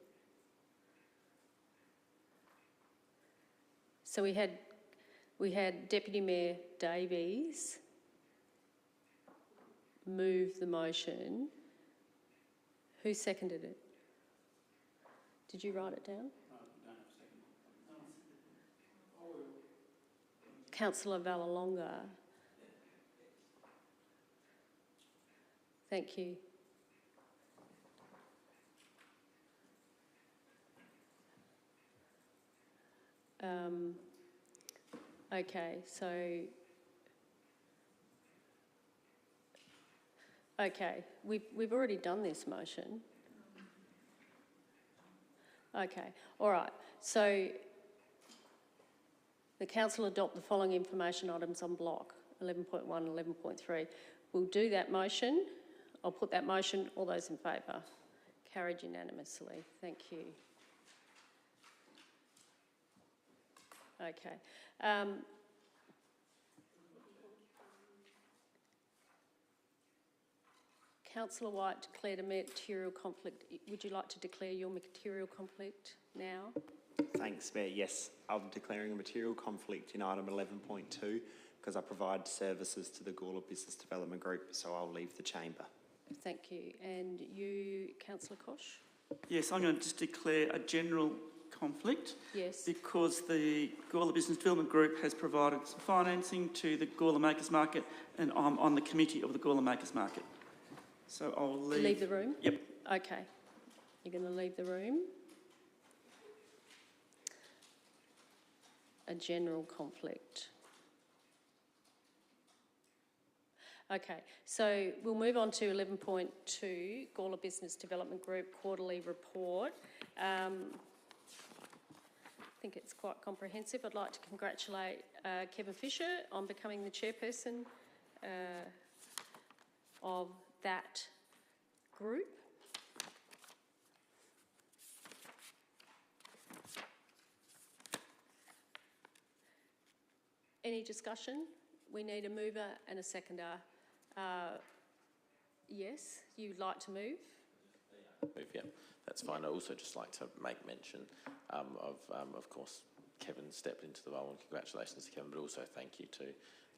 So we had Deputy Mayor Davies move the motion. Who seconded it? Did you write it down? Councillor Vallelonga. Thank you. Okay, so we've already done this motion. Okay, all right. So the council adopt the following information items on block 11.1 and 11.3. We'll do that motion. I'll put that motion. All those in favour? Carried unanimously. Thank you. Okay. Councillor White declared a material conflict. Would you like to declare your material conflict now? Thanks, Mayor. Yes, I'm declaring a material conflict in item 11.2 because I provide services to the Gawler Business Development Group, so I'll leave the chamber. Thank you. And you, Councillor Koch? Yes, I'm going to just declare a general conflict. Yes. Because the Gawler Business Development Group has provided some financing to the Gawler Makers Market, and I'm on the committee of the Gawler Makers Market. So I'll leave. Leave the room? Yep. Okay. You're going to leave the room. A general conflict. Okay, so we'll move on to 11.2, Gawler Business Development Group Quarterly Report. I think it's quite comprehensive. I'd like to congratulate Kevin Fisher on becoming the chairperson of that group. Any discussion? We need a mover and a seconder. Yes, you'd like to move? Move, yeah, that's fine. I'd also just like to make mention of course, Kevin stepped into the role, and congratulations to Kevin, but also thank you to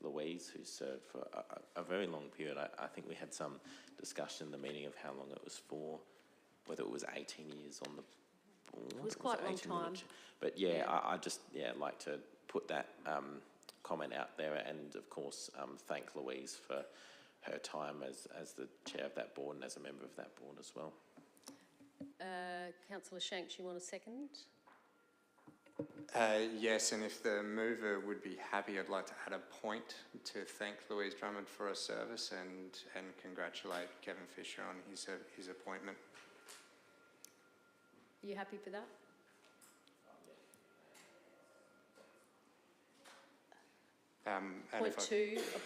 Louise, who served for a very long period. I think we had some discussion in the meeting of how long it was for, whether it was 18 years on the board. It was quite a long time. But yeah, I just like to put that comment out there, and of course thank Louise for her time as the chair of that board and as a member of that board as well. Councillor Shanks, you want a second? Yes, and if the mover would be happy, I'd like to add a point to thank Louise Drummond for her service and congratulate Kevin Fisher on his appointment. Are you happy for that?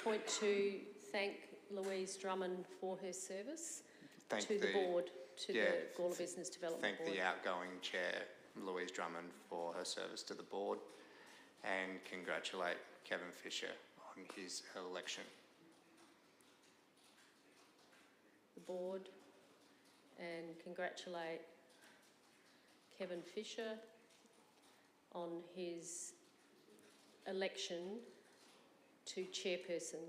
Point two, thank Louise Drummond for her service to the board, to the Gawler Business Development Board. Thank the outgoing chair, Louise Drummond, for her service to the board, and congratulate Kevin Fisher on his election. The board, and congratulate Kevin Fisher on his election to chairperson.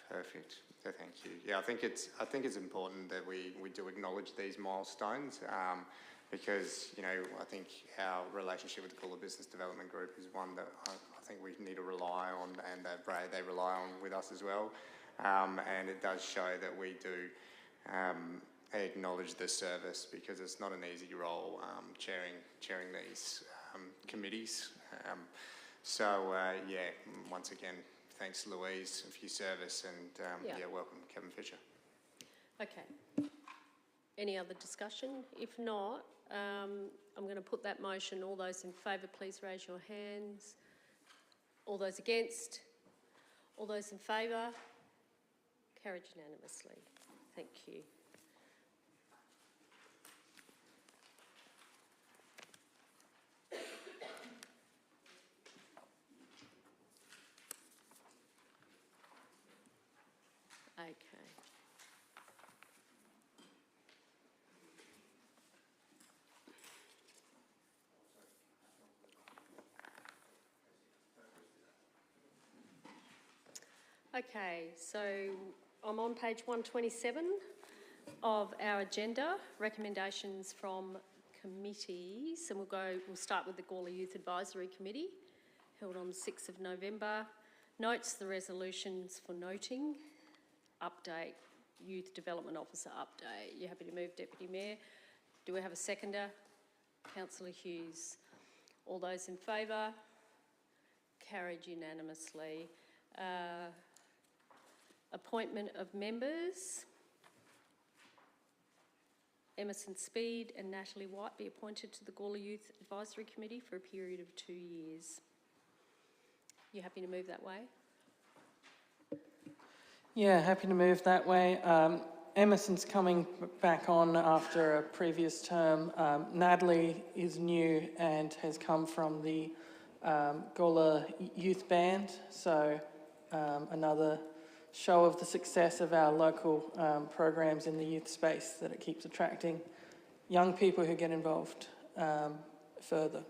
Perfect. So thank you. Yeah, I think it's important that we do acknowledge these milestones because, you know, I think our relationship with the Gawler Business Development Group is one that I think we need to rely on, and that they rely on with us as well. And it does show that we do acknowledge the service, because it's not an easy role chairing these committees. Yeah, once again, thanks Louise for your service, and welcome Kevin Fisher. Okay. Any other discussion? If not, I'm going to put that motion. All those in favour, please raise your hands. All those against? All those in favour? Carried unanimously. Thank you. Okay. Okay, so I'm on page 127 of our agenda, recommendations from committees, and we'll start with the Gawler Youth Advisory Committee, held on 6th of November. Notes the resolutions for noting, update, Youth Development Officer update. You happy to move, Deputy Mayor? Do we have a seconder? Councillor Hughes. All those in favour? Carried unanimously. Appointment of members. Emerson Speed and Natalie White be appointed to the Gawler Youth Advisory Committee for a period of 2 years. You happy to move that way? Yeah, happy to move that way. Emerson's coming back on after a previous term. Natalie is new and has come from the Gawler Youth Band, so another show of the success of our local programs in the youth space, that it keeps attracting young people who get involved further.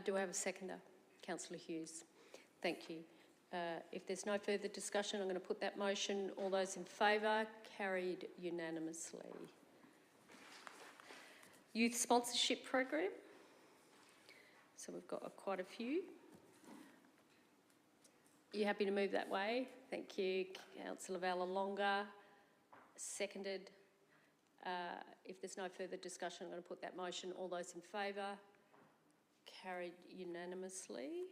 Do I have a seconder? Councillor Hughes. Thank you. If there's no further discussion, I'm going to put that motion. All those in favour? Carried unanimously. Youth Sponsorship Program. So we've got quite a few. You happy to move that way? Thank you. Councillor Valalonga, seconded. If there's no further discussion, I'm going to put that motion. All those in favour? Carried unanimously.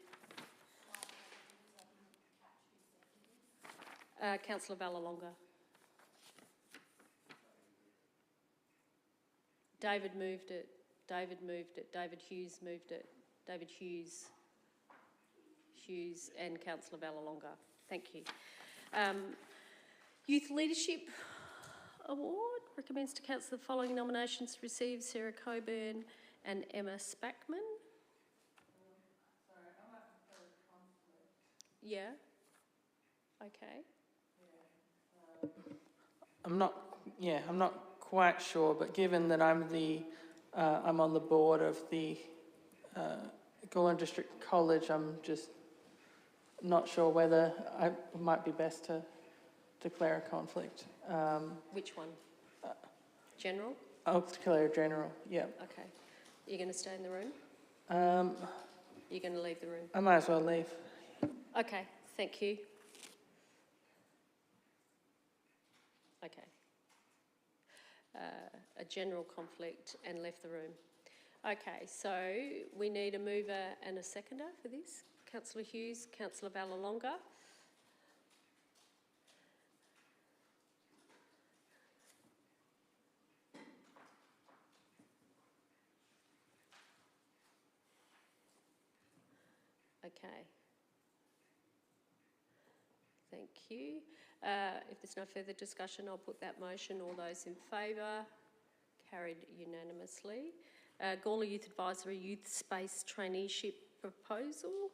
Councillor Valalonga. David moved it. David moved it. David Hughes moved it. David Hughes and Councillor Valalonga. Thank you. Youth Leadership Award recommends to Council the following nominations receive: Sarah Coburn and Emma Spackman. Yeah. Okay. I'm not quite sure, but given that I'm on the board of the Gawler District College, I'm just not sure whether it might be best to declare a conflict. Which one? General? I'll declare general, yeah. Okay. You're going to stay in the room? You're going to leave the room? I might as well leave. Okay, thank you. Okay. A general conflict and left the room. Okay, so we need a mover and a seconder for this. Councillor Hughes, Councillor Valalonga. Okay. Thank you. If there's no further discussion, I'll put that motion. All those in favour? Carried unanimously. Gawler Youth Advisory Youth Space Traineeship Proposal.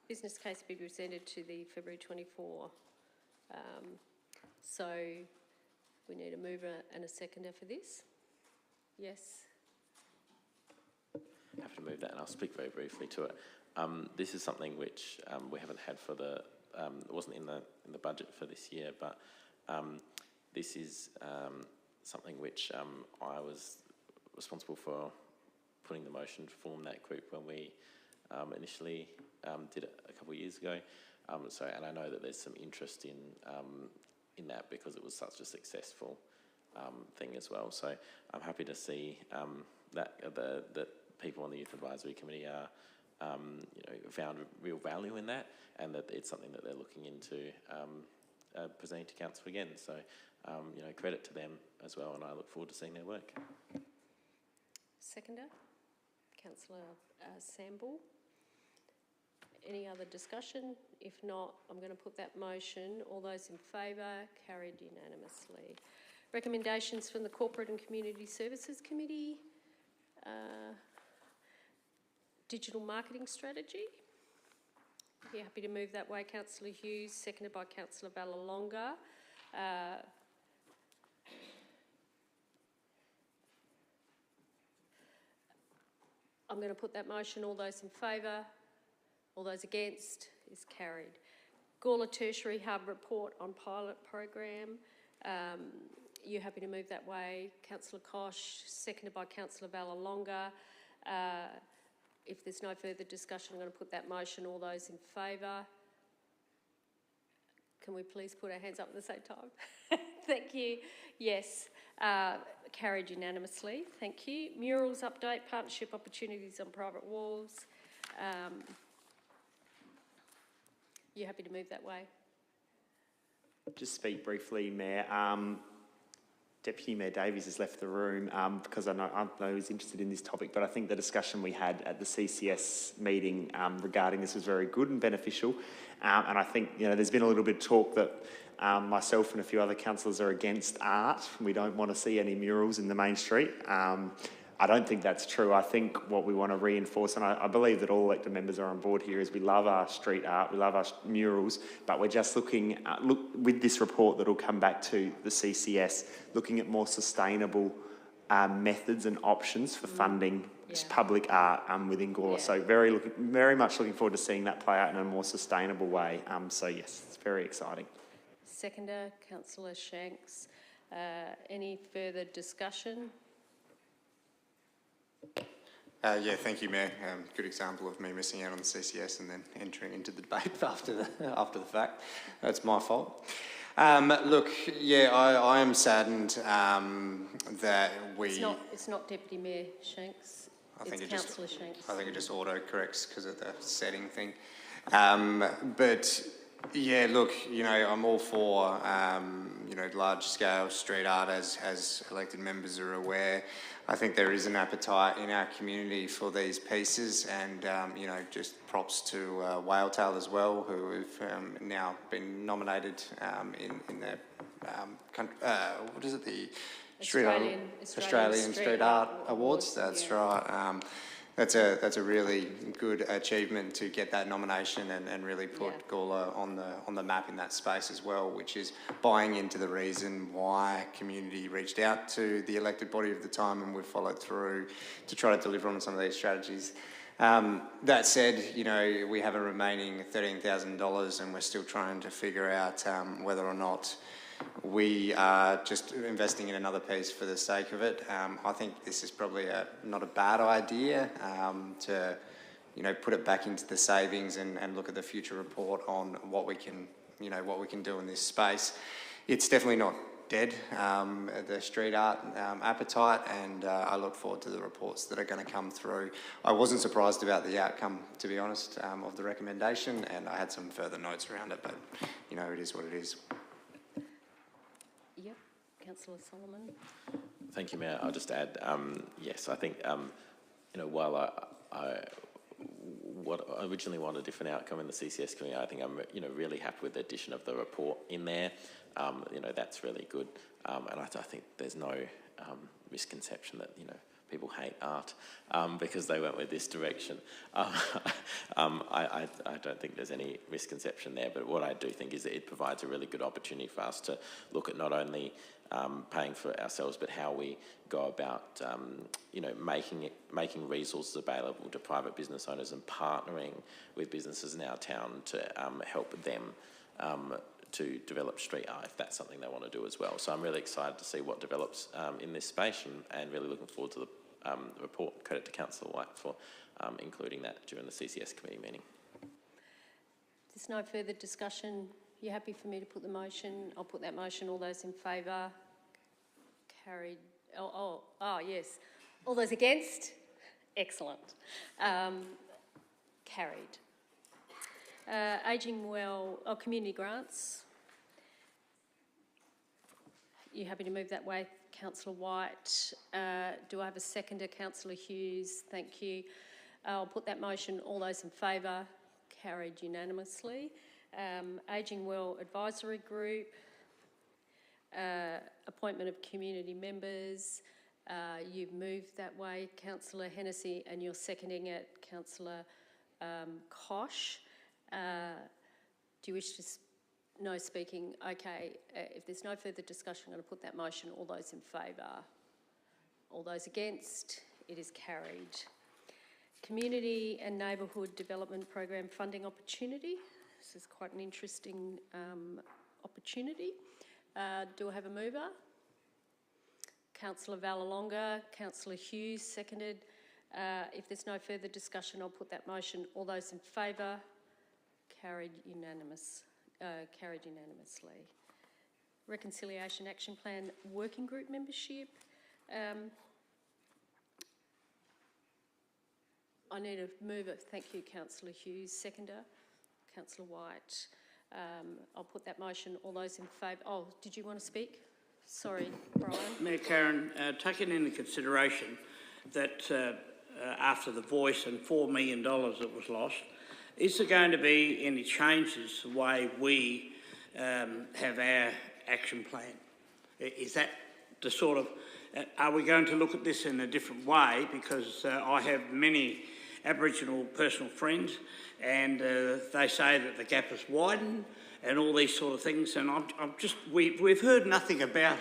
Business case will be presented to the February 24. So we need a mover and a seconder for this. Yes. Happy to move that, and I'll speak very briefly to it. This is something which we haven't had for the it wasn't in the budget for this year, but this is something which I was responsible for putting the motion to form that group when we initially did it a couple of years ago. And I know that there's some interest in that because it was such a successful thing as well. So I'm happy to see that people on the Youth Advisory Committee are, found real value in that, and that it's something that they're looking into presenting to council again. So, credit to them as well, and I look forward to seeing their work. Seconder, Councillor Samble. Any other discussion? If not, I'm going to put that motion. All those in favour? Carried unanimously. Recommendations from the Corporate and Community Services Committee. Digital marketing strategy. You're happy to move that way, Councillor Hughes, seconded by Councillor Vallelonga. I'm going to put that motion. All those in favour? All those against? Is carried. Gawler Tertiary Hub report on pilot program. You happy to move that way, Councillor Koch, seconded by Councillor Vallelonga. If there's no further discussion, I'm going to put that motion. All those in favour? Can we please put our hands up at the same time? Thank you. Yes. Carried unanimously. Thank you. Murals update, partnership opportunities on private walls. You happy to move that way? Just speak briefly, Mayor. Deputy Mayor Davies has left the room because I know he was interested in this topic, but I think the discussion we had at the CCS meeting regarding this was very good and beneficial. And I think, there's been a little bit of talk that myself and a few other councillors are against art. We don't want to see any murals in the main street. I don't think that's true. I think what we want to reinforce, and I believe that all elected members are on board here, is we love our street art, we love our murals, but we're just looking, with this report that will come back to the CCS, looking at more sustainable methods and options for funding public art within Gawler. So very much looking forward to seeing that play out in a more sustainable way. So yes, it's very exciting. Seconder, Councillor Shanks. Any further discussion? Thank you, Mayor. Good example of me missing out on the CCS and then entering into the debate after the fact. That's my fault. Look, I am saddened that we... It's not Deputy Mayor Shanks. It's Councillor Shanks. I think it just auto-corrects because of the setting thing. But yeah, look, I'm all for large-scale street art, as elected members are aware. I think there is an appetite in our community for these pieces, and just props to Whaletail as well, who have now been nominated in the what is it, the Australian Street Art Awards. That's right. That's a really good achievement to get that nomination and really put Gawler on the map in that space as well, which is buying into the reason why community reached out to the elected body of the time, and we've followed through to try to deliver on some of these strategies. That said, we have a remaining $13,000 and we're still trying to figure out whether or not we are just investing in another piece for the sake of it. I think this is probably not a bad idea to, put it back into the savings and look at the future report on what we can, do in this space. It's definitely not dead, the street art appetite, and I look forward to the reports that are going to come through. I wasn't surprised about the outcome, to be honest, of the recommendation, and I had some further notes around it, but, it is what it is. Yep, Councillor Solomon. Thank you, Mayor. I'll just add, yes, I think, while I originally wanted a different outcome in the CCS committee, I think I'm, really happy with the addition of the report in there. That's really good. And I think there's no misconception that, people hate art because they went with this direction. I don't think there's any misconception there, but what I do think is that it provides a really good opportunity for us to look at not only paying for ourselves, but how we go about, making resources available to private business owners and partnering with businesses in our town to help them to develop street art if that's something they want to do as well. So I'm really excited to see what develops in this space and really looking forward to the report. Credit to Councillor White for including that during the CCS committee meeting. There's no further discussion. You happy for me to put the motion? I'll put that motion. All those in favour? Carried. Yes. All those against? Excellent. Carried. Ageing well, community grants. You happy to move that way, Councillor White? Do I have a seconder? Councillor Hughes, thank you. I'll put that motion. All those in favour? Carried unanimously. Ageing Well Advisory Group. Appointment of community members. You've moved that way, Councillor Hennessy, and you're seconding it, Councillor Koch. Do you wish to... No speaking. Okay, if there's no further discussion, I'm going to put that motion. All those in favour? All those against? It is carried. Community and Neighbourhood Development Program Funding Opportunity. This is quite an interesting opportunity. Do I have a mover? Councillor Vallelonga, Councillor Hughes, seconded. If there's no further discussion, I'll put that motion. All those in favour? Carried unanimously. Reconciliation Action Plan Working Group membership. I need a mover. Thank you, Councillor Hughes. Seconder, Councillor White. I'll put that motion. All those in favour? Oh, did you want to speak? Sorry, Brian. Mayor Karen, taking into consideration that after the Voice and $4 million that was lost, is there going to be any changes the way we have our action plan? Is that the sort of... are we going to look at this in a different way? Because I have many Aboriginal personal friends and they say that the gap has widened and all these sort of things, and we've heard nothing about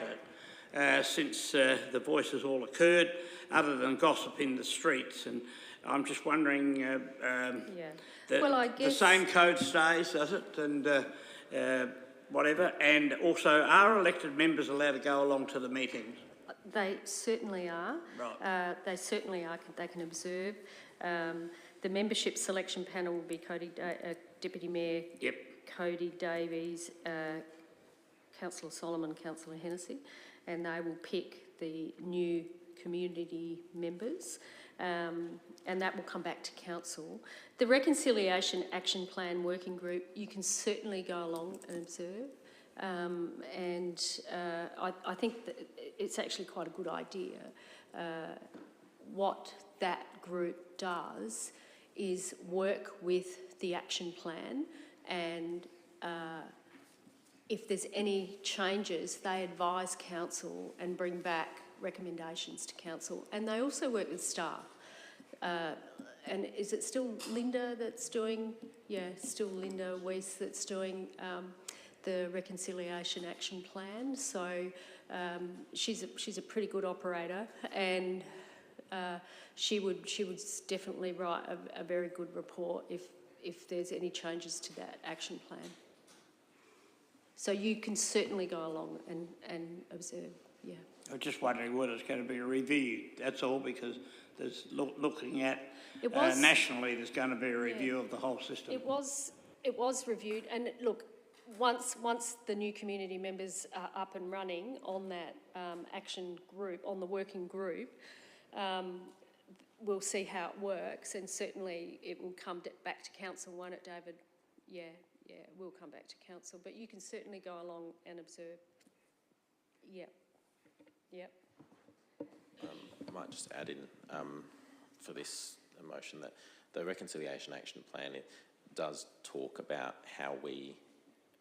it since the Voice has all occurred, other than gossip in the streets. And I'm just wondering, the same code stays, does it? And whatever. And also, are elected members allowed to go along to the meetings? They certainly are. Right. They certainly are. They can observe. The membership selection panel will be Deputy Mayor Cody Davies, Councillor Solomon, Councillor Hennessy, and they will pick the new community members, and that will come back to council. The Reconciliation Action Plan Working Group, you can certainly go along and observe. I think that it's actually quite a good idea. What that group does is work with the action plan, and if there's any changes, they advise council and bring back recommendations to council. And they also work with staff. And is it still Linda that's doing... Yeah, still Linda Weiss that's doing... the Reconciliation Action Plan. So she's a pretty good operator, and she would definitely write a very good report if there's any changes to that action plan. So you can certainly go along and observe. Yeah. I'm just wondering whether it's going to be reviewed. That's all, because there's looking at nationally, there's going to be a review of the whole system. It was reviewed, and look. Once the new community members are up and running on that action group, on the working group, we'll see how it works, and certainly it will come back to council, won't it, David? Yeah, it will come back to council, but you can certainly go along and observe. Yep. I might just add in for this motion that the Reconciliation Action Plan, it does talk about how we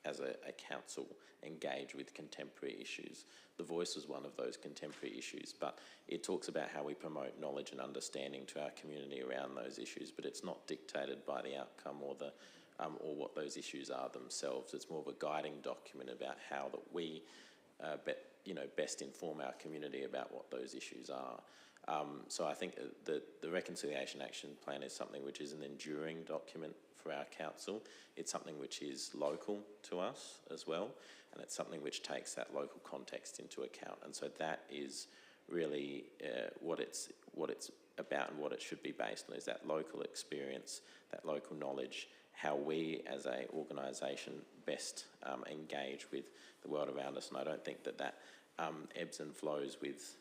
as a council, engage with contemporary issues. The Voice is one of those contemporary issues, but it talks about how we promote knowledge and understanding to our community around those issues, but it's not dictated by the outcome or the or what those issues are themselves. It's more of a guiding document about how that we best inform our community about what those issues are. So I think the Reconciliation Action Plan is something which is an enduring document for our council. It's something which is local to us as well, and it's something which takes that local context into account. And so that is really what it's about and what it should be based on, is that local experience, that local knowledge, how we as an organisation best engage with the world around us. And I don't think that ebbs and flows with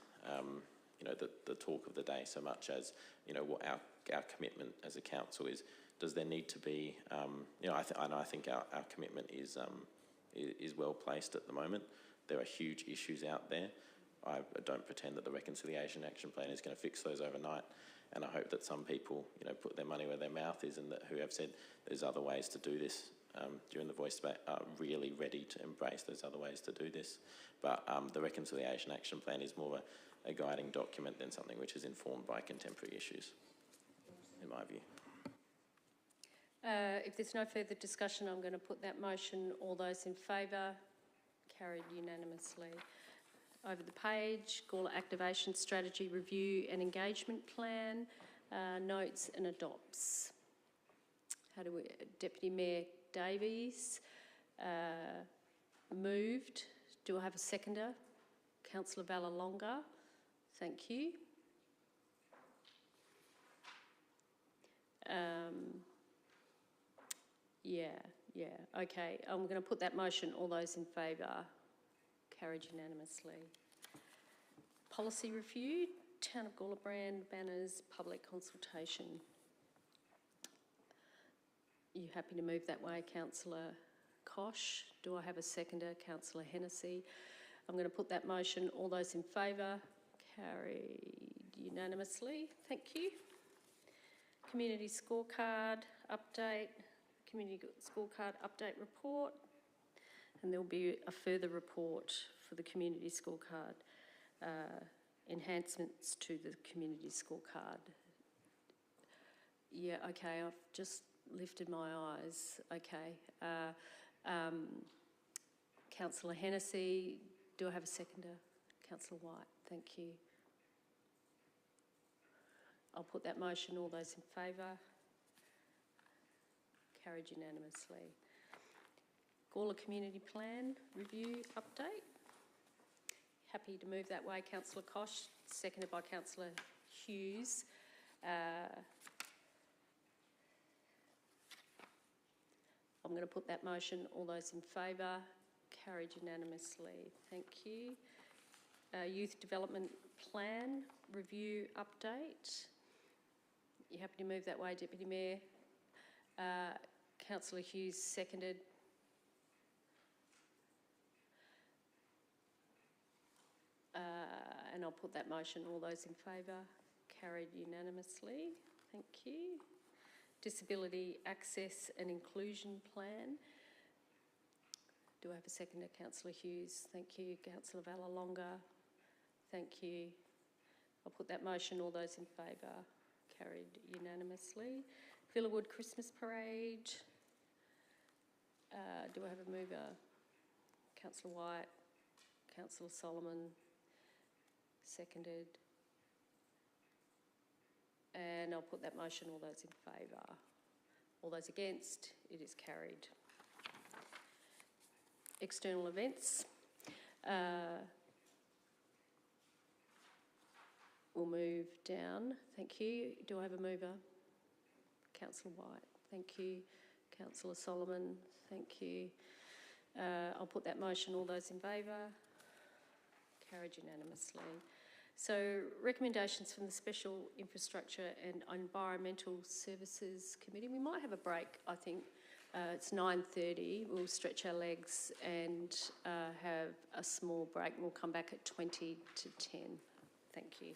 the talk of the day so much as what our commitment as a council is. Does there need to be I think our commitment is well placed at the moment. There are huge issues out there. I don't pretend that the Reconciliation Action Plan is going to fix those overnight, and I hope that some people put their money where their mouth is, and that who have said there's other ways to do this during the Voice debate are really ready to embrace those other ways to do this. But the Reconciliation Action Plan is more a guiding document than something which is informed by contemporary issues, in my view. If there's no further discussion, I'm going to put that motion. All those in favour? Carried unanimously. Over the page, Gawler Activation Strategy Review and Engagement Plan, notes and adopts. Deputy Mayor Davies moved. Do I have a seconder? Councillor Vallelonga. Thank you. Okay. I'm going to put that motion. All those in favour? Carried unanimously. Policy review, Town of Gawler brand banners, public consultation. Are you happy to move that way, Councillor Koch? Do I have a seconder? Councillor Hennessy. I'm going to put that motion. All those in favour? Carried unanimously. Thank you. Community scorecard update. Community scorecard update report. And there will be a further report for the community scorecard, enhancements to the community scorecard. Yeah, okay, I've just lifted my eyes. Okay. Councillor Hennessy, do I have a seconder? Councillor White, thank you. I'll put that motion. All those in favour? Carried unanimously. Gawler Community Plan Review Update. Happy to move that way, Councillor Koch, seconded by Councillor Hughes. I'm going to put that motion. All those in favour? Carried unanimously. Thank you. Youth Development Plan Review Update. You happy to move that way, Deputy Mayor? Councillor Hughes seconded. And I'll put that motion. All those in favour? Carried unanimously. Thank you. Disability Access and Inclusion Plan. Do I have a seconder? Councillor Hughes. Thank you. Councillor Vallelonga. Thank you. I'll put that motion. All those in favour? Carried unanimously. Villawood Christmas Parade. Do I have a mover? Councillor White. Councillor Solomon. Seconded. And I'll put that motion. All those in favour? All those against? It is carried. External events. We'll move down. Thank you. Do I have a mover? Councillor White. Thank you. Councillor Solomon. Thank you. I'll put that motion. All those in favour? Carried unanimously. So, recommendations from the Special Infrastructure and Environmental Services Committee. We might have a break, I think. It's 9:30. We'll stretch our legs and have a small break. We'll come back at 20 to 10. Thank you.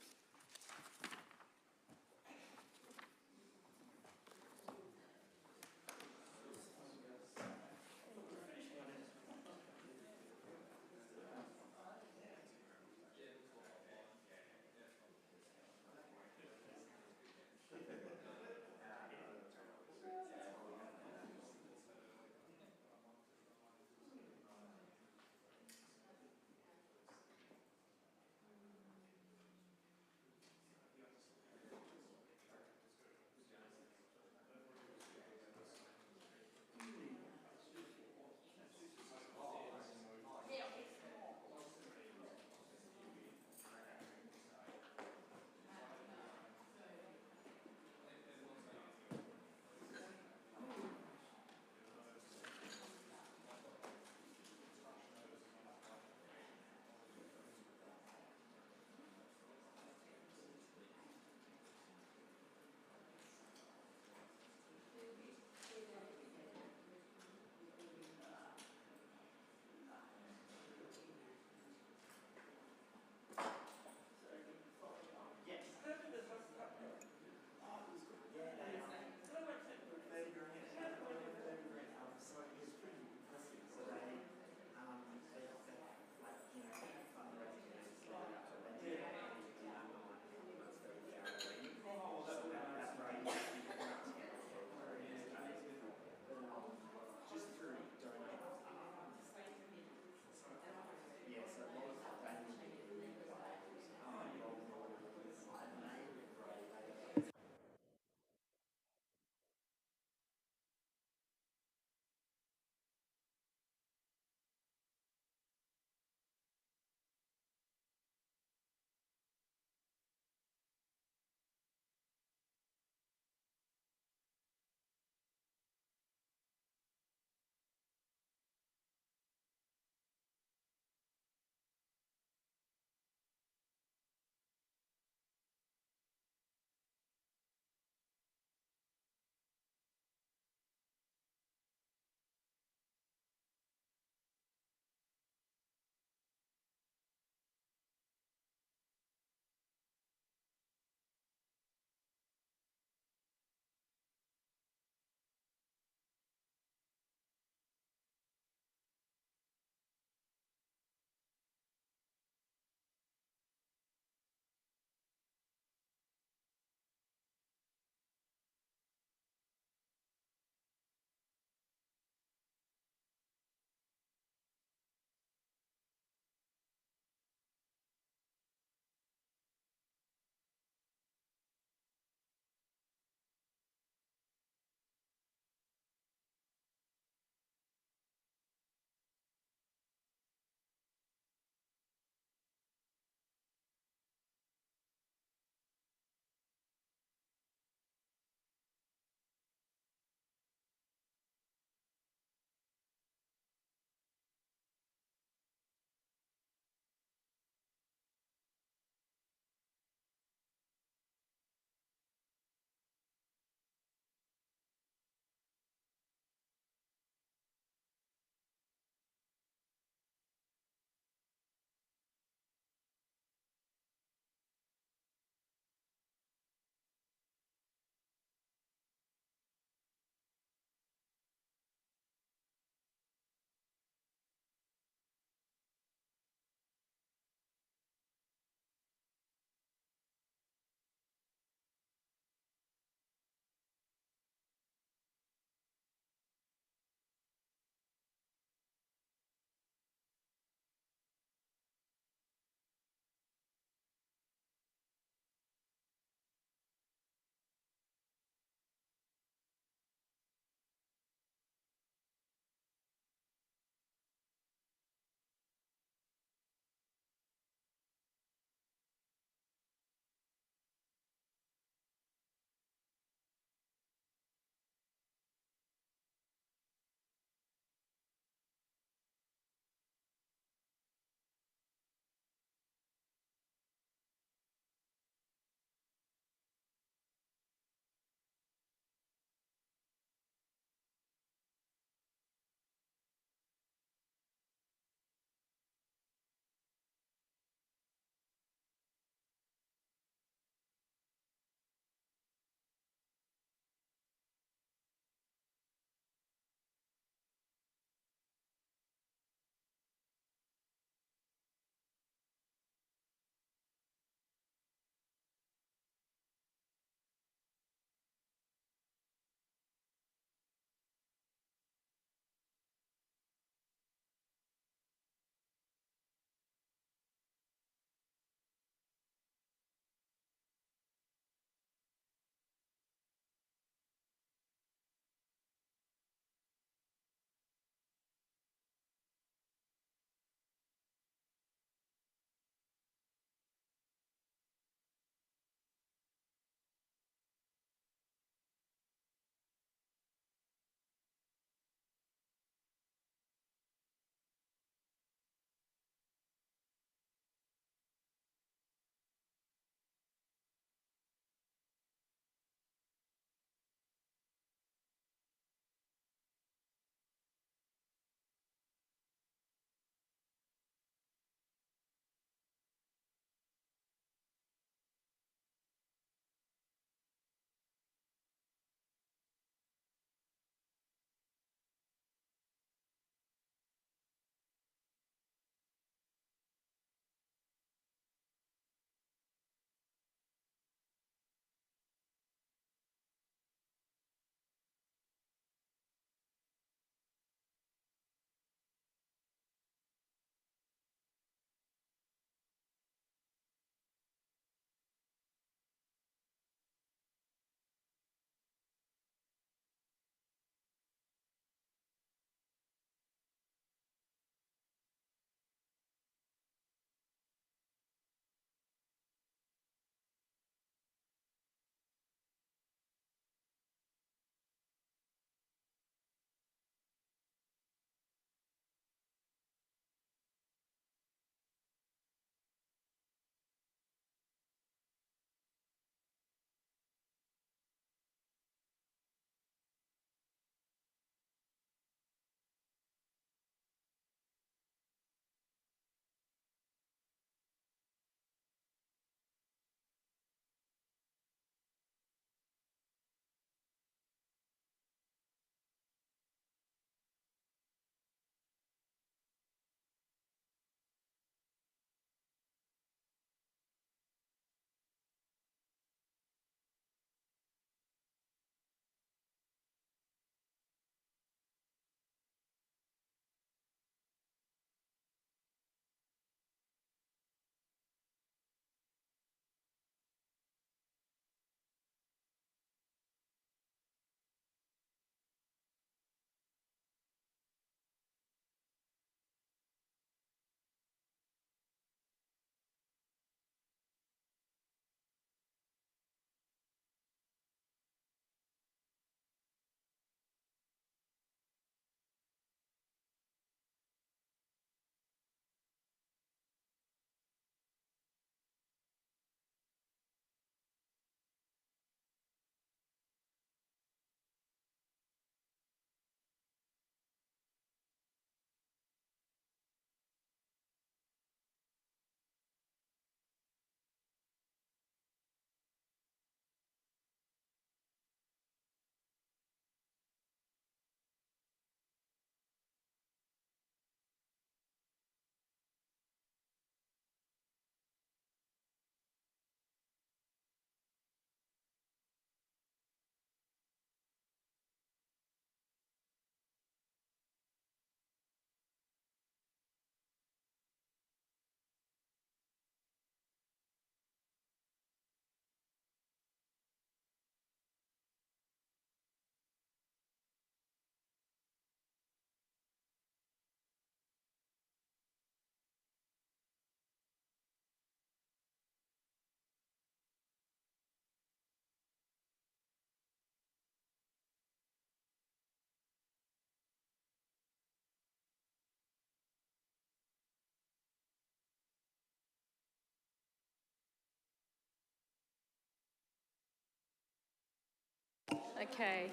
Okay,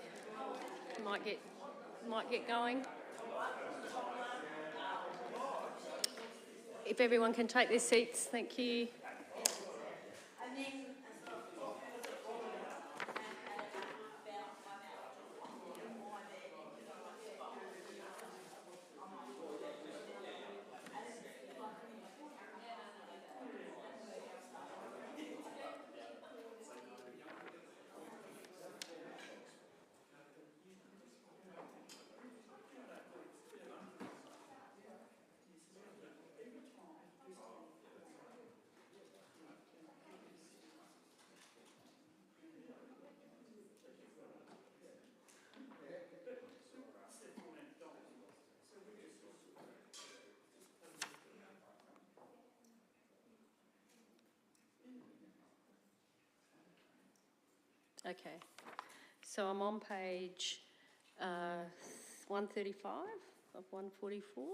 might get going. If everyone can take their seats, thank you. Okay, so I'm on page 135 of 144.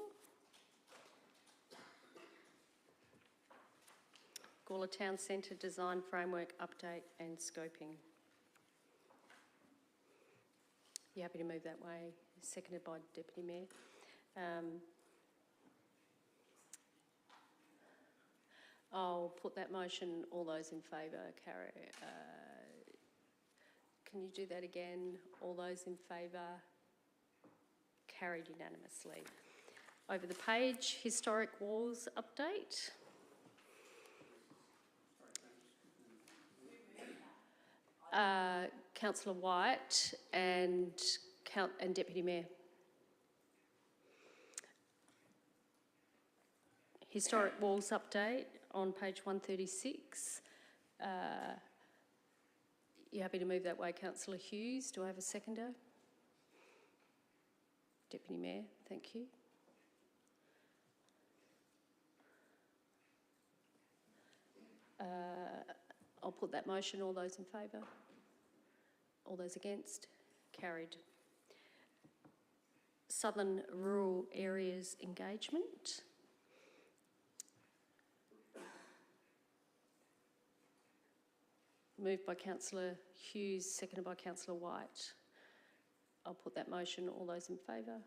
Gawler Town Centre Design Framework Update and Scoping. You happy to move that way? Seconded by Deputy Mayor. I'll put that motion. All those in favour, carry. Can you do that again? All those in favour? Carried unanimously. Over the page, Historic Walls Update. Councillor White and Deputy Mayor. Historic Walls Update on page 136. You happy to move that way, Councillor Hughes? Do I have a seconder? Deputy Mayor, thank you. I'll put that motion. All those in favour? All those against? Carried. Southern Rural Areas Engagement. Moved by Councillor Hughes, seconded by Councillor White. I'll put that motion. All those in favour?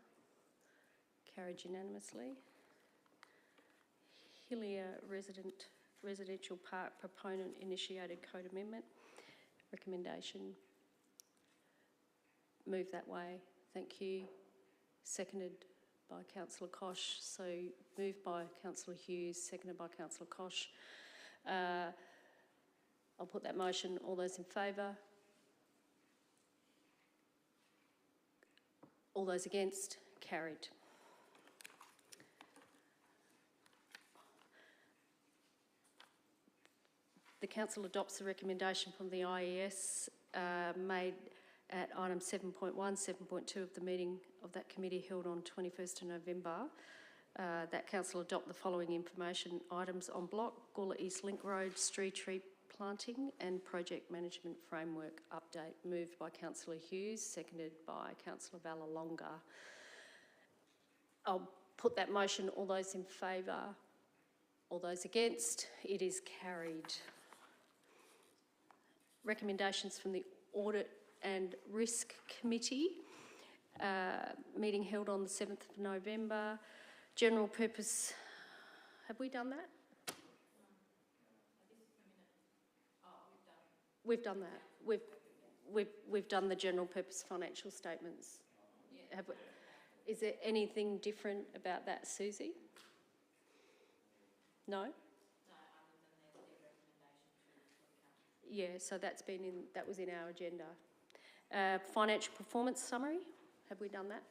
Carried unanimously. Hillier Residential Park Proponent Initiated Code Amendment. Recommendation. Move that way. Thank you. Seconded by Councillor Koch. So moved by Councillor Hughes, seconded by Councillor Koch. I'll put that motion. All those in favour? All those against? Carried. The Council adopts the recommendation from the IES made at item 7.1, 7.2 of the meeting of that committee held on 21st of November. That Council adopt the following information items en bloc: Gawler East Link Road, street tree planting and project management framework update. Moved by Councillor Hughes, seconded by Councillor Vallelonga. I'll put that motion. All those in favour? All those against? It is carried. Recommendations from the Audit and Risk Committee. Meeting held on the 7th of November. General purpose. Have we done that? We've done that. We've done the general purpose financial statements. Yeah. Is there anything different about that, Susie? No? Yeah, so that was in our agenda. Financial performance summary. Have we done that?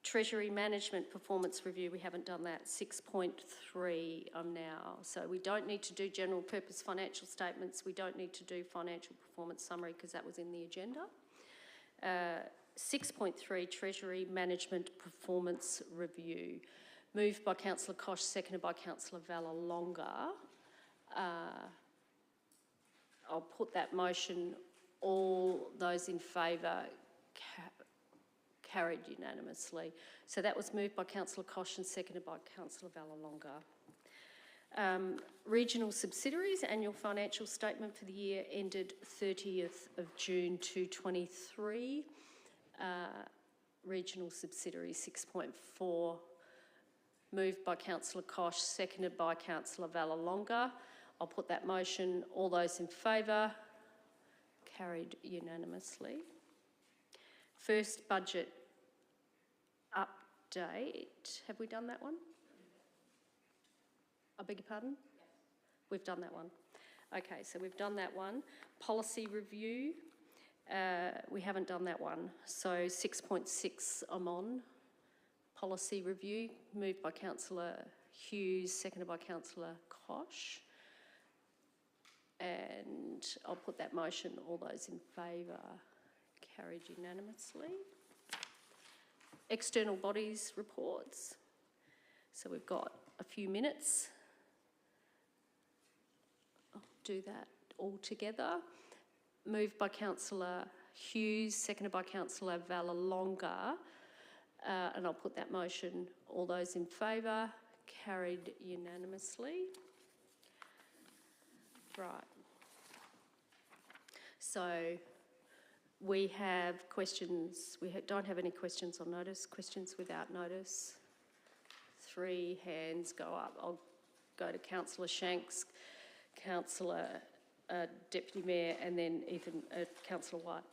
Treasury Management Performance Review, we haven't done that. 6.3 now. So we don't need to do general purpose financial statements. We don't need to do financial performance summary because that was in the agenda. 6.3, Treasury Management Performance Review. Moved by Councillor Koch, seconded by Councillor Vallelonga. I'll put that motion. All those in favour? Carried unanimously. So that was moved by Councillor Koch and seconded by Councillor Vallelonga. Regional subsidiaries, annual financial statement for the year ended 30th of June 2023. Regional subsidiaries 6.4, moved by Councillor Koch, seconded by Councillor Vallelonga. I'll put that motion. All those in favour? Carried unanimously. First budget update. Have we done that one? I beg your pardon? We've done that one. Okay, so we've done that one. Policy review. We haven't done that one. So 6.6 I'm on. Policy review, moved by Councillor Hughes, seconded by Councillor Koch. And I'll put that motion. All those in favour? Carried unanimously. External bodies reports. So we've got a few minutes. I'll do that all together. Moved by Councillor Hughes, seconded by Councillor Vallelonga. And I'll put that motion. All those in favour? Carried unanimously. Right. So we have questions. We don't have any questions on notice. Questions without notice. 3 hands go up. I'll go to Councillor Shanks, Councillor Deputy Mayor, and then Ethan, Councillor White.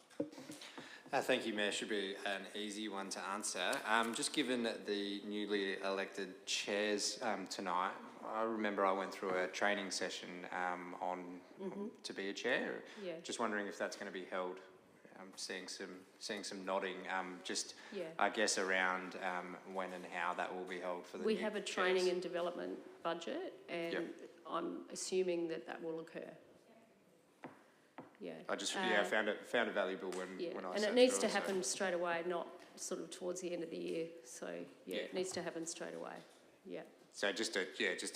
Thank you, Mayor. Should be an easy one to answer. Just given the newly elected chairs tonight, I remember I went through a training session on to be a chair. Yeah. Just wondering if that's going to be held. I'm seeing some nodding. I guess around when and how that will be held for the. We new have a chairs. training and development budget, and I'm assuming that will occur. Yeah. I just found it valuable when I. And it needs to happen straight away, not sort of towards the end of the year. So it needs to happen straight away. Yeah. So just a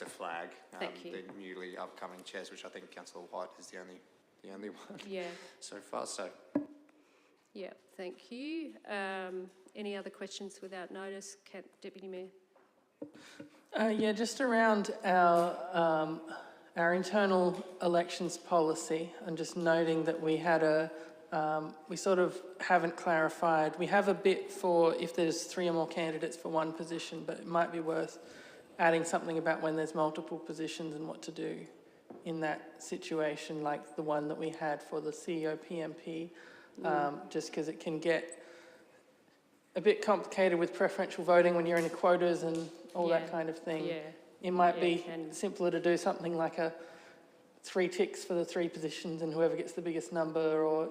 flag. Thank you. The newly upcoming chairs, which I think Councillor White is the only one. Yeah. So far, so. Yeah. Thank you. Any other questions without notice, Deputy Mayor? Just around our internal elections policy, and just noting that we had we sort of haven't clarified. We have a bit for if there's 3 or more candidates for one position, but it might be worth adding something about when there's multiple positions and what to do in that situation, like the one that we had for the CEO PMP, just because it can get a bit complicated with preferential voting when you're in quotas and all that kind of thing. Yeah. It might be simpler to do something like 3 ticks for the 3 positions and whoever gets the biggest number, or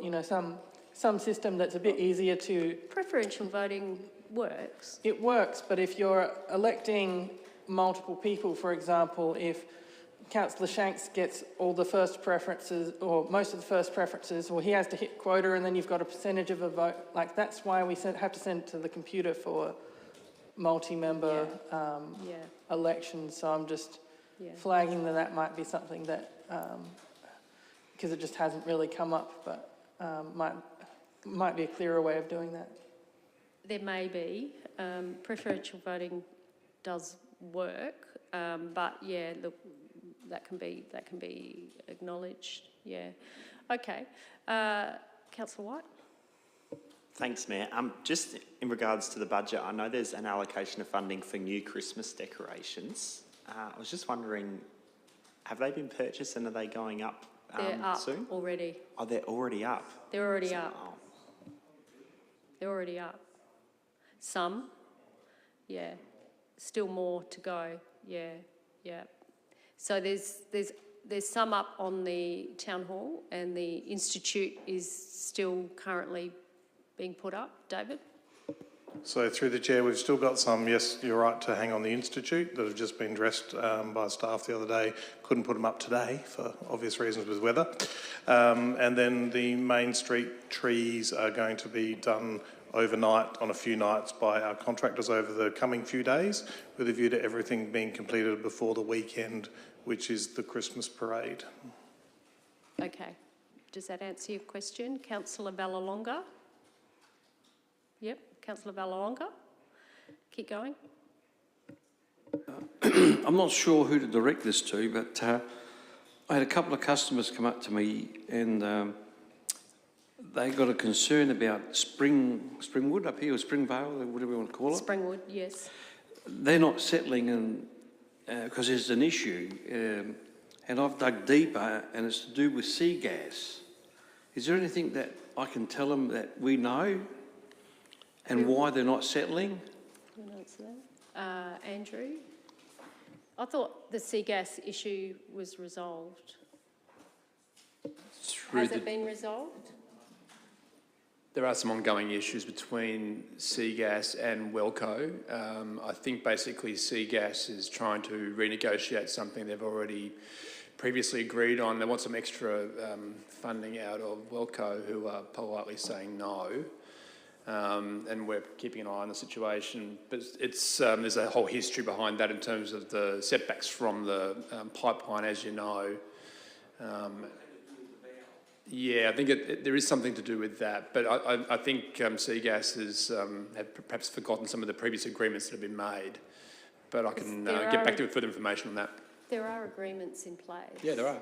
some system that's a bit easier to. Preferential voting works. It works, but if you're electing multiple people, for example, if Councillor Shanks gets all the first preferences or most of the first preferences, well, he has to hit quota, and then you've got a percentage of a vote. Like, that's why we have to send it to the computer for multi-member elections. So I'm just flagging that might be something that, because it just hasn't really come up, but might be a clearer way of doing that. There may be. Preferential voting does work, but look, that can be acknowledged. Yeah. Okay. Councillor White. Thanks, Mayor. Just in regards to the budget, I know there's an allocation of funding for new Christmas decorations. I was just wondering, have they been purchased and are they going up They're up soon? already. Oh, they're already up? They're already up. They're already up. Some, still more to go. Yeah. So there's some up on the Town Hall, and the Institute is still currently being put up. David? So through the chair, we've still got some, yes, you're right, to hang on the Institute that have just been dressed by staff the other day. Couldn't put them up today for obvious reasons with weather. And then the Main Street trees are going to be done overnight on a few nights by our contractors over the coming few days, with a view to everything being completed before the weekend, which is the Christmas parade. Okay. Does that answer your question? Councillor Vallelonga? Yep. Councillor Vallelonga? Keep going. I'm not sure who to direct this to, but I had a couple of customers come up to me and they got a concern about Springwood up here, or Springvale, or whatever you want to call it. Springwood, yes. They're not settling in because there's an issue, and I've dug deeper, and it's to do with sea gas. Is there anything that I can tell them that we know, and why they're not settling? You want to answer that? Andrew? I thought the sea gas issue was resolved. Has it been resolved? There are some ongoing issues between Seagas and Welco. I think basically Seagas is trying to renegotiate something they've already previously agreed on. They want some extra funding out of Welco, who are politely saying no. And we're keeping an eye on the situation. But it's there's a whole history behind that in terms of the setbacks from the pipeline, as you know. Yeah, I think there is something to do with that, but I think Seagas have perhaps forgotten some of the previous agreements that have been made, but I can get back to you with further information on that. There are agreements in place. Yeah, there are.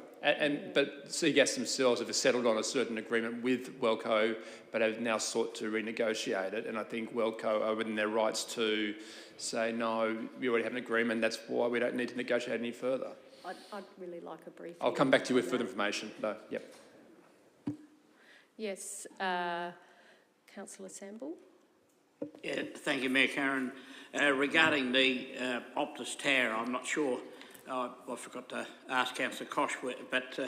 But Seagas themselves have settled on a certain agreement with Welco, but have now sought to renegotiate it, and I think Welco are within their rights to say, no, we already have an agreement, that's why we don't need to negotiate any further. I'd really like a briefing. I'll come back to you with further information, though, yep. Yes, Councillor Samble. Yeah, thank you, Mayor Karen. Regarding the Optus Tower, I'm not sure, I forgot to ask Councillor Kosh, but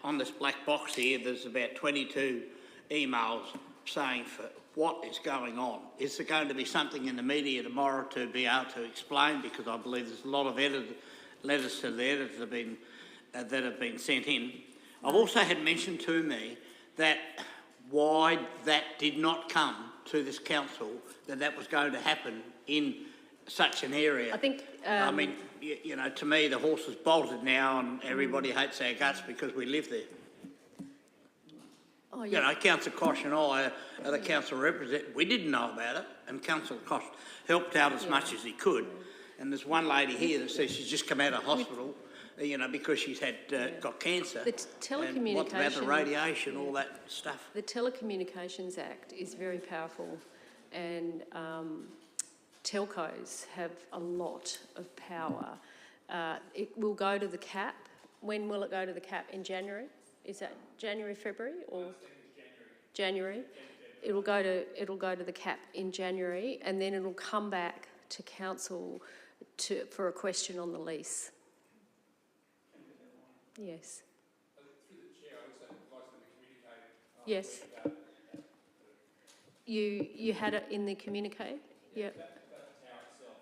on this black box here, there's about 22 emails saying for what is going on. Is there going to be something in the media tomorrow to be able to explain? Because I believe there's a lot of letters to the editors that have been sent in. I've also had mentioned to me that why that did not come to this council, that was going to happen in such an area. I think... I mean, you know, to me, the horse is bolted now and everybody hates our guts because we live there. Oh, yeah. You know, Councillor Kosh and I are the council representatives. We didn't know about it, and Councillor Kosh helped out as much as he could. And there's one lady here that says she's just come out of hospital, you know, because she's had got cancer. The telecommunications... What about the radiation, all that stuff? The Telecommunications Act is very powerful, and telcos have a lot of power. It will go to the CAP. When will it go to the CAP? In January? Is that January, February, or January? It'll go to the CAP in January, and then it'll come back to council for a question on the lease. Yes. Yes. You had it in the communique? Yeah.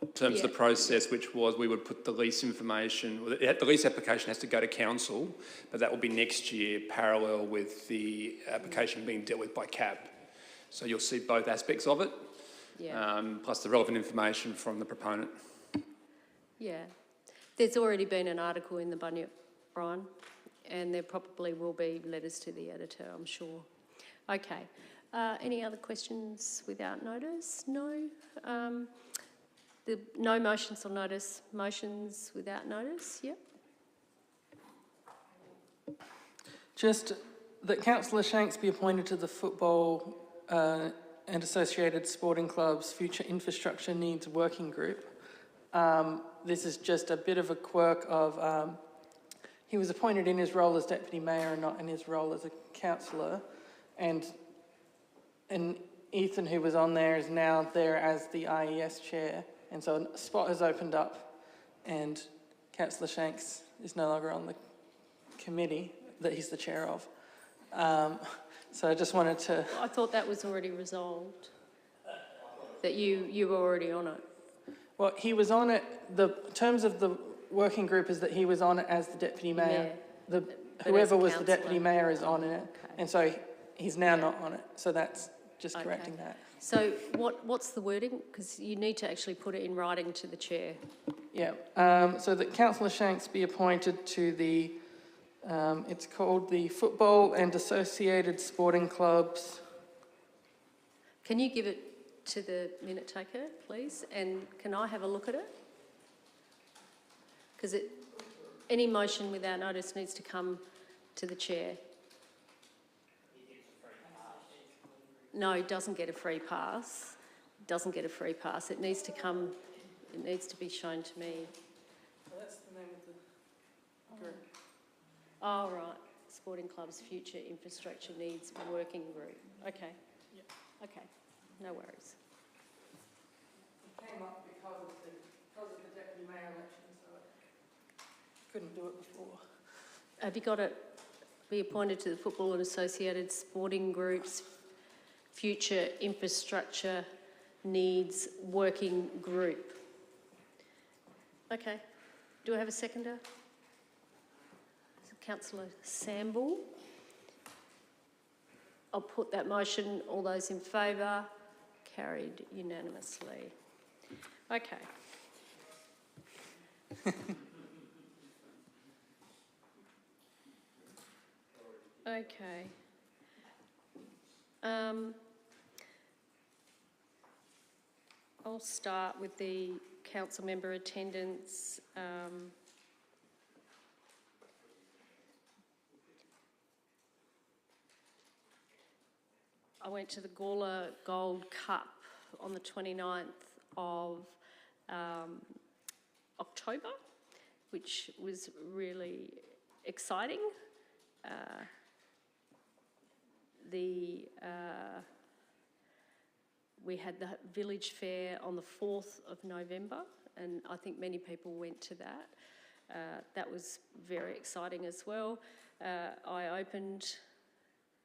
In terms of the process, which was we would put the lease information, the lease application has to go to council, but that will be next year, parallel with the application being dealt with by CAP. So you'll see both aspects of it, plus the relevant information from the proponent. Yeah. There's already been an article in the Bunyip, Brian, and there probably will be letters to the editor, I'm sure. Okay. Any other questions without notice? No? No motions or notice. Motions without notice? Yep. Just that Councillor Shanks be appointed to the Football and Associated Sporting Clubs Future Infrastructure Needs Working Group. This is just a bit of a quirk of he was appointed in his role as Deputy Mayor and not in his role as a councillor, and Ethan, who was on there, is now there as the IES Chair. And so a spot has opened up and Councillor Shanks is no longer on the committee that he's the chair of. So I just wanted to... I thought that was already resolved, that you were already on it. Well, he was on it. The terms of the working group is that he was on it as the Deputy Mayor. Yeah. Whoever was the Deputy Mayor is on it. Okay. And so he's now not on it. So that's just correcting that. So what's the wording? Because you need to actually put it in writing to the chair. Yeah. So that Councillor Shanks be appointed to the, it's called the Football and Associated Sporting Clubs. Can you give it to the minute taker, please? And can I have a look at it? Because any motion without notice needs to come to the chair. No, it doesn't get a free pass. It doesn't get a free pass. It needs to come, it needs to be shown to me. So that's the name of the group. Oh, right. Sporting Clubs Future Infrastructure Needs Working Group. Okay. Yep. Okay. No worries. It came up because of the deputy mayor election, so I couldn't do it before. Have you got to be appointed to the Football and Associated Sporting Groups Future Infrastructure Needs Working Group? Okay. Do I have a seconder? Councillor Samble. I'll put that motion. All those in favour? Carried unanimously. Okay. Okay. I'll start with the council member attendance. I went to the Gawler Gold Cup on the 29th of October, which was really exciting. We had the village fair on the 4th of November, and I think many people went to that. That was very exciting as well. I opened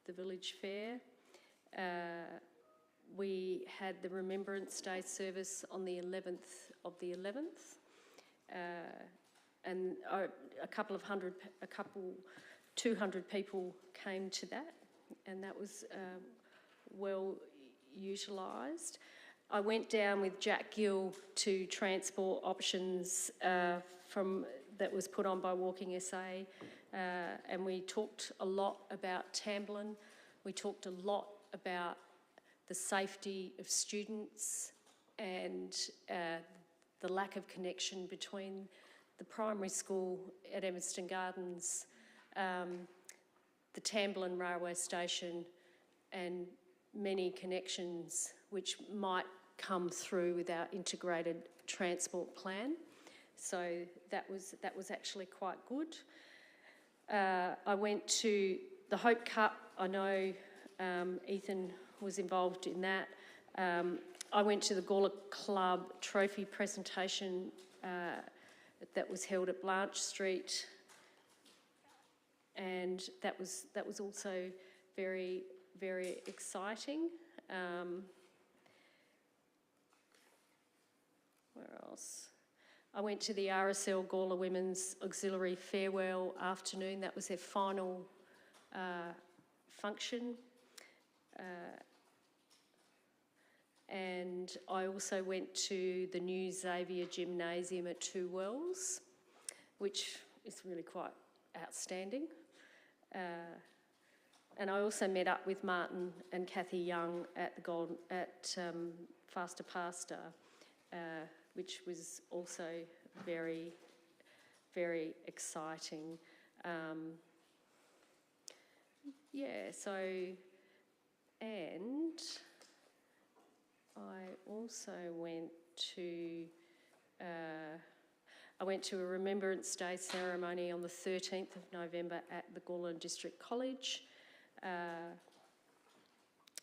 the village fair. We had the Remembrance Day service on the 11th of the 11th, and a couple 200 people came to that, and that was well utilised. I went down with Jack Gill to Transport Options that was put on by Walking SA, and we talked a lot about Tamblyn. We talked a lot about the safety of students and the lack of connection between the primary school at Evanston Gardens, the Tamblyn railway station, and many connections which might come through with our integrated transport plan. So that was actually quite good. I went to the Hope Cup. I know Ethan was involved in that. I went to the Gawler Club trophy presentation that was held at Blanche Street, and that was also very, very exciting. Where else? I went to the RSL Gawler Women's Auxiliary Farewell Afternoon. That was their final function. And I also went to the new Xavier Gymnasium at Two Wells, which is really quite outstanding. And I also met up with Martin and Kathy Young at Faster Pasta, which was also very, very exciting. And I also went to a Remembrance Day ceremony on the 13th of November at the Gawler District College.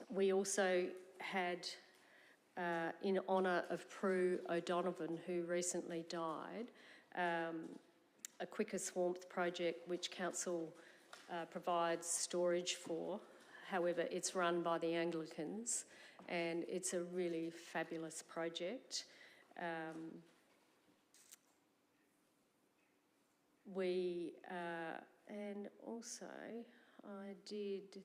We also had, in honour of Prue O'Donovan, who recently died, a Quickest Warmth project which Council provides storage for. However, it's run by the Anglicans, and it's a really fabulous project. And also I did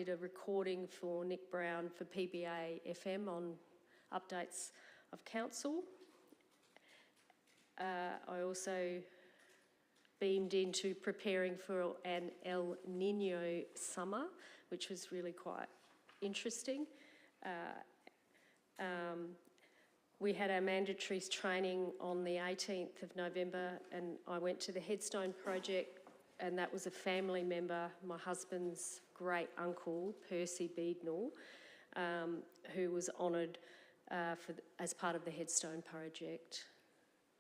a recording for Nick Brown for PBA FM on updates of council. I also beamed into preparing for an El Nino summer, which was really quite interesting. we had our mandatory training on the 18th of November, and I went to the Headstone project, and that was a family member, my husband's great uncle, Percy Beadnell, who was honoured as part of the Headstone project,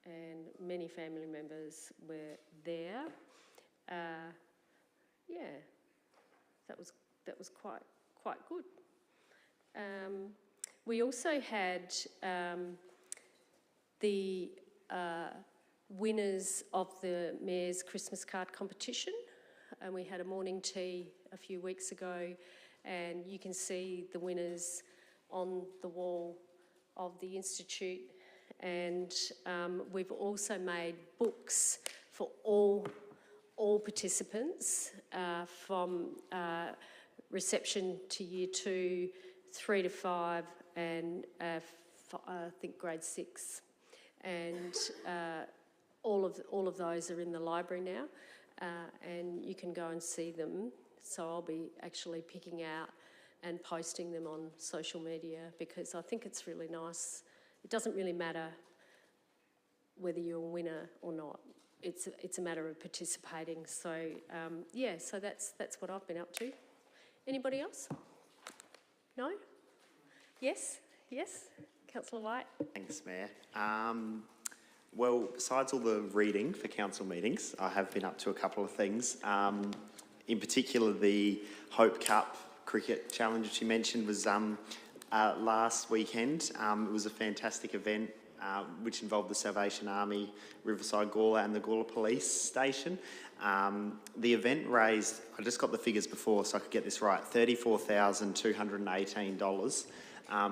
and many family members were there. That was quite good. We also had the winners of the Mayor's Christmas card competition, and we had a morning tea a few weeks ago, and you can see the winners on the wall of the Institute, and we've also made books for all participants from reception to year 2, 3 to 5, and I think grade 6, and all of those are in the library now, and you can go and see them. So I'll be actually picking out and posting them on social media, because I think it's really nice. It doesn't really matter whether you're a winner or not. It's a matter of participating. So so that's what I've been up to. Anybody else? No? Yes, Councillor White. Thanks, Mayor. Well, besides all the reading for council meetings, I have been up to a couple of things. In particular, the Hope Cup Cricket Challenge, which you mentioned, was last weekend. It was a fantastic event, which involved the Salvation Army, Riverside Gawler and the Gawler Police Station. The event raised, I just got the figures before so I could get this right, $34,218,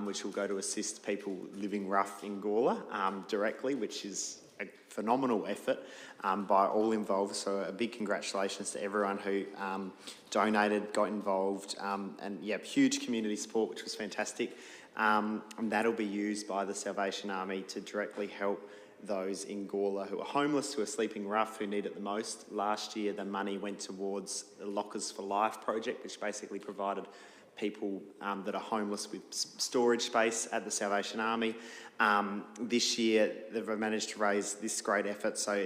which will go to assist people living rough in Gawler directly, which is a phenomenal effort by all involved. So a big congratulations to everyone who donated, got involved, and huge community support, which was fantastic. And that'll be used by the Salvation Army to directly help those in Gawler who are homeless, who are sleeping rough, who need it the most. Last year, the money went towards the Lockers for Life project, which basically provided people that are homeless with storage space at the Salvation Army. This year, they've managed to raise this great effort. So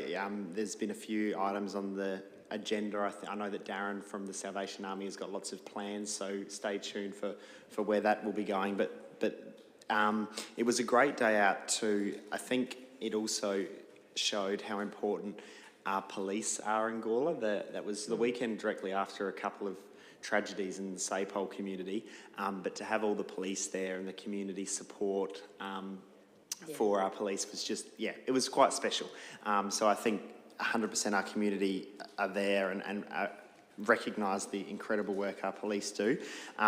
there's been a few items on the agenda. I know that Darren from the Salvation Army has got lots of plans, so stay tuned for where that will be going. But it was a great day out too. I think it also showed how important our police are in Gawler. That was the weekend directly after a couple of tragedies in the Sapole community, but to have all the police there and the community support for our police was just, it was quite special. So I think 100% our community are there and recognise the incredible work our police do.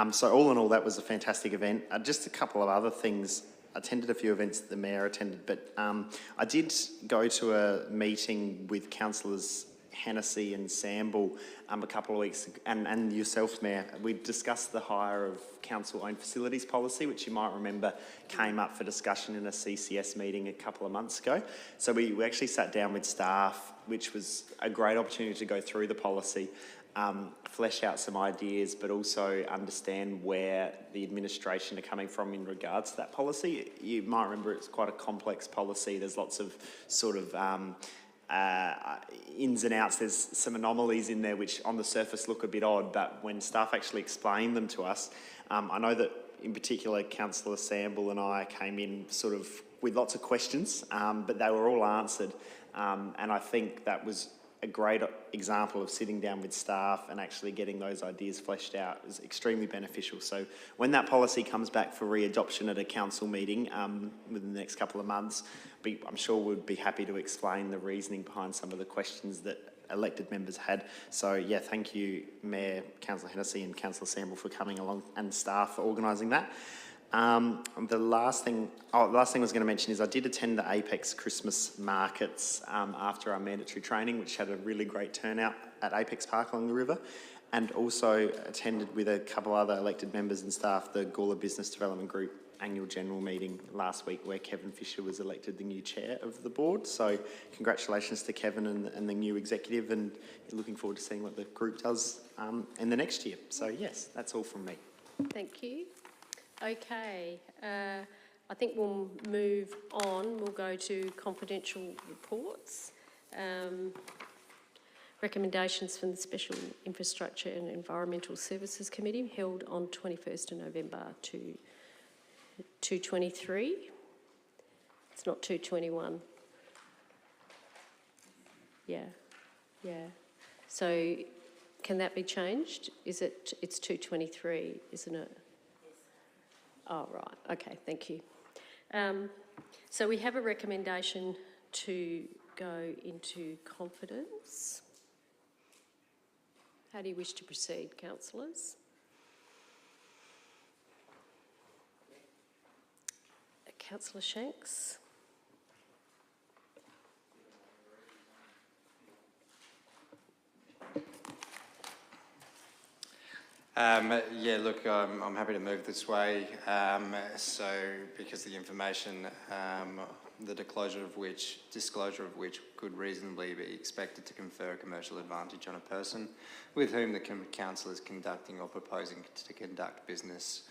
So all in all, that was a fantastic event. Just a couple of other things. I attended a few events that the Mayor attended, but I did go to a meeting with Councillors Hennessy and Samble a couple of weeks ago, and yourself, Mayor. We discussed the hire of council-owned facilities policy, which you might remember came up for discussion in a CCS meeting a couple of months ago. So we actually sat down with staff, which was a great opportunity to go through the policy, flesh out some ideas, but also understand where the administration are coming from in regards to that policy. You might remember it's quite a complex policy. There's lots of sort of ins and outs. There's some anomalies in there which on the surface look a bit odd, but when staff actually explain them to us, I know that in particular Councillor Samble and I came in sort of with lots of questions, but they were all answered, and I think that was a great example of sitting down with staff and actually getting those ideas fleshed out is extremely beneficial. So when that policy comes back for re-adoption at a council meeting within the next couple of months, I'm sure we'd be happy to explain the reasoning behind some of the questions that elected members had. So thank you, Mayor, Councillor Hennessy and Councillor Samble for coming along and staff for organising that. The last thing I was going to mention is I did attend the Apex Christmas markets after our mandatory training, which had a really great turnout at Apex Park along the river, and also attended with a couple other elected members and staff the Gawler Business Development Group annual general meeting last week, where Kevin Fisher was elected the new chair of the board. So congratulations to Kevin and the new executive, and looking forward to seeing what the group does in the next year. So yes, that's all from me. Thank you. Okay, I think we'll move on. We'll go to confidential reports. Recommendations from the Special Infrastructure and Environmental Services Committee held on 21st of November to 223. It's not 221. Yeah. So can that be changed? It's 223, isn't it? Oh, right. Okay, thank you. So we have a recommendation to go into confidence. How do you wish to proceed, councillors? Councillor Shanks. Yeah, look, I'm happy to move this way. So, because the information, the disclosure of which could reasonably be expected to confer a commercial advantage on a person with whom the council is conducting or proposing to conduct business,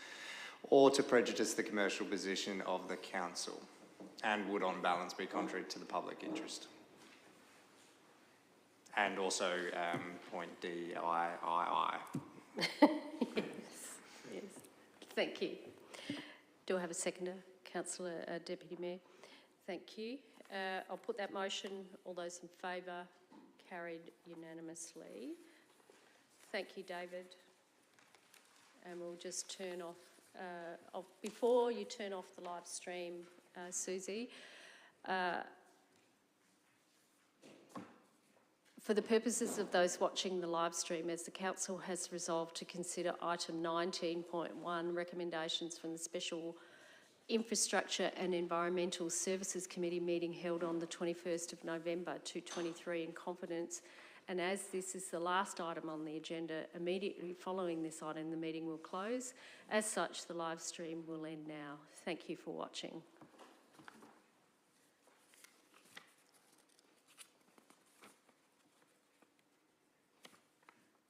or to prejudice the commercial position of the council, and would on balance be contrary to the public interest. And also point D, I. Yes. Thank you. Do I have a seconder? Councillor Deputy Mayor. Thank you. I'll put that motion. All those in favour? Carried unanimously. Thank you, David. And we'll just turn off, before you turn off the live stream, Susie, for the purposes of those watching the live stream, as the Council has resolved to consider item 19.1, recommendations from the Special Infrastructure and Environmental Services Committee meeting held on the 21st of November 2023 in confidence, and as this is the last item on the agenda, immediately following this item, the meeting will close. As such, the live stream will end now. Thank you for watching.